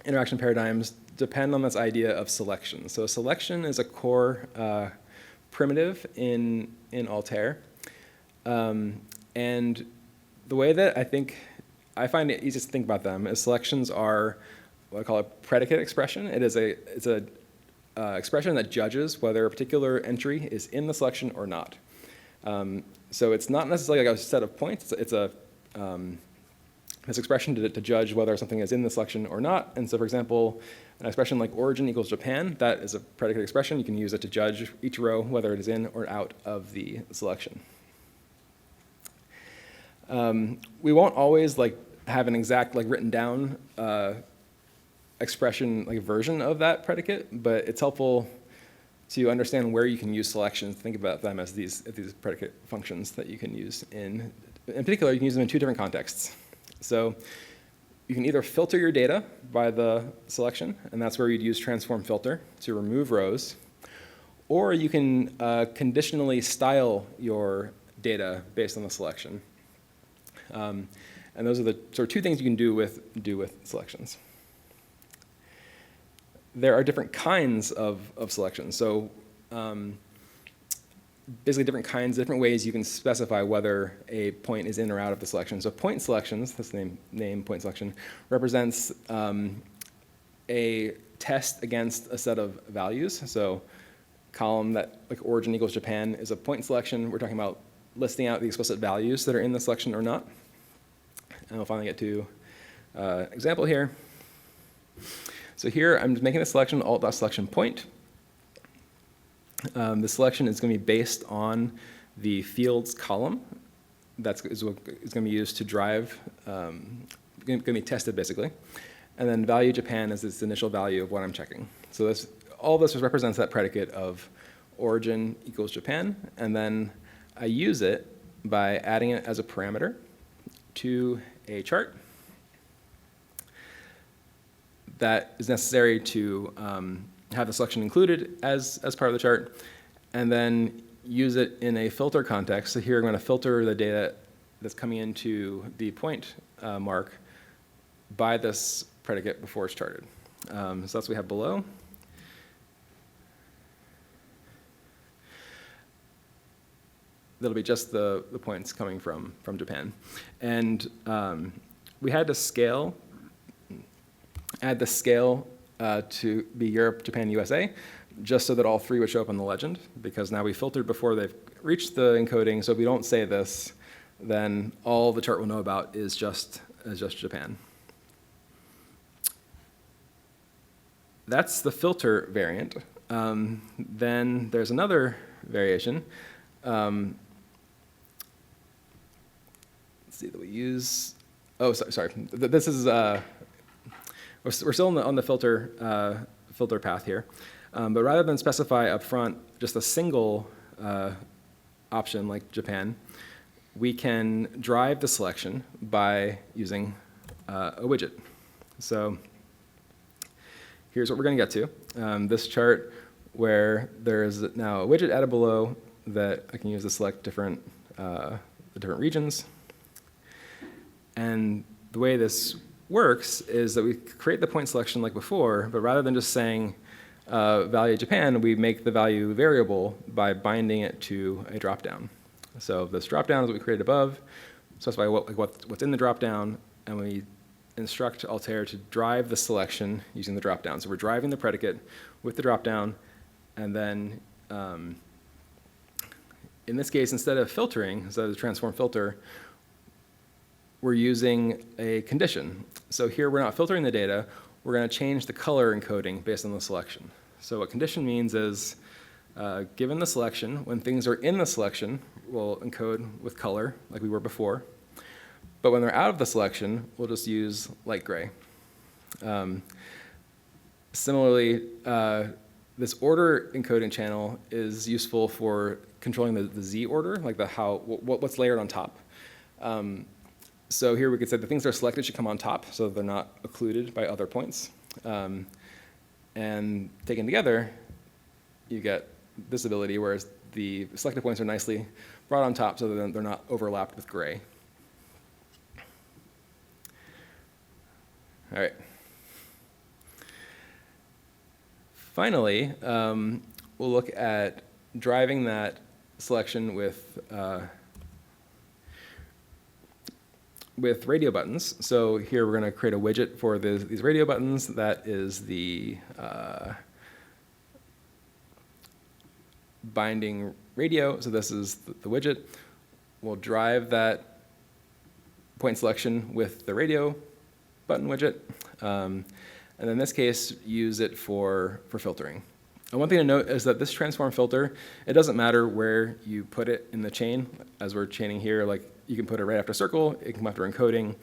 paradigms depend on this idea of selection. So selection is a core primitive in Altair. And the way that I find it easiest to think about them is selections are what I call a predicate expression. It's a expression that judges whether a particular entry is in the selection or not. So it's not necessarily like a set of points. It's this expression to judge whether something is in the selection or not. And so, for example, an expression like origin equals Japan, that is a predicate expression. You can use it to judge each row whether it is in or out of the selection. We won't always have an exact written down expression version of that predicate, but it's helpful to understand where you can use selections. Think about them as these predicate functions that you can use in particular. You can use them in two different contexts. So you can either filter your data by the selection, and that's where you'd use transform filter to remove rows, or you can conditionally style your data based on the selection. And those are the sort of two things you can do with selections. There are different kinds of selections. So basically different ways you can specify whether a point is in or out of the selection. So point selections, that's the name point selection, represents a test against a set of values. So column that like origin equals Japan is a point selection. We're talking about listing out the explicit values that are in the selection or not. And we'll finally get to example here. So here I'm just making a selection, alt.selection point. The selection is going to be based on the fields column. That's going to be used to drive, going to be tested basically. And then value Japan is its initial value of what I'm checking. So all this represents that predicate of origin equals Japan. And then I use it by adding it as a parameter to a chart that is necessary to have the selection included as part of the chart, and then use it in a filter context. So here I'm going to filter the data that's coming into the point mark by this predicate before it's charted. So that's what we have below. That'll be just the points coming from Japan. And we had to add the scale to be Europe, Japan, USA, just so that all three would show up on the legend, because now we filtered before they've reached the encoding, so if we don't say this, then all the chart will know about is just Japan. That's the filter variant. Then there's another variation. Let's see that we use. Oh, sorry. This is we're still on the filter path here, but rather than specify up front just a single option like Japan, we can drive the selection by using a widget. So here's what we're going to get to. This chart where there's now a widget added below that I can use to select different regions. And the way this works is that we create the point selection like before, but rather than just saying value Japan, we make the value variable by binding it to a dropdown. So this dropdown is what we created above, specify what's in the dropdown, and we instruct Altair to drive the selection using the dropdown. So we're driving the predicate with the dropdown, and then in this case, instead of filtering, instead of the transform filter, we're using a condition. So here we're not filtering the data, we're going to change the color encoding based on the selection. So what condition means is, given the selection, when things are in the selection, we'll encode with color like we were before. But when they're out of the selection, we'll just use light gray. Similarly, this order encoding channel is useful for controlling the Z order, like what's layered on top. So here we could say the things that are selected should come on top so that they're not occluded by other points. And taken together, you get this ability, whereas the selected points are nicely brought on top so that they're not overlapped with gray. All right. Finally, we'll look at driving that selection with radio buttons. So here we're going to create a widget for these radio buttons. That is the binding radio. So this is the widget. We'll drive that point selection with the radio button widget. And in this case, use it for filtering. And one thing to note is that this transform filter, it doesn't matter where you put it in the chain. As we're chaining here, like you can put it right after circle, it can come after encoding.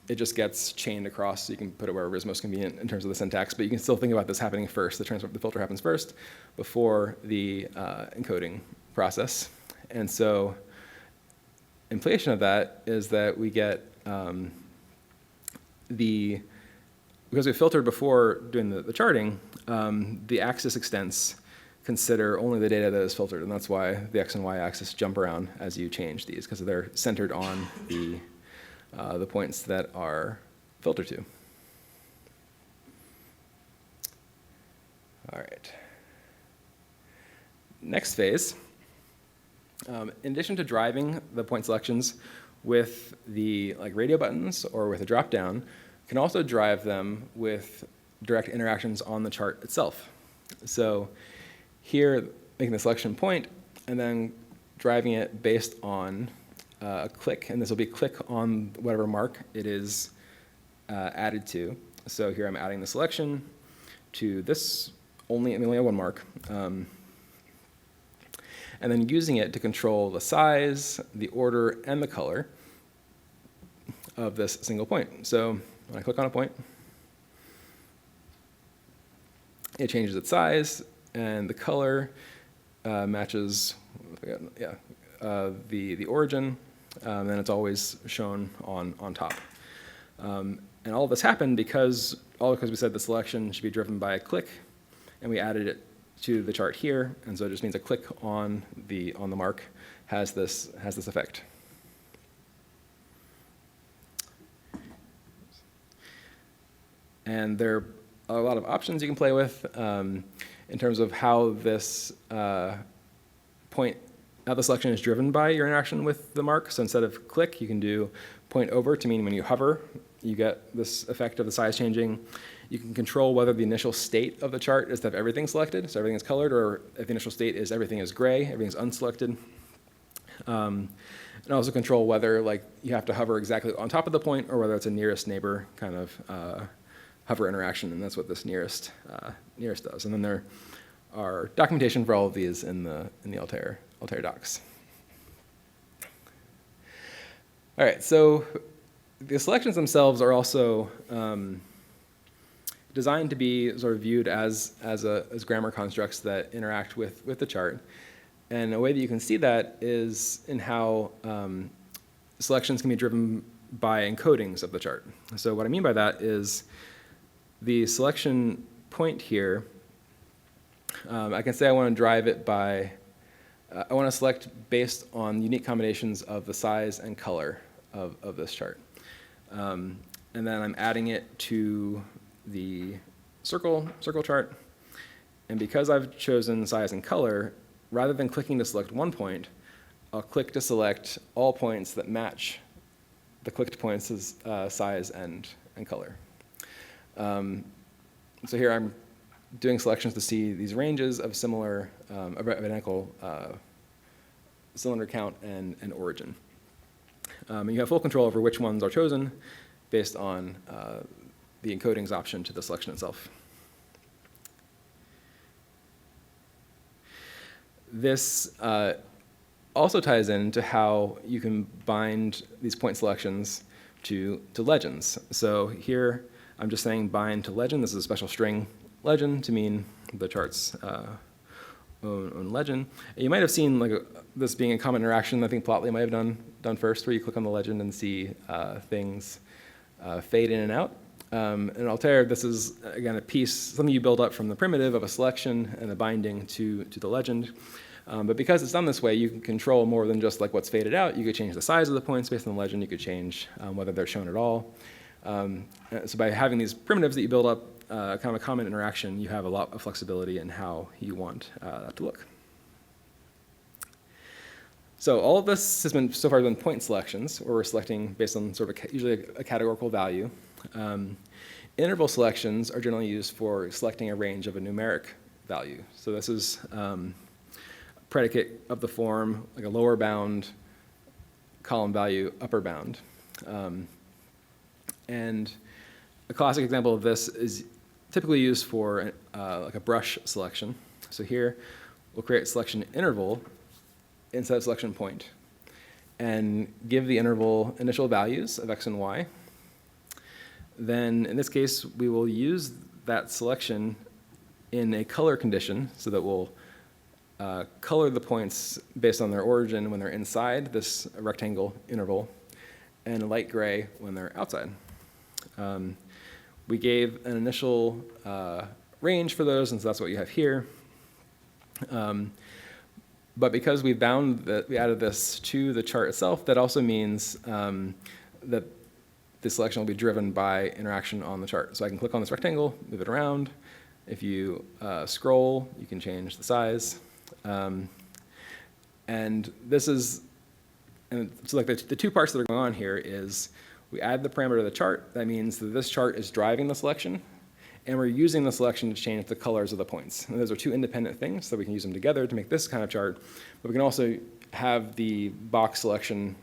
It just gets chained across, so you can put it wherever is most convenient in terms of the syntax, but you can still think about this happening first. The filter happens first before the encoding process. And so implication of that is that we get because we filtered before doing the charting, the axis extents consider only the data that is filtered, and that's why the x and y axis jump around as you change these, because they're centered on the points that are filtered to. All right. Next phase. In addition to driving the point selections with the radio buttons or with a dropdown, can also drive them with direct interactions on the chart itself. So here, making the selection point, and then driving it based on a click, and this will be click on whatever mark it is added to. So here I'm adding the selection to this, we only have one mark, and then using it to control the size, the order, and the color of this single point. So when I click on a point, it changes its size, and the color matches the origin, and it's always shown on top. And all of this happened because we said the selection should be driven by a click, and we added it to the chart here, and so it just means a click on the mark has this effect. And there are a lot of options you can play with in terms of how this how the selection is driven by your interaction with the mark. So instead of click, you can do point over to mean when you hover, you get this effect of the size changing. You can control whether the initial state of the chart is to have everything selected, so everything is colored, or if the initial state is everything is gray, everything is unselected. And also control whether you have to hover exactly on top of the point or whether it's a nearest neighbor kind of hover interaction, and that's what this nearest does. And then there are documentation for all of these in the Altair docs. All right, so the selections themselves are also designed to be sort of viewed as grammar constructs that interact with the chart. And a way that you can see that is in how selections can be driven by encodings of the chart. So what I mean by that is the selection point here, I can say I want to drive it by, I want to select based on unique combinations of the size and color of this chart. And then I'm adding it to the circle chart. And because I've chosen size and color, rather than clicking to select one point, I'll click to select all points that match the clicked points' size and color. So here I'm doing selections to see these ranges of similar, of identical cylinder count and origin. And you have full control over which ones are chosen based on the encodings option to the selection itself. This also ties into how you can bind these point selections to legends. So here I'm just saying bind to legend. This is a special string legend to mean the chart's own legend. And you might have seen this being a common interaction I think Plotly might have done first, where you click on the legend and see things fade in and out. In Altair, this is, again, a piece, something you build up from the primitive of a selection and a binding to the legend. But because it's done this way, you can control more than just what's faded out. You could change the size of the points based on the legend. You could change whether they're shown at all. So by having these primitives that you build up, kind of a common interaction, you have a lot of flexibility in how you want that to look. So all of this has been so far been point selections, where we're selecting based on sort of usually a categorical value. Interval selections are generally used for selecting a range of a numeric value. So this is predicate of the form, like a lower bound, column value, upper bound. And a classic example of this is typically used for like a brush selection. So here we'll create a selection interval instead of selection point and give the interval initial values of x and y. Then in this case, we will use that selection in a color condition so that we'll color the points based on their origin when they're inside this rectangle interval and light gray when they're outside. We gave an initial range for those, and so that's what you have here. But because we added this to the chart itself, that also means that the selection will be driven by interaction on the chart. So I can click on this rectangle, move it around. If you scroll, you can change the size. And this is, and so like the two parts that are going on here is we add the parameter to the chart. That means that this chart is driving the selection. and we're using the selection to change the colors of the points. And those are two independent things, so we can use them together to make this kind of chart, but we can also have the box selection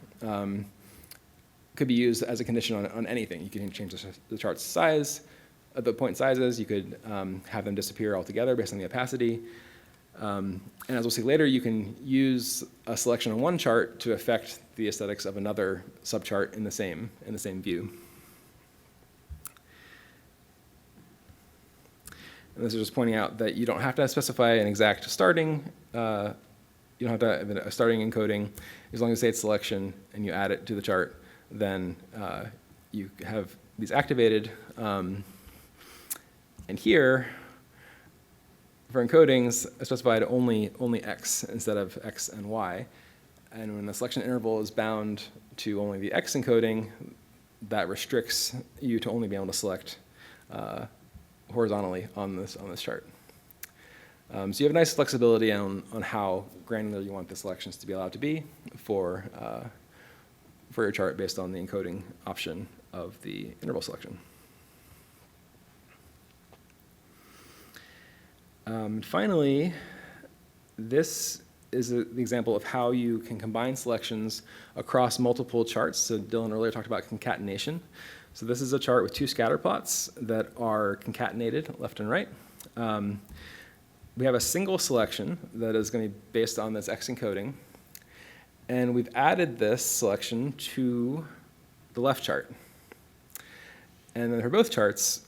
could be used as a condition on anything. You can change the chart's size, the point sizes. You could have them disappear altogether based on the opacity. And as we'll see later, you can use a selection on one chart to affect the aesthetics of another subchart in the same view. And this is just pointing out that you don't have to specify an exact starting. You don't have to have a starting encoding. As long as you say it's selection and you add it to the chart, then you have these activated. And here, for encodings, I specified only X instead of X and Y. And when the selection interval is bound to only the X encoding, that restricts you to only be able to select horizontally on this chart. So you have nice flexibility on how granular you want the selections to be allowed to be for your chart based on the encoding option of the interval selection. Finally, this is the example of how you can combine selections across multiple charts. So Dylan earlier talked about concatenation. So this is a chart with two scatter plots that are concatenated left and right. We have a single selection that is going to be based on this X encoding. And we've added this selection to the left chart. And then for both charts,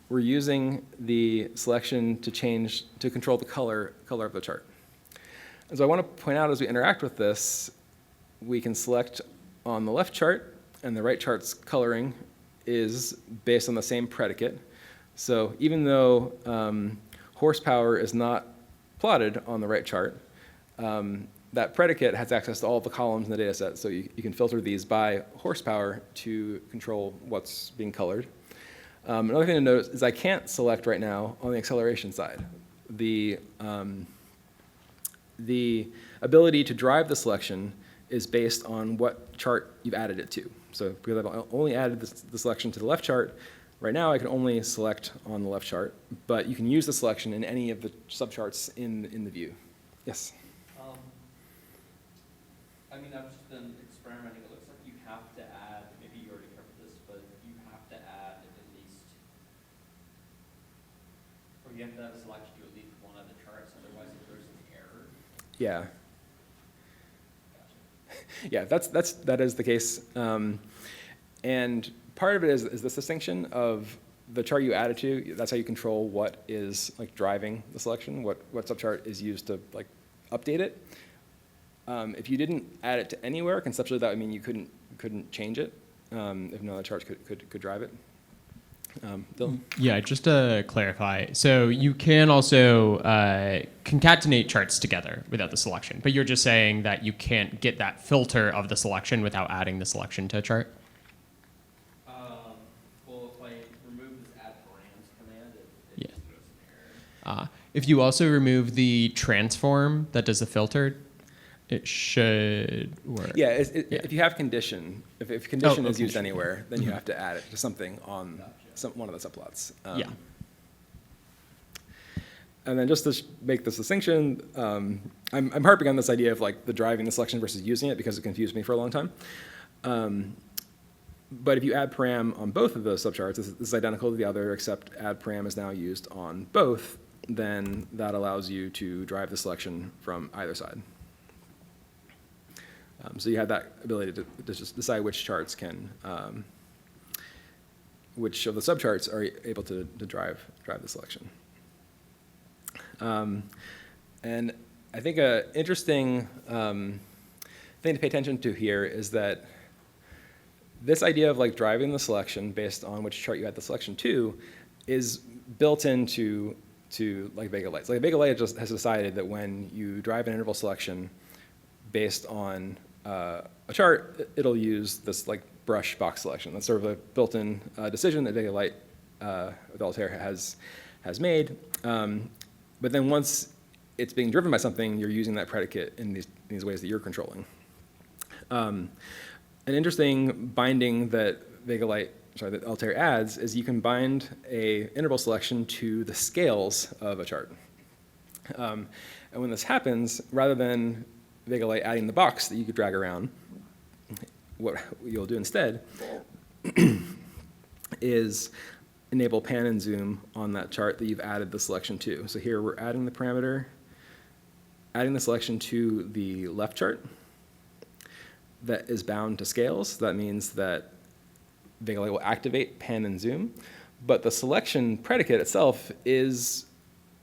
we're using the selection to control the color of the chart. And so I want to point out as we interact with this, we can select on the left chart, and the right chart's coloring is based on the same predicate. So even though horsepower is not plotted on the right chart, that predicate has access to all the columns in the data set. So you can filter these by horsepower to control what's being colored. Another thing to notice is I can't select right now on the acceleration side. The ability to drive the selection is based on what chart you've added it to. So because I've only added the selection to the left chart, right now I can only select on the left chart, but you can use the selection in any of the subcharts in the view. Yes? I mean, I've just been experimenting. It looks like you have to add, maybe you already covered this, but you have to add at least, or you have to have a selection to at least one of the charts, otherwise if there's an error. Yeah. Gotcha. Yeah, that is the case. And part of it is this distinction of the chart you added to. That's how you control what is like driving the selection, what subchart is used to like update it. If you didn't add it to anywhere, conceptually that would mean you couldn't change it if no other charts could drive it. Dylan? Yeah, just to clarify, so you can also concatenate charts together without the selection, but you're just saying that you can't get that filter of the selection without adding the selection to a chart? Well, if I remove this add params command, it just throws an error. If you also remove the transform that does the filter, it should work. Yeah, if you have condition, if condition is used anywhere, then you have to add it to something on one of the subplots. Yeah. And then just to make this distinction, I'm harping on this idea of like the driving the selection versus using it because it confused me for a long time. But if you add param on both of those subcharts, this is identical to the other, except add param is now used on both, then that allows you to drive the selection from either side. So you have that ability to just decide which charts can, which of the subcharts are able to drive the selection. And I think an interesting thing to pay attention to here is that this idea of like driving the selection based on which chart you add the selection to is built into like Vega-Altair. Like Vega-Altair just has decided that when you drive an interval selection based on a chart, it'll use this like brush box selection. That's sort of a built-in decision that Vega-Altair has made. But then once it's being driven by something, you're using that predicate in these ways that you're controlling. An interesting binding that Vega-Altair that Altair adds is you can bind a interval selection to the scales of a chart. And when this happens, rather than Vega-Lite adding the box that you could drag around, what you'll do instead is enable pan and zoom on that chart that you've added the selection to. So here we're adding the parameter, adding the selection to the left chart that is bound to scales. That means that Vega-Lite will activate pan and zoom, but the selection predicate itself is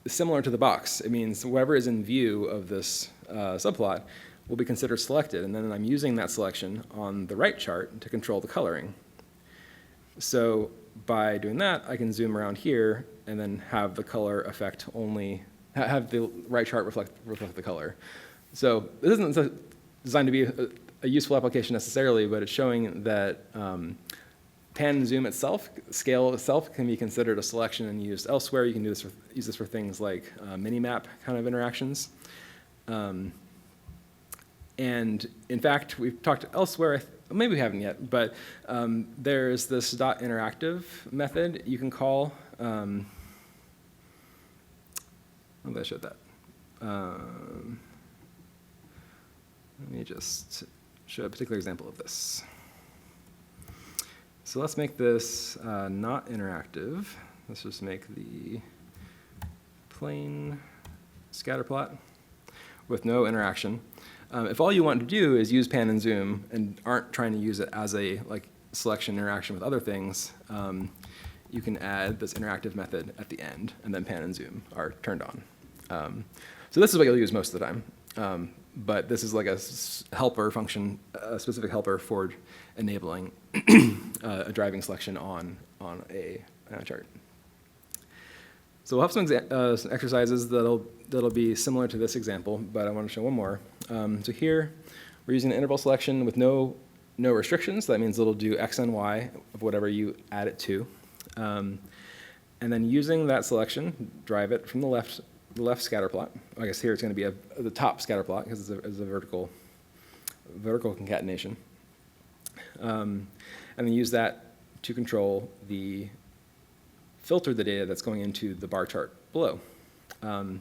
similar to the box. It means whatever is in view of this subplot will be considered selected, and then I'm using that selection on the right chart to control the coloring. So by doing that, I can zoom around here and then have the color effect only, have the right chart reflect the color. So this isn't designed to be a useful application necessarily, but it's showing that pan and zoom itself, scale itself, can be considered a selection and used elsewhere. You can use this for things like mini-map kind of interactions. And in fact, we've talked elsewhere, maybe we haven't yet, but there's this .interactive method you can call. How did I show that? Let me just show a particular example of this. So let's make this not interactive. Let's just make the plain scatter plot with no interaction. If all you want to do is use pan and zoom and aren't trying to use it as a selection interaction with other things, you can add this interactive method at the end, and then pan and zoom are turned on. So this is what you'll use most of the time. But this is like a helper function, a specific helper for enabling a driving selection on a chart. So we'll have some exercises that'll be similar to this example, but I want to show one more. So here, we're using an interval selection with no restrictions. That means it'll do x and y of whatever you add it to. And then using that selection, drive it from the left scatter plot. I guess here it's going to be the top scatter plot because it's a vertical concatenation. And then use that to control filter the data that's going into the bar chart below. So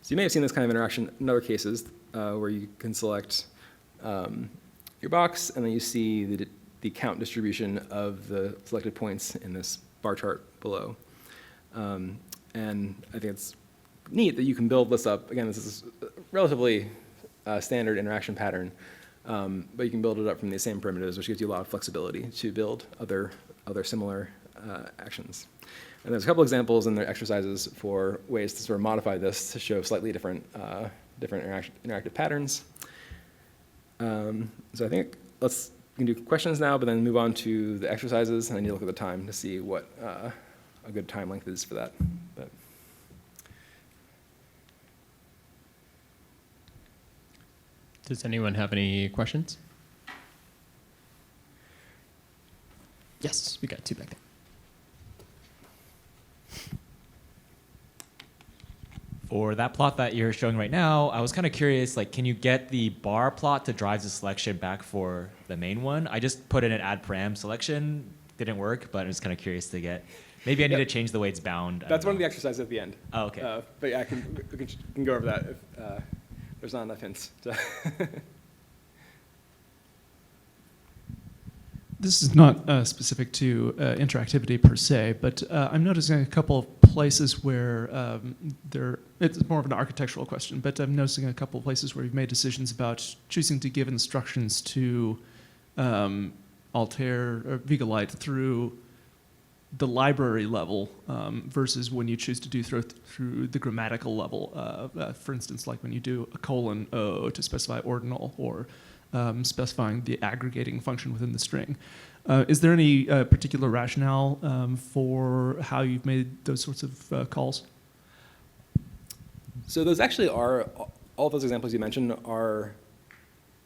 you may have seen this kind of interaction in other cases where you can select your box and then you see the count distribution of the selected points in this bar chart below. And I think it's neat that you can build this up. Again, this is a relatively standard interaction pattern, but you can build it up from the same primitives, which gives you a lot of flexibility to build other similar actions. And there's a couple examples in the exercises for ways to sort of modify this to show slightly different interactive patterns. So I think we can do questions now, but then move on to the exercises, and I need to look at the time to see what a good time length is for that. But does anyone have any questions? Yes, we got two back there. For that plot that you're showing right now, I was kind of curious, can you get the bar plot to drive the selection back for the main one? I just put in an add param selection, didn't work, but I was kind of curious to get. Maybe I need to change the way it's bound. That's one of the exercises at the end. Oh, okay. But yeah, we can go over that if there's not enough hints. This is not specific to interactivity per se, but I'm noticing a couple of places where it's more of an architectural question, but I'm noticing a couple of places where you've made decisions about choosing to give instructions to Altair or Vega-Lite through the library level versus when you choose to do through the grammatical level. For instance, like when you do a :o to specify ordinal or specifying the aggregating function within the string. Is there any particular rationale for how you've made those sorts of calls? So those actually are, all those examples you mentioned are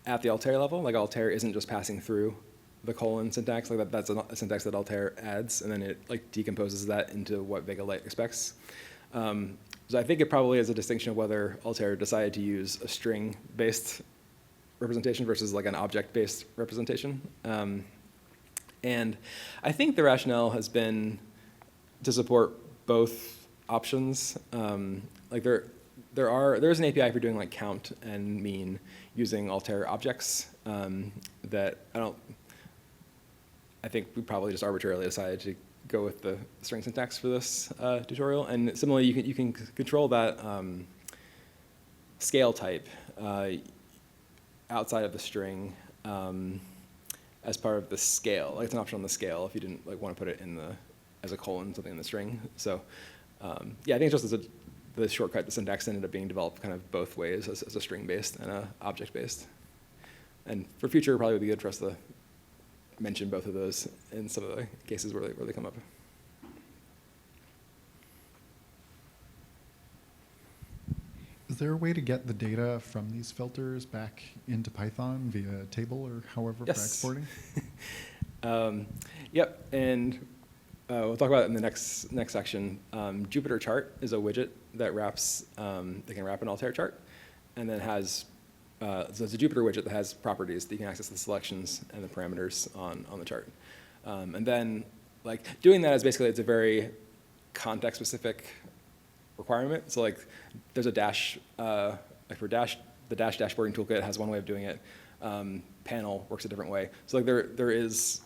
at the Altair level. Like Altair isn't just passing through the colon syntax, that's a syntax that Altair adds, and then it decomposes that into what Vega-Lite expects. So I think it probably is a distinction of whether Altair decided to use a string-based representation versus an object-based representation. And I think the rationale has been to support both options. Like there's an API for doing like count and mean using Altair objects that I think we probably just arbitrarily decided to go with the string syntax for this tutorial. And similarly, you can control that scale type outside of the string as part of the scale. Like it's an option on the scale if you didn't like want to put it in as a colon something in the string. So yeah, I think it's just the shortcut, the syntax ended up being developed kind of both ways as a string-based and a object-based. And for future, it probably would be good for us to mention both of those in some of the cases where they come up. Is there a way to get the data from these filters back into Python via table or however for exporting? Yep, and we'll talk about it in the next section. Jupyter Chart is a widget that wraps, they can wrap an Altair chart, and then has, so it's a Jupyter widget that has properties that you can access the selections and the parameters on the chart. And then, like, doing that is basically, it's a very context-specific requirement. So like, there's a dash, like for dash, the dash dashboarding toolkit has one way of doing it. Panel works a different way. So like there is,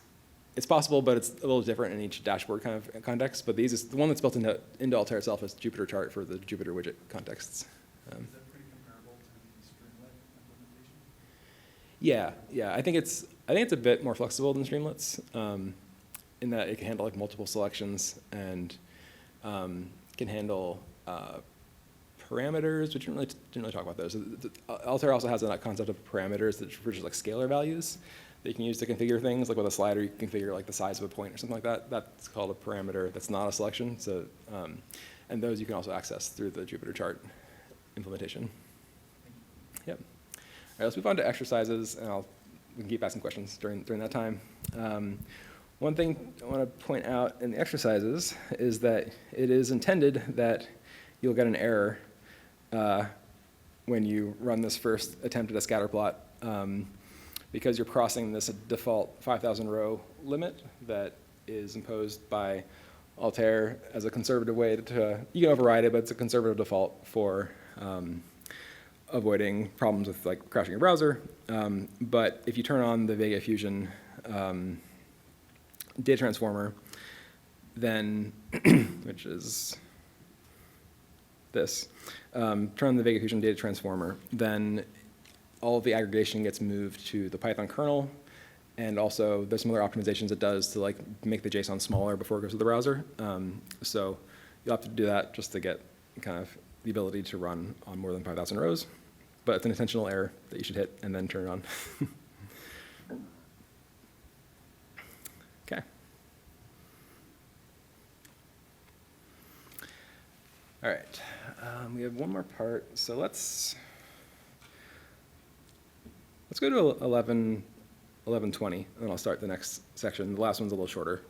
it's possible, but it's a little different in each dashboard kind of context. But the one that's built into Altair itself is Jupyter Chart for the Jupyter widget contexts. Is that pretty comparable to the Streamlit implementation? Yeah. I think it's a bit more flexible than Streamlets in that it can handle like multiple selections and can handle parameters, which didn't really talk about those. Altair also has a concept of parameters that are just like scalar values that you can use to configure things. Like with a slider, you can configure like the size of a point or something like that. That's called a parameter. That's not a selection. So, and those you can also access through the Jupyter Chart implementation. Yep. All right, let's move on to exercises, and we can keep asking questions during that time. One thing I want to point out in the exercises is that it is intended that you'll get an error when you run this first attempt at a scatter plot because you're crossing this default 5,000 row limit that is imposed by Altair as a conservative way to, you can override it, but it's a conservative default for avoiding problems with like crashing your browser. But if you turn on the Vega Fusion data transformer, then, which is this, turn on the Vega Fusion data transformer, then all of the aggregation gets moved to the Python kernel, and also there's some other optimizations it does to like make the JSON smaller before it goes to the browser. So you'll have to do that just to get kind of the ability to run on more than 5,000 rows, but it's an intentional error that you should hit and then turn it on. Okay. All right, we have one more part. So let's go to 11:20, and then I'll start the next section. The last one's a little shorter.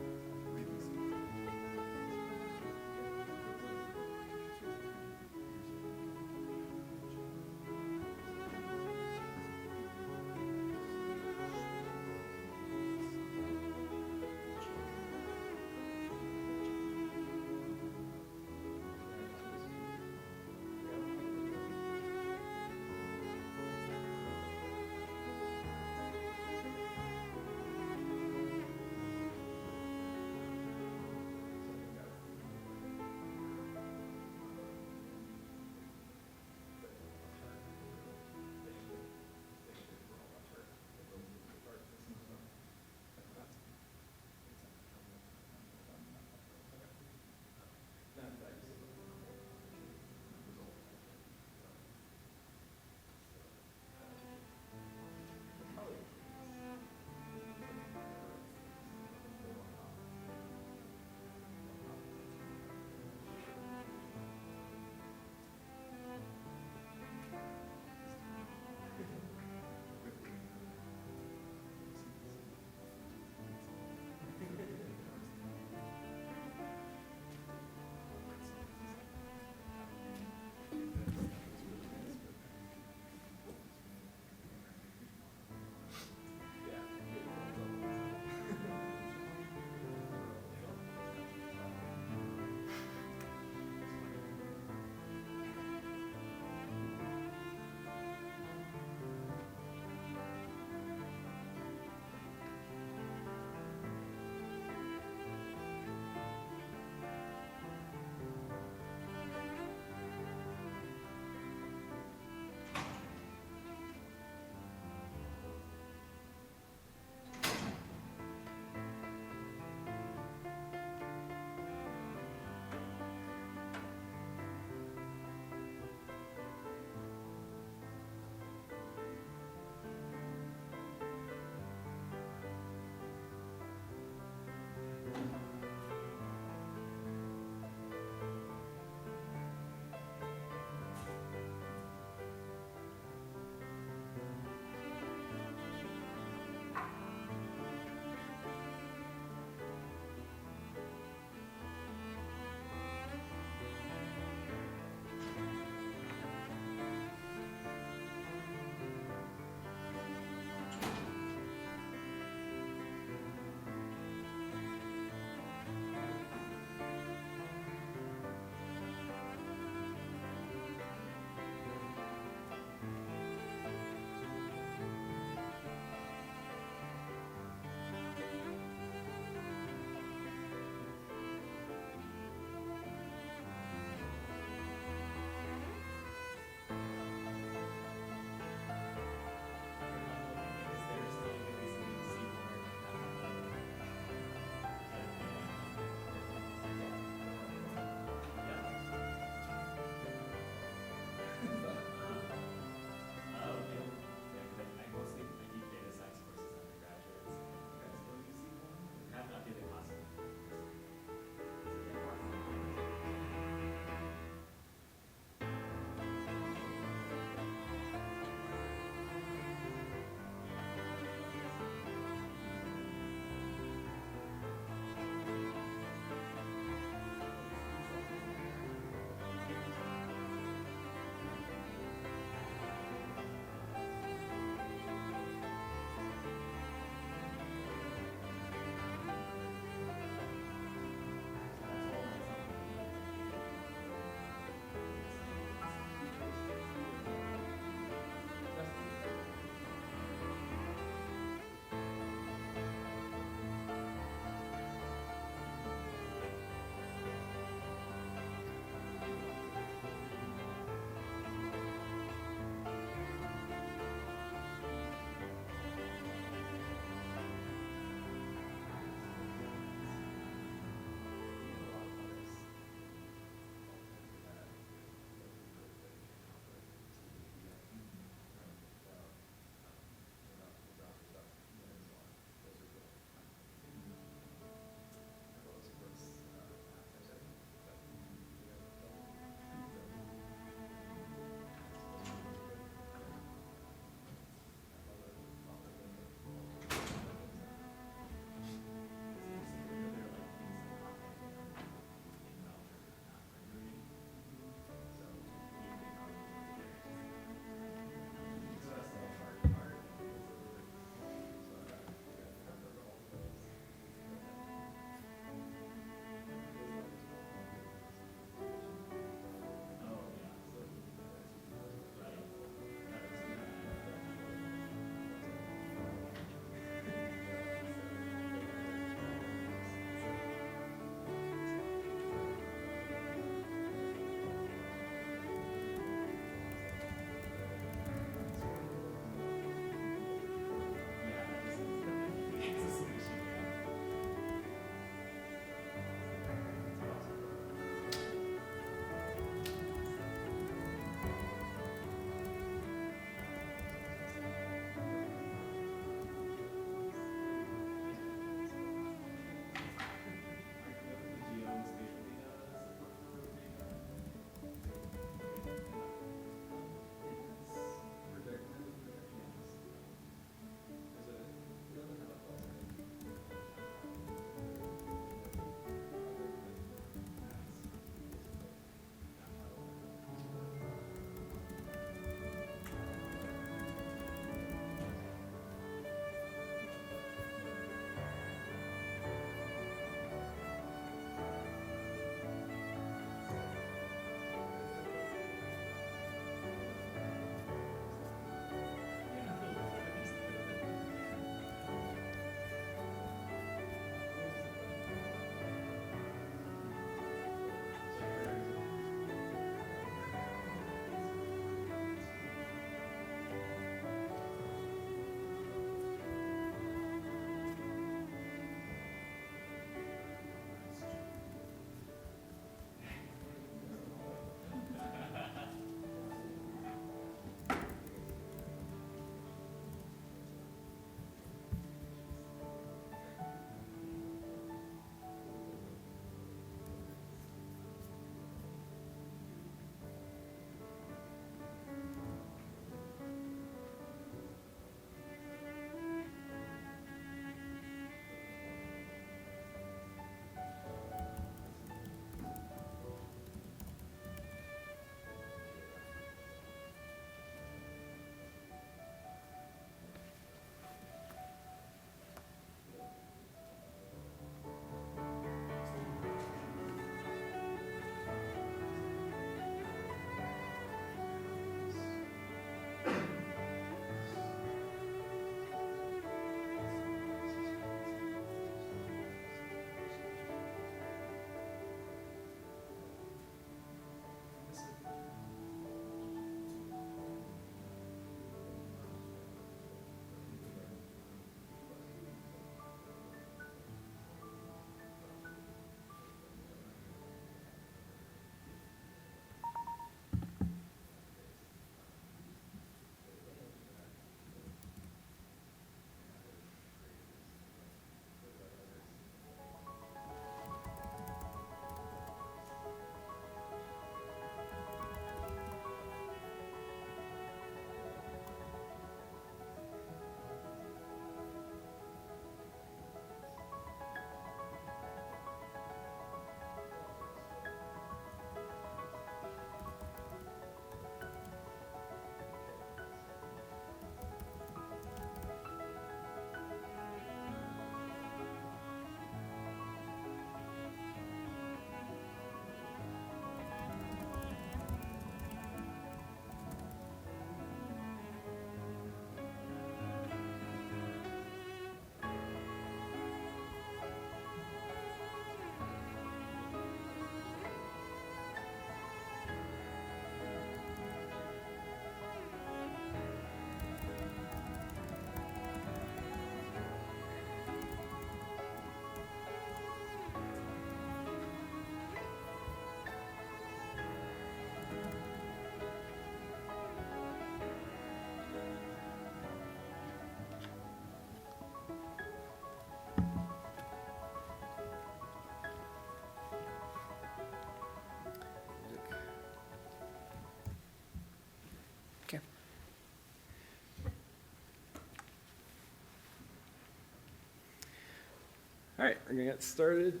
right, we're gonna get started.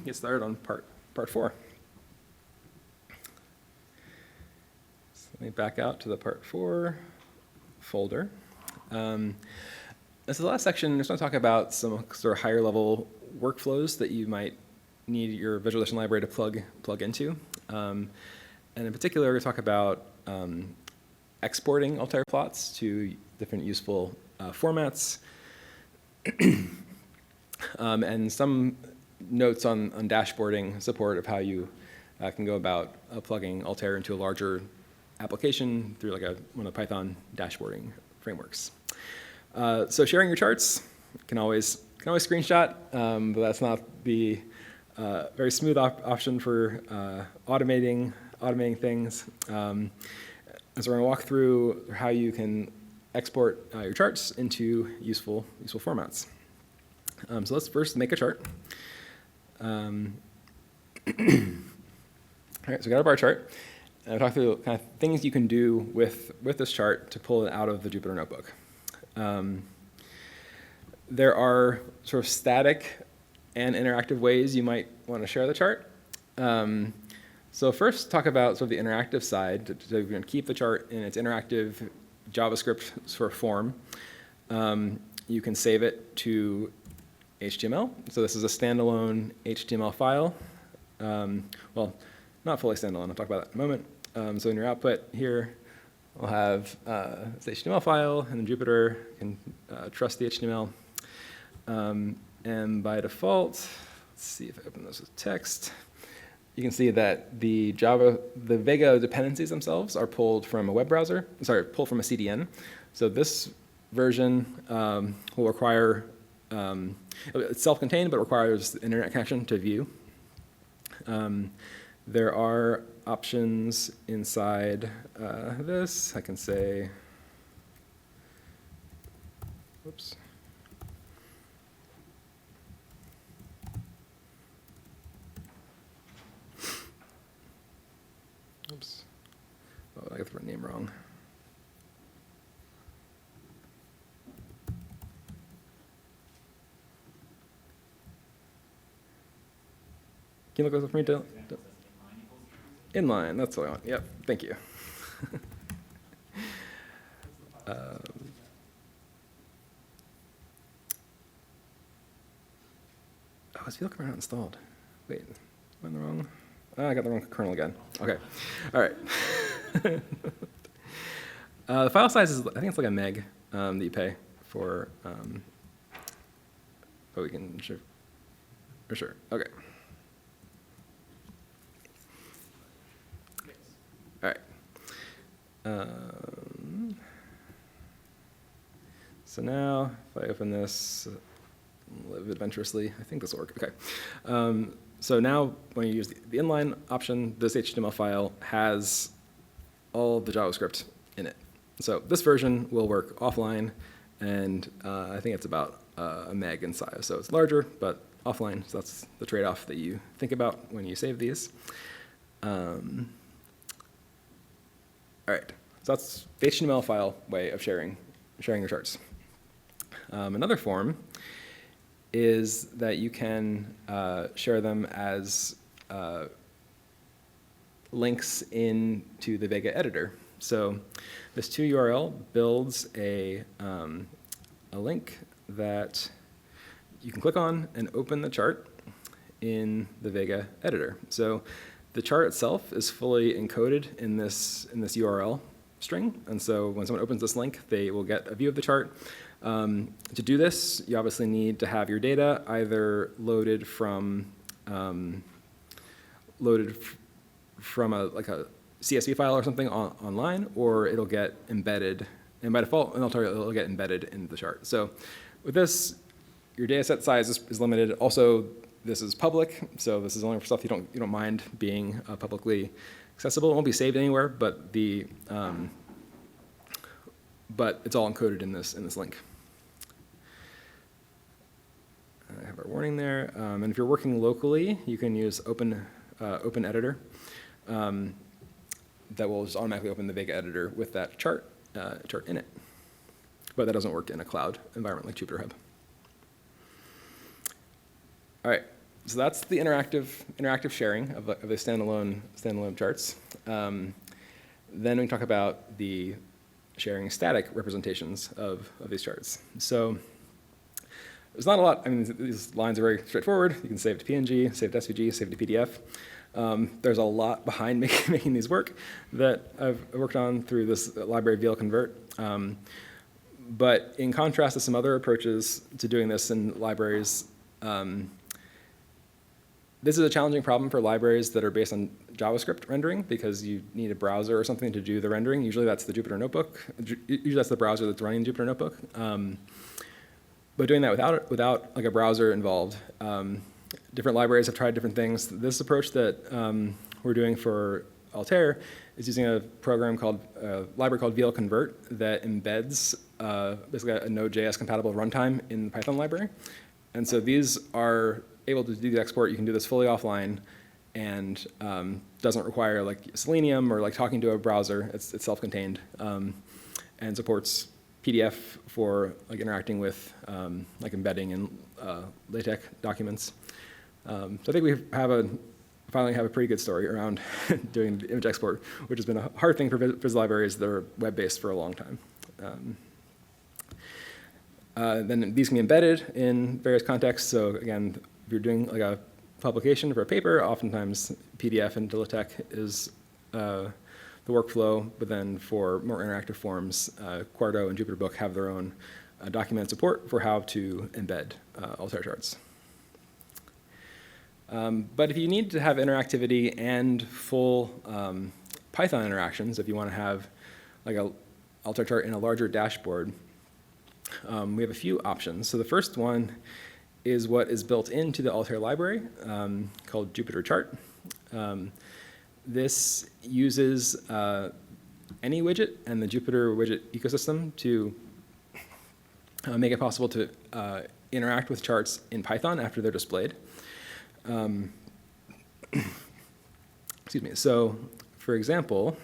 Get started on part 4. So let me back out to the part 4 folder. This is the last section. I just want to talk about some sort of higher level workflows that you might need your visualization library to plug into. And in particular, we're going to talk about exporting Altair plots to different useful formats, and some notes on dashboarding support of how you can go about plugging Altair into a larger application through like one of the Python dashboarding frameworks. So sharing your charts can always screenshot, but that's not the very smooth option for automating things. And so we're going to walk through how you can export your charts into useful formats. So let's first make a chart. All right, so we got a bar chart. And I'll talk through kind of things you can do with this chart to pull it out of the Jupyter Notebook. There are sort of static and interactive ways you might want to share the chart. So first, talk about sort of the interactive side. So you're going to keep the chart in its interactive JavaScript sort of form. You can save it to HTML. So this is a standalone HTML file. Well, not fully standalone. I'll talk about that in a moment. So in your output here, we'll have this HTML file, and then Jupyter can trust the HTML. And by default, let's see if I open this with text. You can see that the Vega dependencies themselves are pulled from a web browser. Sorry, pulled from a CDN. So this version will require, it's self-contained, but requires internet connection to view. There are options inside this. I can say, whoops. Oops. Oh, I got the name wrong. Can you look this up for me, Dylan? Inline, that's what I want. Yep, thank you. Oh, is VLCR not installed? Wait, am I in the wrong? Oh, I got the wrong kernel again. Okay, all right. The file size is, I think it's like a meg that you pay for, but we can, sure, for sure, okay. All right. So now, if I open this, live adventurously, I think this will work. Okay. So now, when you use the inline option, this HTML file has all the JavaScript in it. So this version will work offline, and I think it's about a meg in size. So it's larger, but offline. So that's the trade-off that you think about when you save these. All right, so that's the HTML file way of sharing your charts. Another form is that you can share them as links into the Vega editor. So this to-URL builds a link that you can click on and open the chart in the Vega editor. So the chart itself is fully encoded in this URL string, and so when someone opens this link, they will get a view of the chart. To do this, you obviously need to have your data either loaded from a CSV file or something online, or it'll get embedded, and by default, it'll get embedded in the chart. So with this, your data set size is limited. Also, this is public, so this is only for stuff you don't mind being publicly accessible. It won't be saved anywhere, but but it's all encoded in this link. I have our warning there, and if you're working locally, you can use Open Editor. That will just automatically open the Vega editor with that chart in it. But that doesn't work in a cloud environment like Jupyter Hub. All right, so that's the interactive sharing of the standalone charts. Then we can talk about the sharing static representations of these charts. So there's not a lot. I mean, these lines are very straightforward. You can save to PNG, save to SVG, save to PDF. There's a lot behind making these work that I've worked on through this library VL-Convert. But in contrast to some other approaches to doing this in libraries, this is a challenging problem for libraries that are based on JavaScript rendering because you need a browser or something to do the rendering. Usually that's the Jupyter Notebook. Usually that's the browser that's running the Jupyter Notebook. But doing that without like a browser involved, different libraries have tried different things. This approach that we're doing for Altair is using a library called VL-Convert that embeds basically a Node.js compatible runtime in the Python library. And so these are able to do the export. You can do this fully offline and doesn't require like Selenium or like talking to a browser. It's self-contained and supports PDF for like interacting with like embedding in LaTeX documents. So I think we finally have a pretty good story around doing the image export, which has been a hard thing for viz libraries that are web-based for a long time. Then these can be embedded in various contexts. So again, if you're doing like a publication for a paper, oftentimes PDF and LaTeX is the workflow, but then for more interactive forms, Quarto and JupyterBook have their own documented support for how to embed Altair charts. But if you need to have interactivity and full Python interactions, if you want to have like a Altair chart in a larger dashboard, we have a few options. So the first one is what is built into the Altair library called Jupyter Chart. This uses any widget and the Jupyter widget ecosystem to make it possible to interact with charts in Python after they're displayed. Excuse me. So, for example,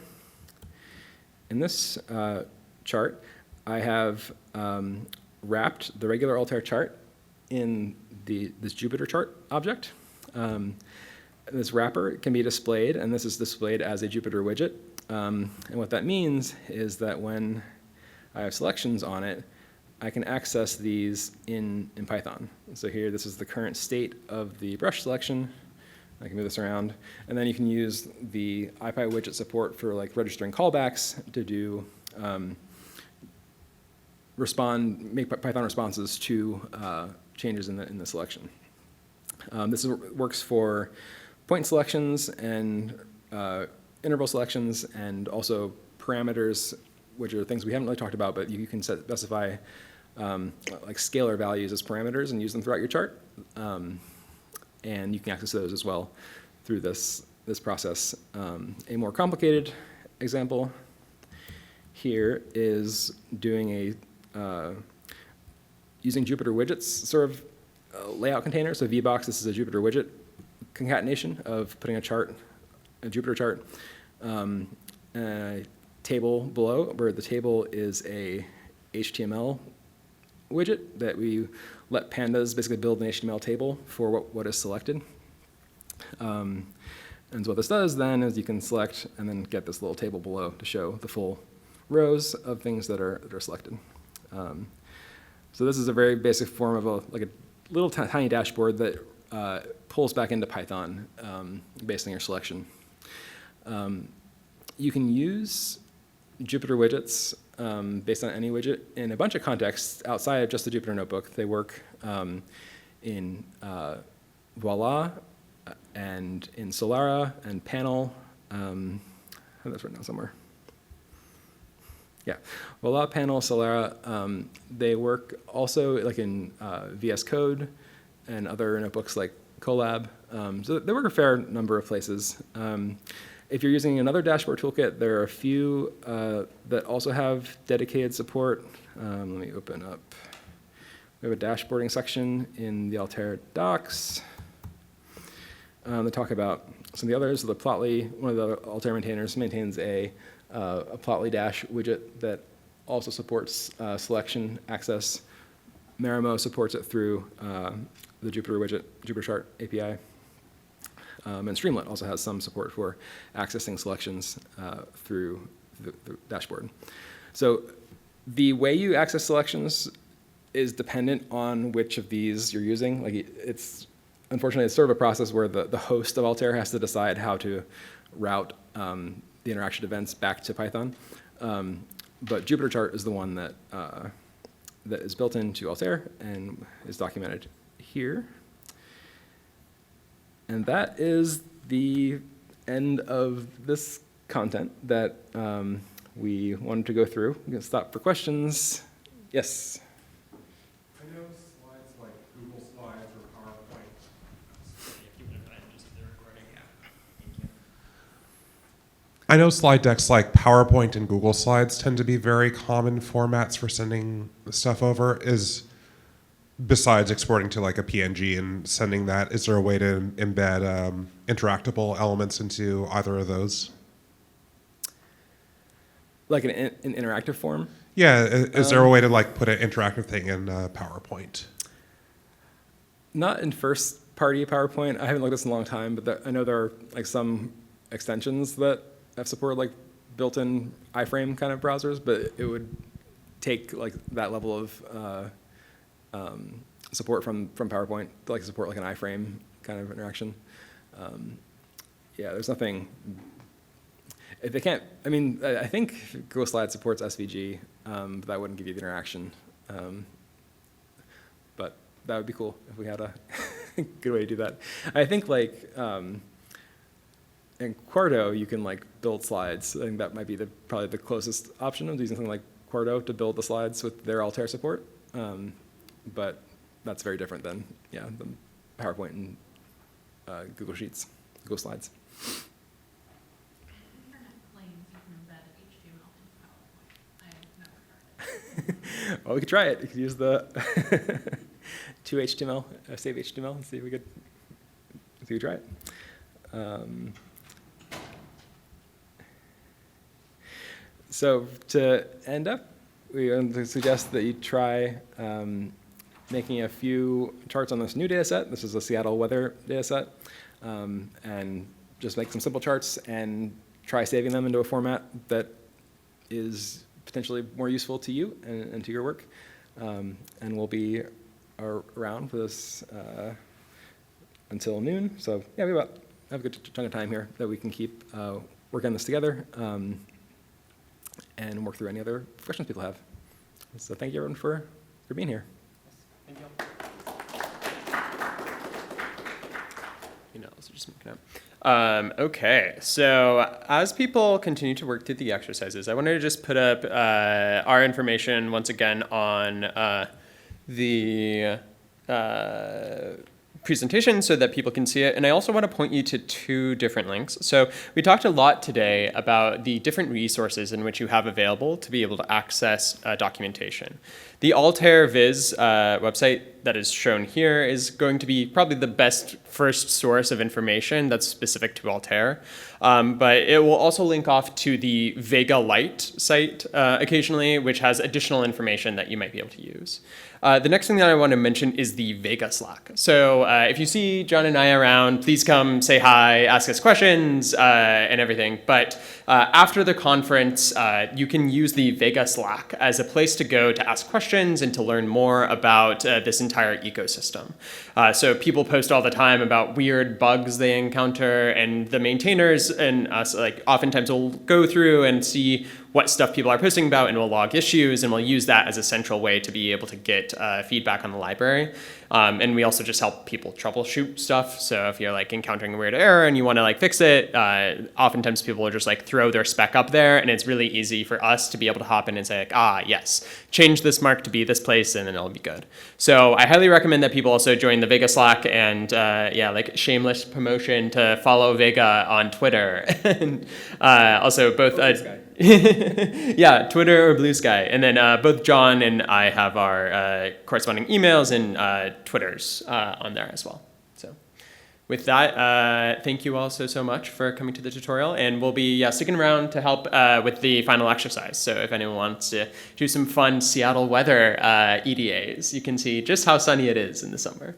in this chart, I have wrapped the regular Altair chart in this Jupyter chart object. This wrapper can be displayed, and this is displayed as a Jupyter widget. And what that means is that when I have selections on it, I can access these in Python. So here, this is the current state of the brush selection. I can move this around. And then you can use the SciPy widget support for like registering callbacks to do make Python responses to changes in the selection. This works for point selections and interval selections and also parameters, which are things we haven't really talked about, but you can specify like scalar values as parameters and use them throughout your chart. And you can access those as well through this process. A more complicated example here is doing using Jupyter widgets sort of layout container. So VBox, this is a Jupyter widget concatenation of putting a Jupyter chart, a table below, where the table is a HTML widget that we let pandas basically build an HTML table for what is selected. And so what this does then is you can select and then get this little table below to show the full rows of things that are selected. So this is a very basic form of a little tiny dashboard that pulls back into Python based on your selection. You can use Jupyter widgets based on any widget in a bunch of contexts outside of just the Jupyter Notebook. They work in Voila and in Solara and Panel. I have this written down somewhere. Yeah, Voila, Panel, Solara. They work also like in VS Code and other notebooks like Colab. So they work a fair number of places. If you're using another dashboard toolkit, there are a few that also have dedicated support. Let me open up. We have a dashboarding section in the Altair docs. They talk about some of the others. The Plotly, one of the Altair maintainers, maintains a Plotly dash widget that also supports selection access Marimo supports it through the Jupyter widget, Jupyter Chart API. And Streamlit also has some support for accessing selections through the dashboard. So the way you access selections is dependent on which of these you're using. Like unfortunately, it's sort of a process where the host of Altair has to decide how to route the interaction events back to Python. But Jupyter Chart is the one that that is built into Altair and is documented here. And that is the end of this content that we wanted to go through. We can stop for questions. Yes? I know slides like Google Slides or PowerPoint. I know slide decks like PowerPoint and Google Slides tend to be very common formats for sending stuff over. Besides exporting to like a PNG and sending that, is there a way to embed interactable elements into either of those? Like an interactive form? Yeah, is there a way to like put an interactive thing in PowerPoint? Not in first-party PowerPoint. I haven't looked at this in a long time, but I know there are like some extensions that have support like built-in iframe kind of browsers, but it would take like that level of support from PowerPoint to like support like an iframe kind of interaction. Yeah, there's nothing. If they can't, I mean, I think Google Slides supports SVG, but that wouldn't give you the interaction. But that would be cool if we had a good way to do that. I think like in Quarto, you can like build slides. I think that might be probably the closest option of using something like Quarto to build the slides with their Altair support. But that's very different than the PowerPoint and Google Sheets, Google Slides. Well, we could try it. We could use the to HTML, save HTML, and see if we could try it. So to end up, we want to suggest that you try making a few charts on this new data set. This is a Seattle weather data set. And just make some simple charts and try saving them into a format that is potentially more useful to you and to your work. And we'll be around for this until noon. So yeah, we have a good chunk of time here that we can keep working on this together and work through any other questions people have. So thank you everyone for being here. Thank you. So just making up. Okay, so as people continue to work through the exercises, I wanted to just put up our information once again on the presentation so that people can see it. And I also want to point you to two different links. So we talked a lot today about the different resources in which you have available to be able to access documentation. The Altair Viz website that is shown here is going to be probably the best first source of information that's specific to Altair. But it will also link off to the Vega-Lite site occasionally, which has additional information that you might be able to use. The next thing that I want to mention is the Vega Slack. So if you see John and I around, please come say hi, ask us questions, and everything. But after the conference, you can use the Vega Slack as a place to go to ask questions and to learn more about this entire ecosystem. So people post all the time about weird bugs they encounter, and the maintainers and us oftentimes will go through and see what stuff people are posting about, and we'll log issues, and we'll use that as a central way to be able to get feedback on the library. And we also just help people troubleshoot stuff. So if you're encountering a weird error and you want to fix it, oftentimes people will just throw their spec up there, and it's really easy for us to be able to hop in and say yes, change this mark to be this place, and then it'll be good. So I highly recommend that people also join the Vega Slack, and shameless promotion to follow Vega on Twitter. And also both yeah, Twitter or Blue Sky. And then both John and I have our corresponding emails and Twitters on there as well. So with that, thank you all so much for coming to the tutorial, and we'll be sticking around to help with the final exercise. So if anyone wants to do some fun Seattle weather EDAs, you can see just how sunny it is in the summer.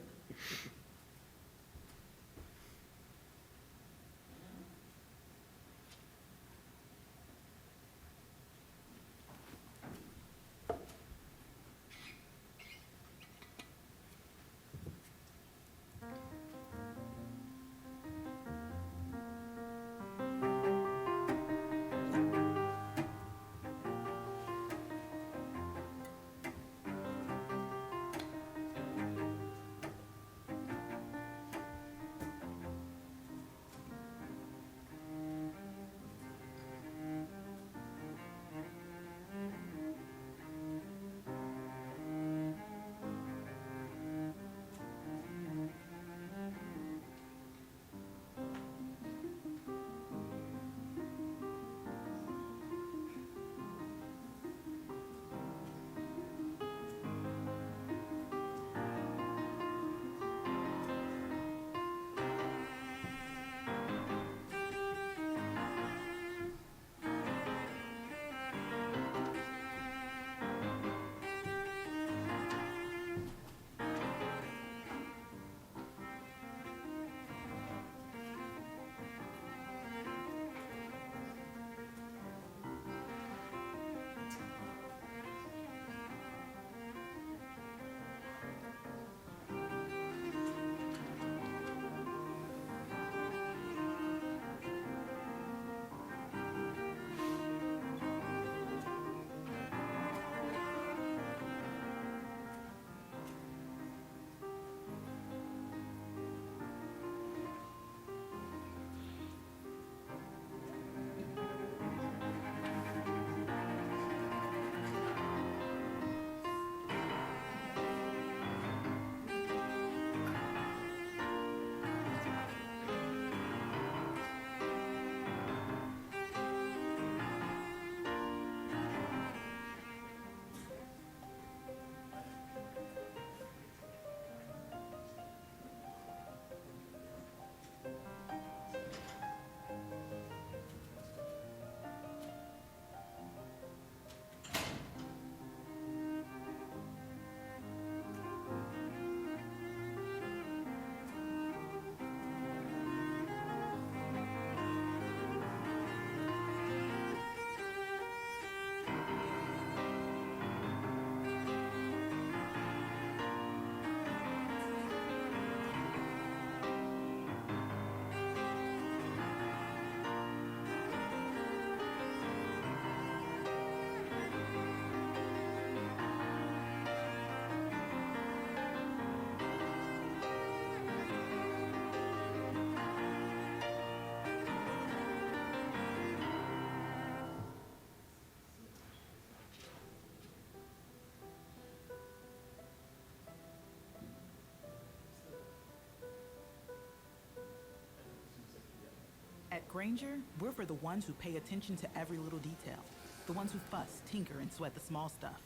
At Granger, we're for the ones who pay attention to every little detail. The ones who fuss, tinker, and sweat the small stuff.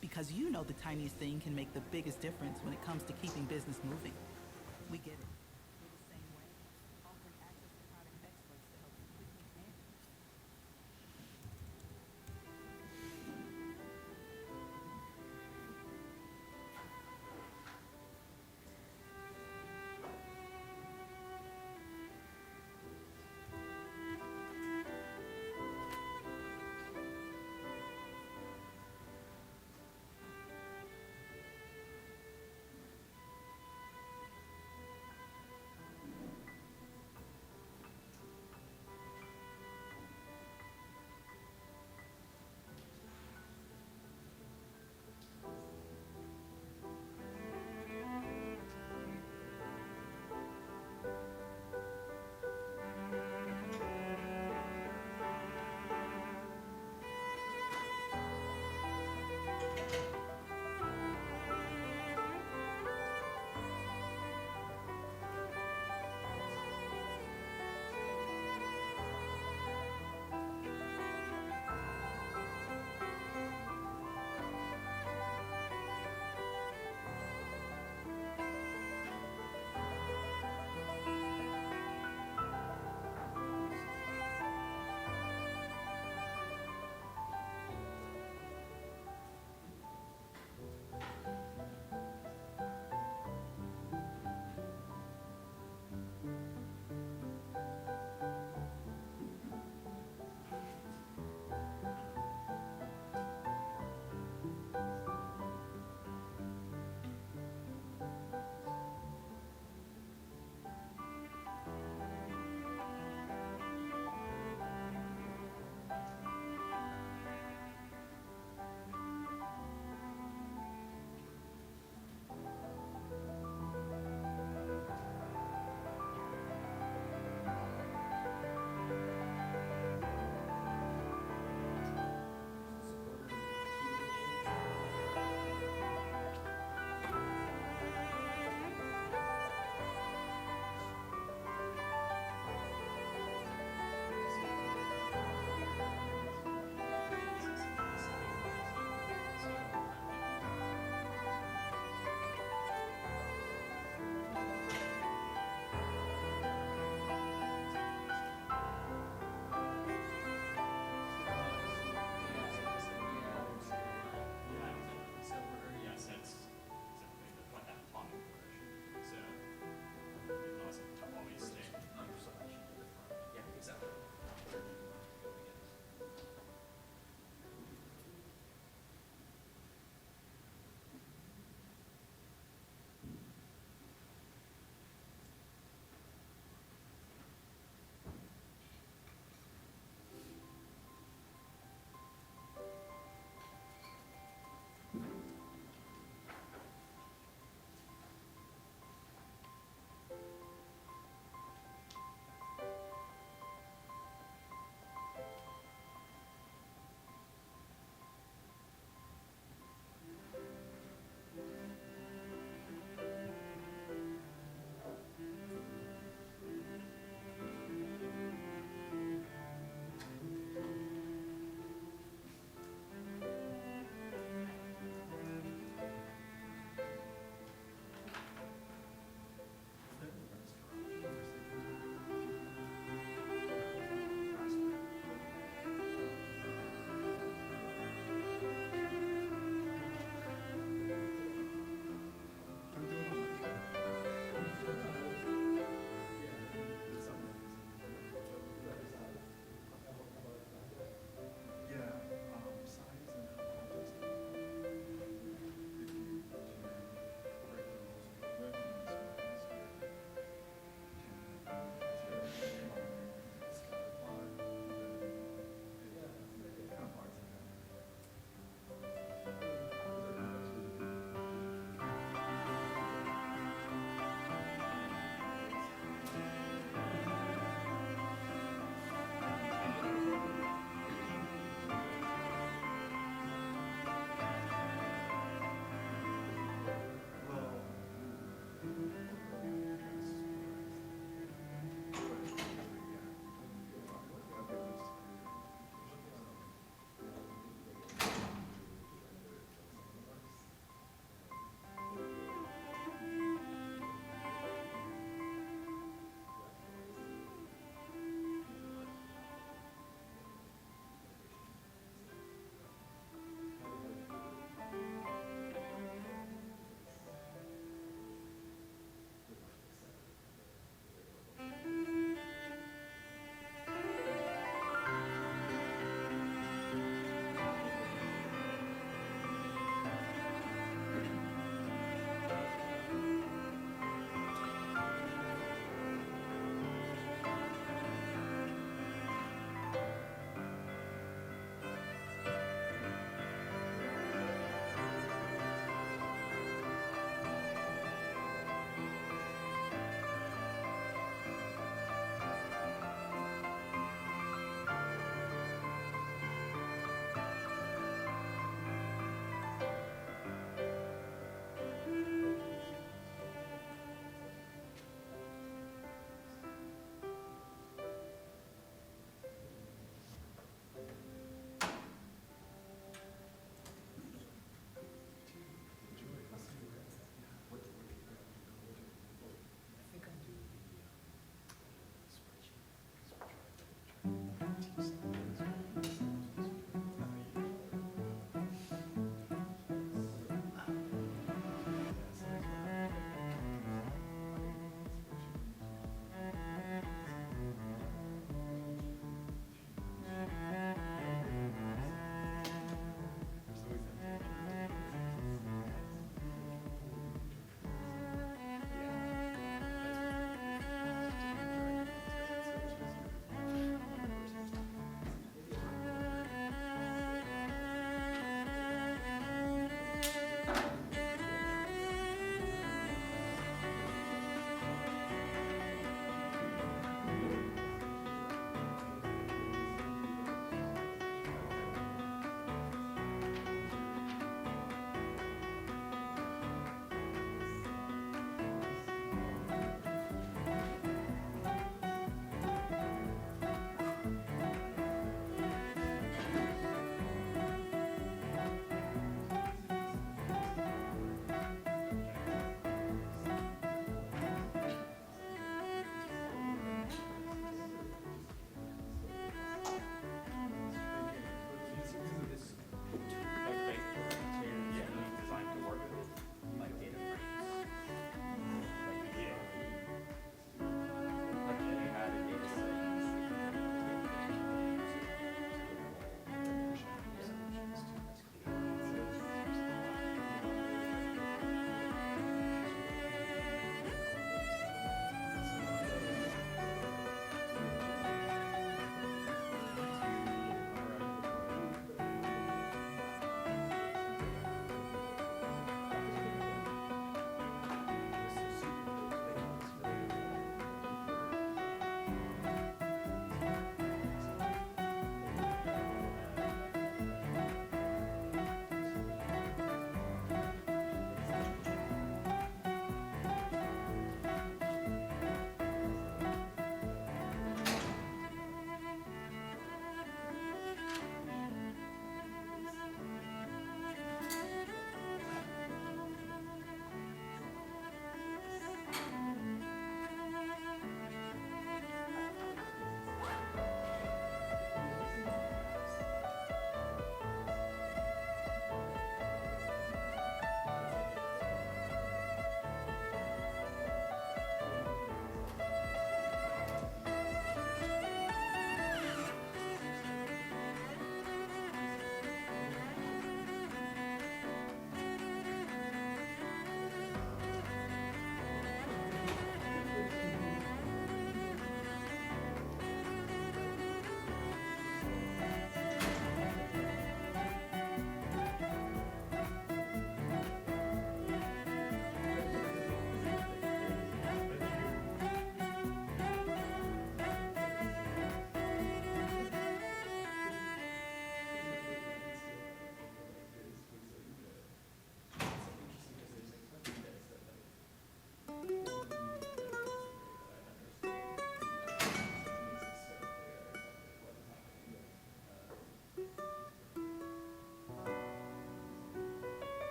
Because you know the tiniest thing can make the biggest difference when it comes to keeping business moving. We get it. We're the same way, offering access to product experts to help you quickly manage.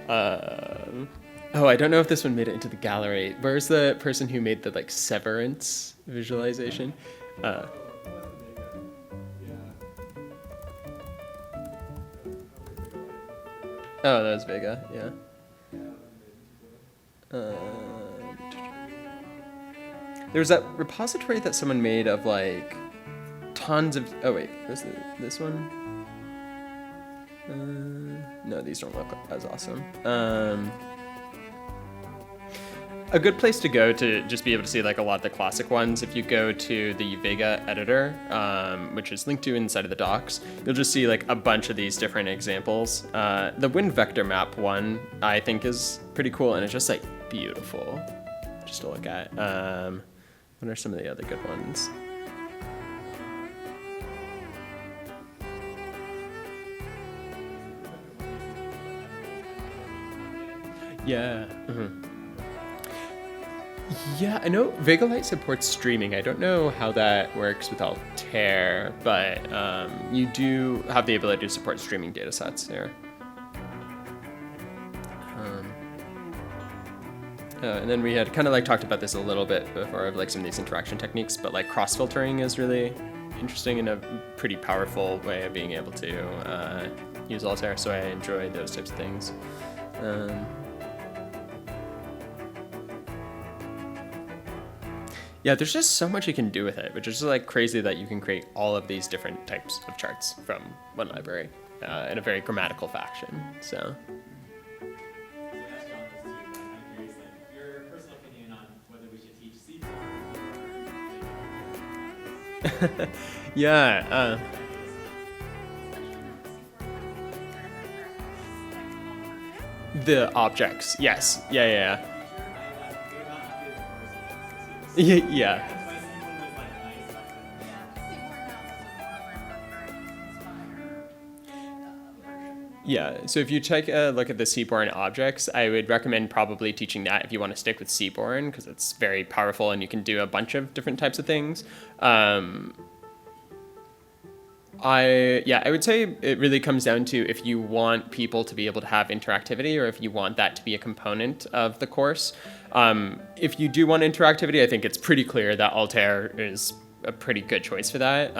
Oh, I don't know if this one made it into the gallery. Where's the person who made the like severance visualization? Oh, that was Vega, yeah. There was that repository that someone made of like tons of. Oh wait, was it this one? No, these don't look as awesome. A good place to go to just be able to see like a lot of the classic ones, if you go to the Vega editor, which is linked to inside of the docs, you'll just see like a bunch of these different examples. The wind vector map one I think is pretty cool, and it's just like beautiful just to look at. What are some of the other good ones? Yeah. Yeah, I know Vega-Lite supports streaming. I don't know how that works with Altair, but you do have the ability to support streaming data sets here. And then we had kind of like talked about this a little bit before of like some of these interaction techniques, but like cross-filtering is really interesting and a pretty powerful way of being able to use Altair, so I enjoy those types of things. Yeah, there's just so much you can do with it, which is just like crazy that you can create all of these different types of charts from one library in a very grammatical fashion. So. Your personal opinion on whether we should teach C. Yeah. The objects, yes. Yeah. Yeah. Yeah, so if you take a look at the Seaborn objects, I would recommend probably teaching that if you want to stick with Seaborn, because it's very powerful and you can do a bunch of different types of things. I would say it really comes down to if you want people to be able to have interactivity, or if you want that to be a component of the course. If you do want interactivity, I think it's pretty clear that Altair is a pretty good choice for that,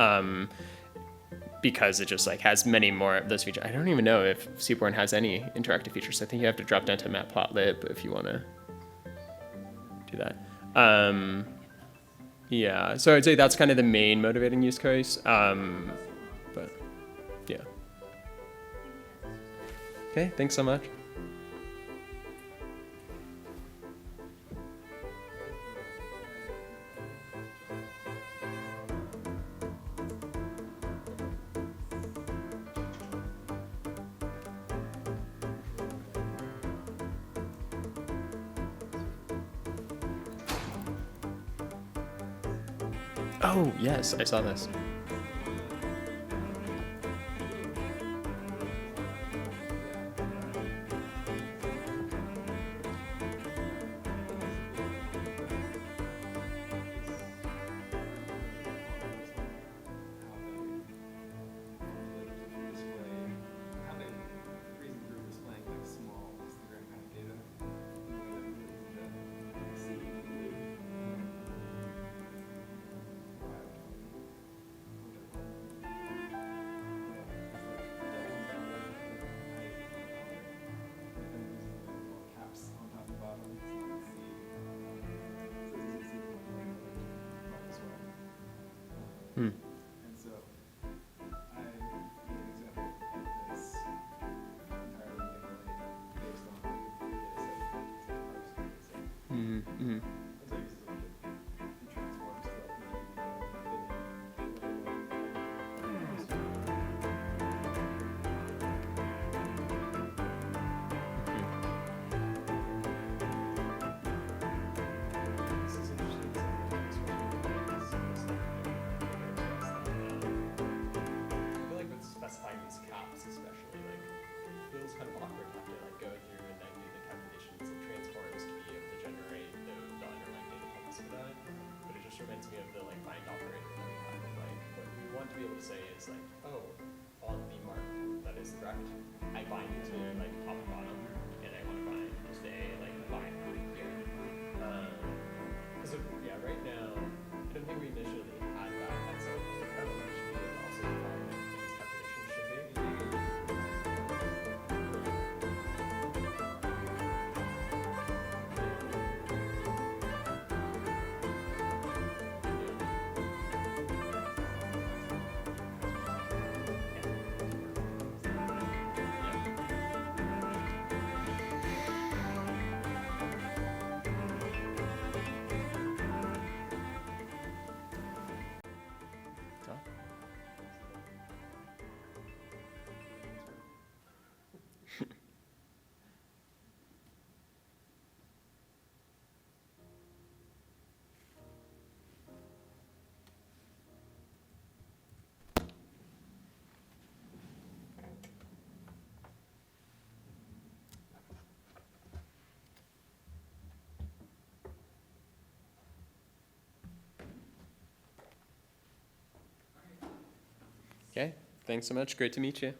because it just like has many more of those features. I don't even know if Seaborn has any interactive features. I think you have to drop down to matplotlib if you want to do that. Yeah, so I'd say that's kind of the main motivating use case. But yeah. Okay, thanks so much. Oh, yes, I saw this. Hmm. And so I made an example of this entirely based on the data set. Mm-hmm. So I used to look at transforms to specifying these caps especially, like, feels kind of awkward to have to like go through and then do the calculations and transforms to be able to generate the underlying data types for that. But it just reminds me of the like bind operator that we have. Like, what we want to be able to say is like, oh, on the mark that is correct, I bind to like top and bottom, and I today, like by here. Because yeah, right now, I don't think we initially had that. That's a parallel should be also defined as definition should be. Okay, thanks so much. Great to meet you.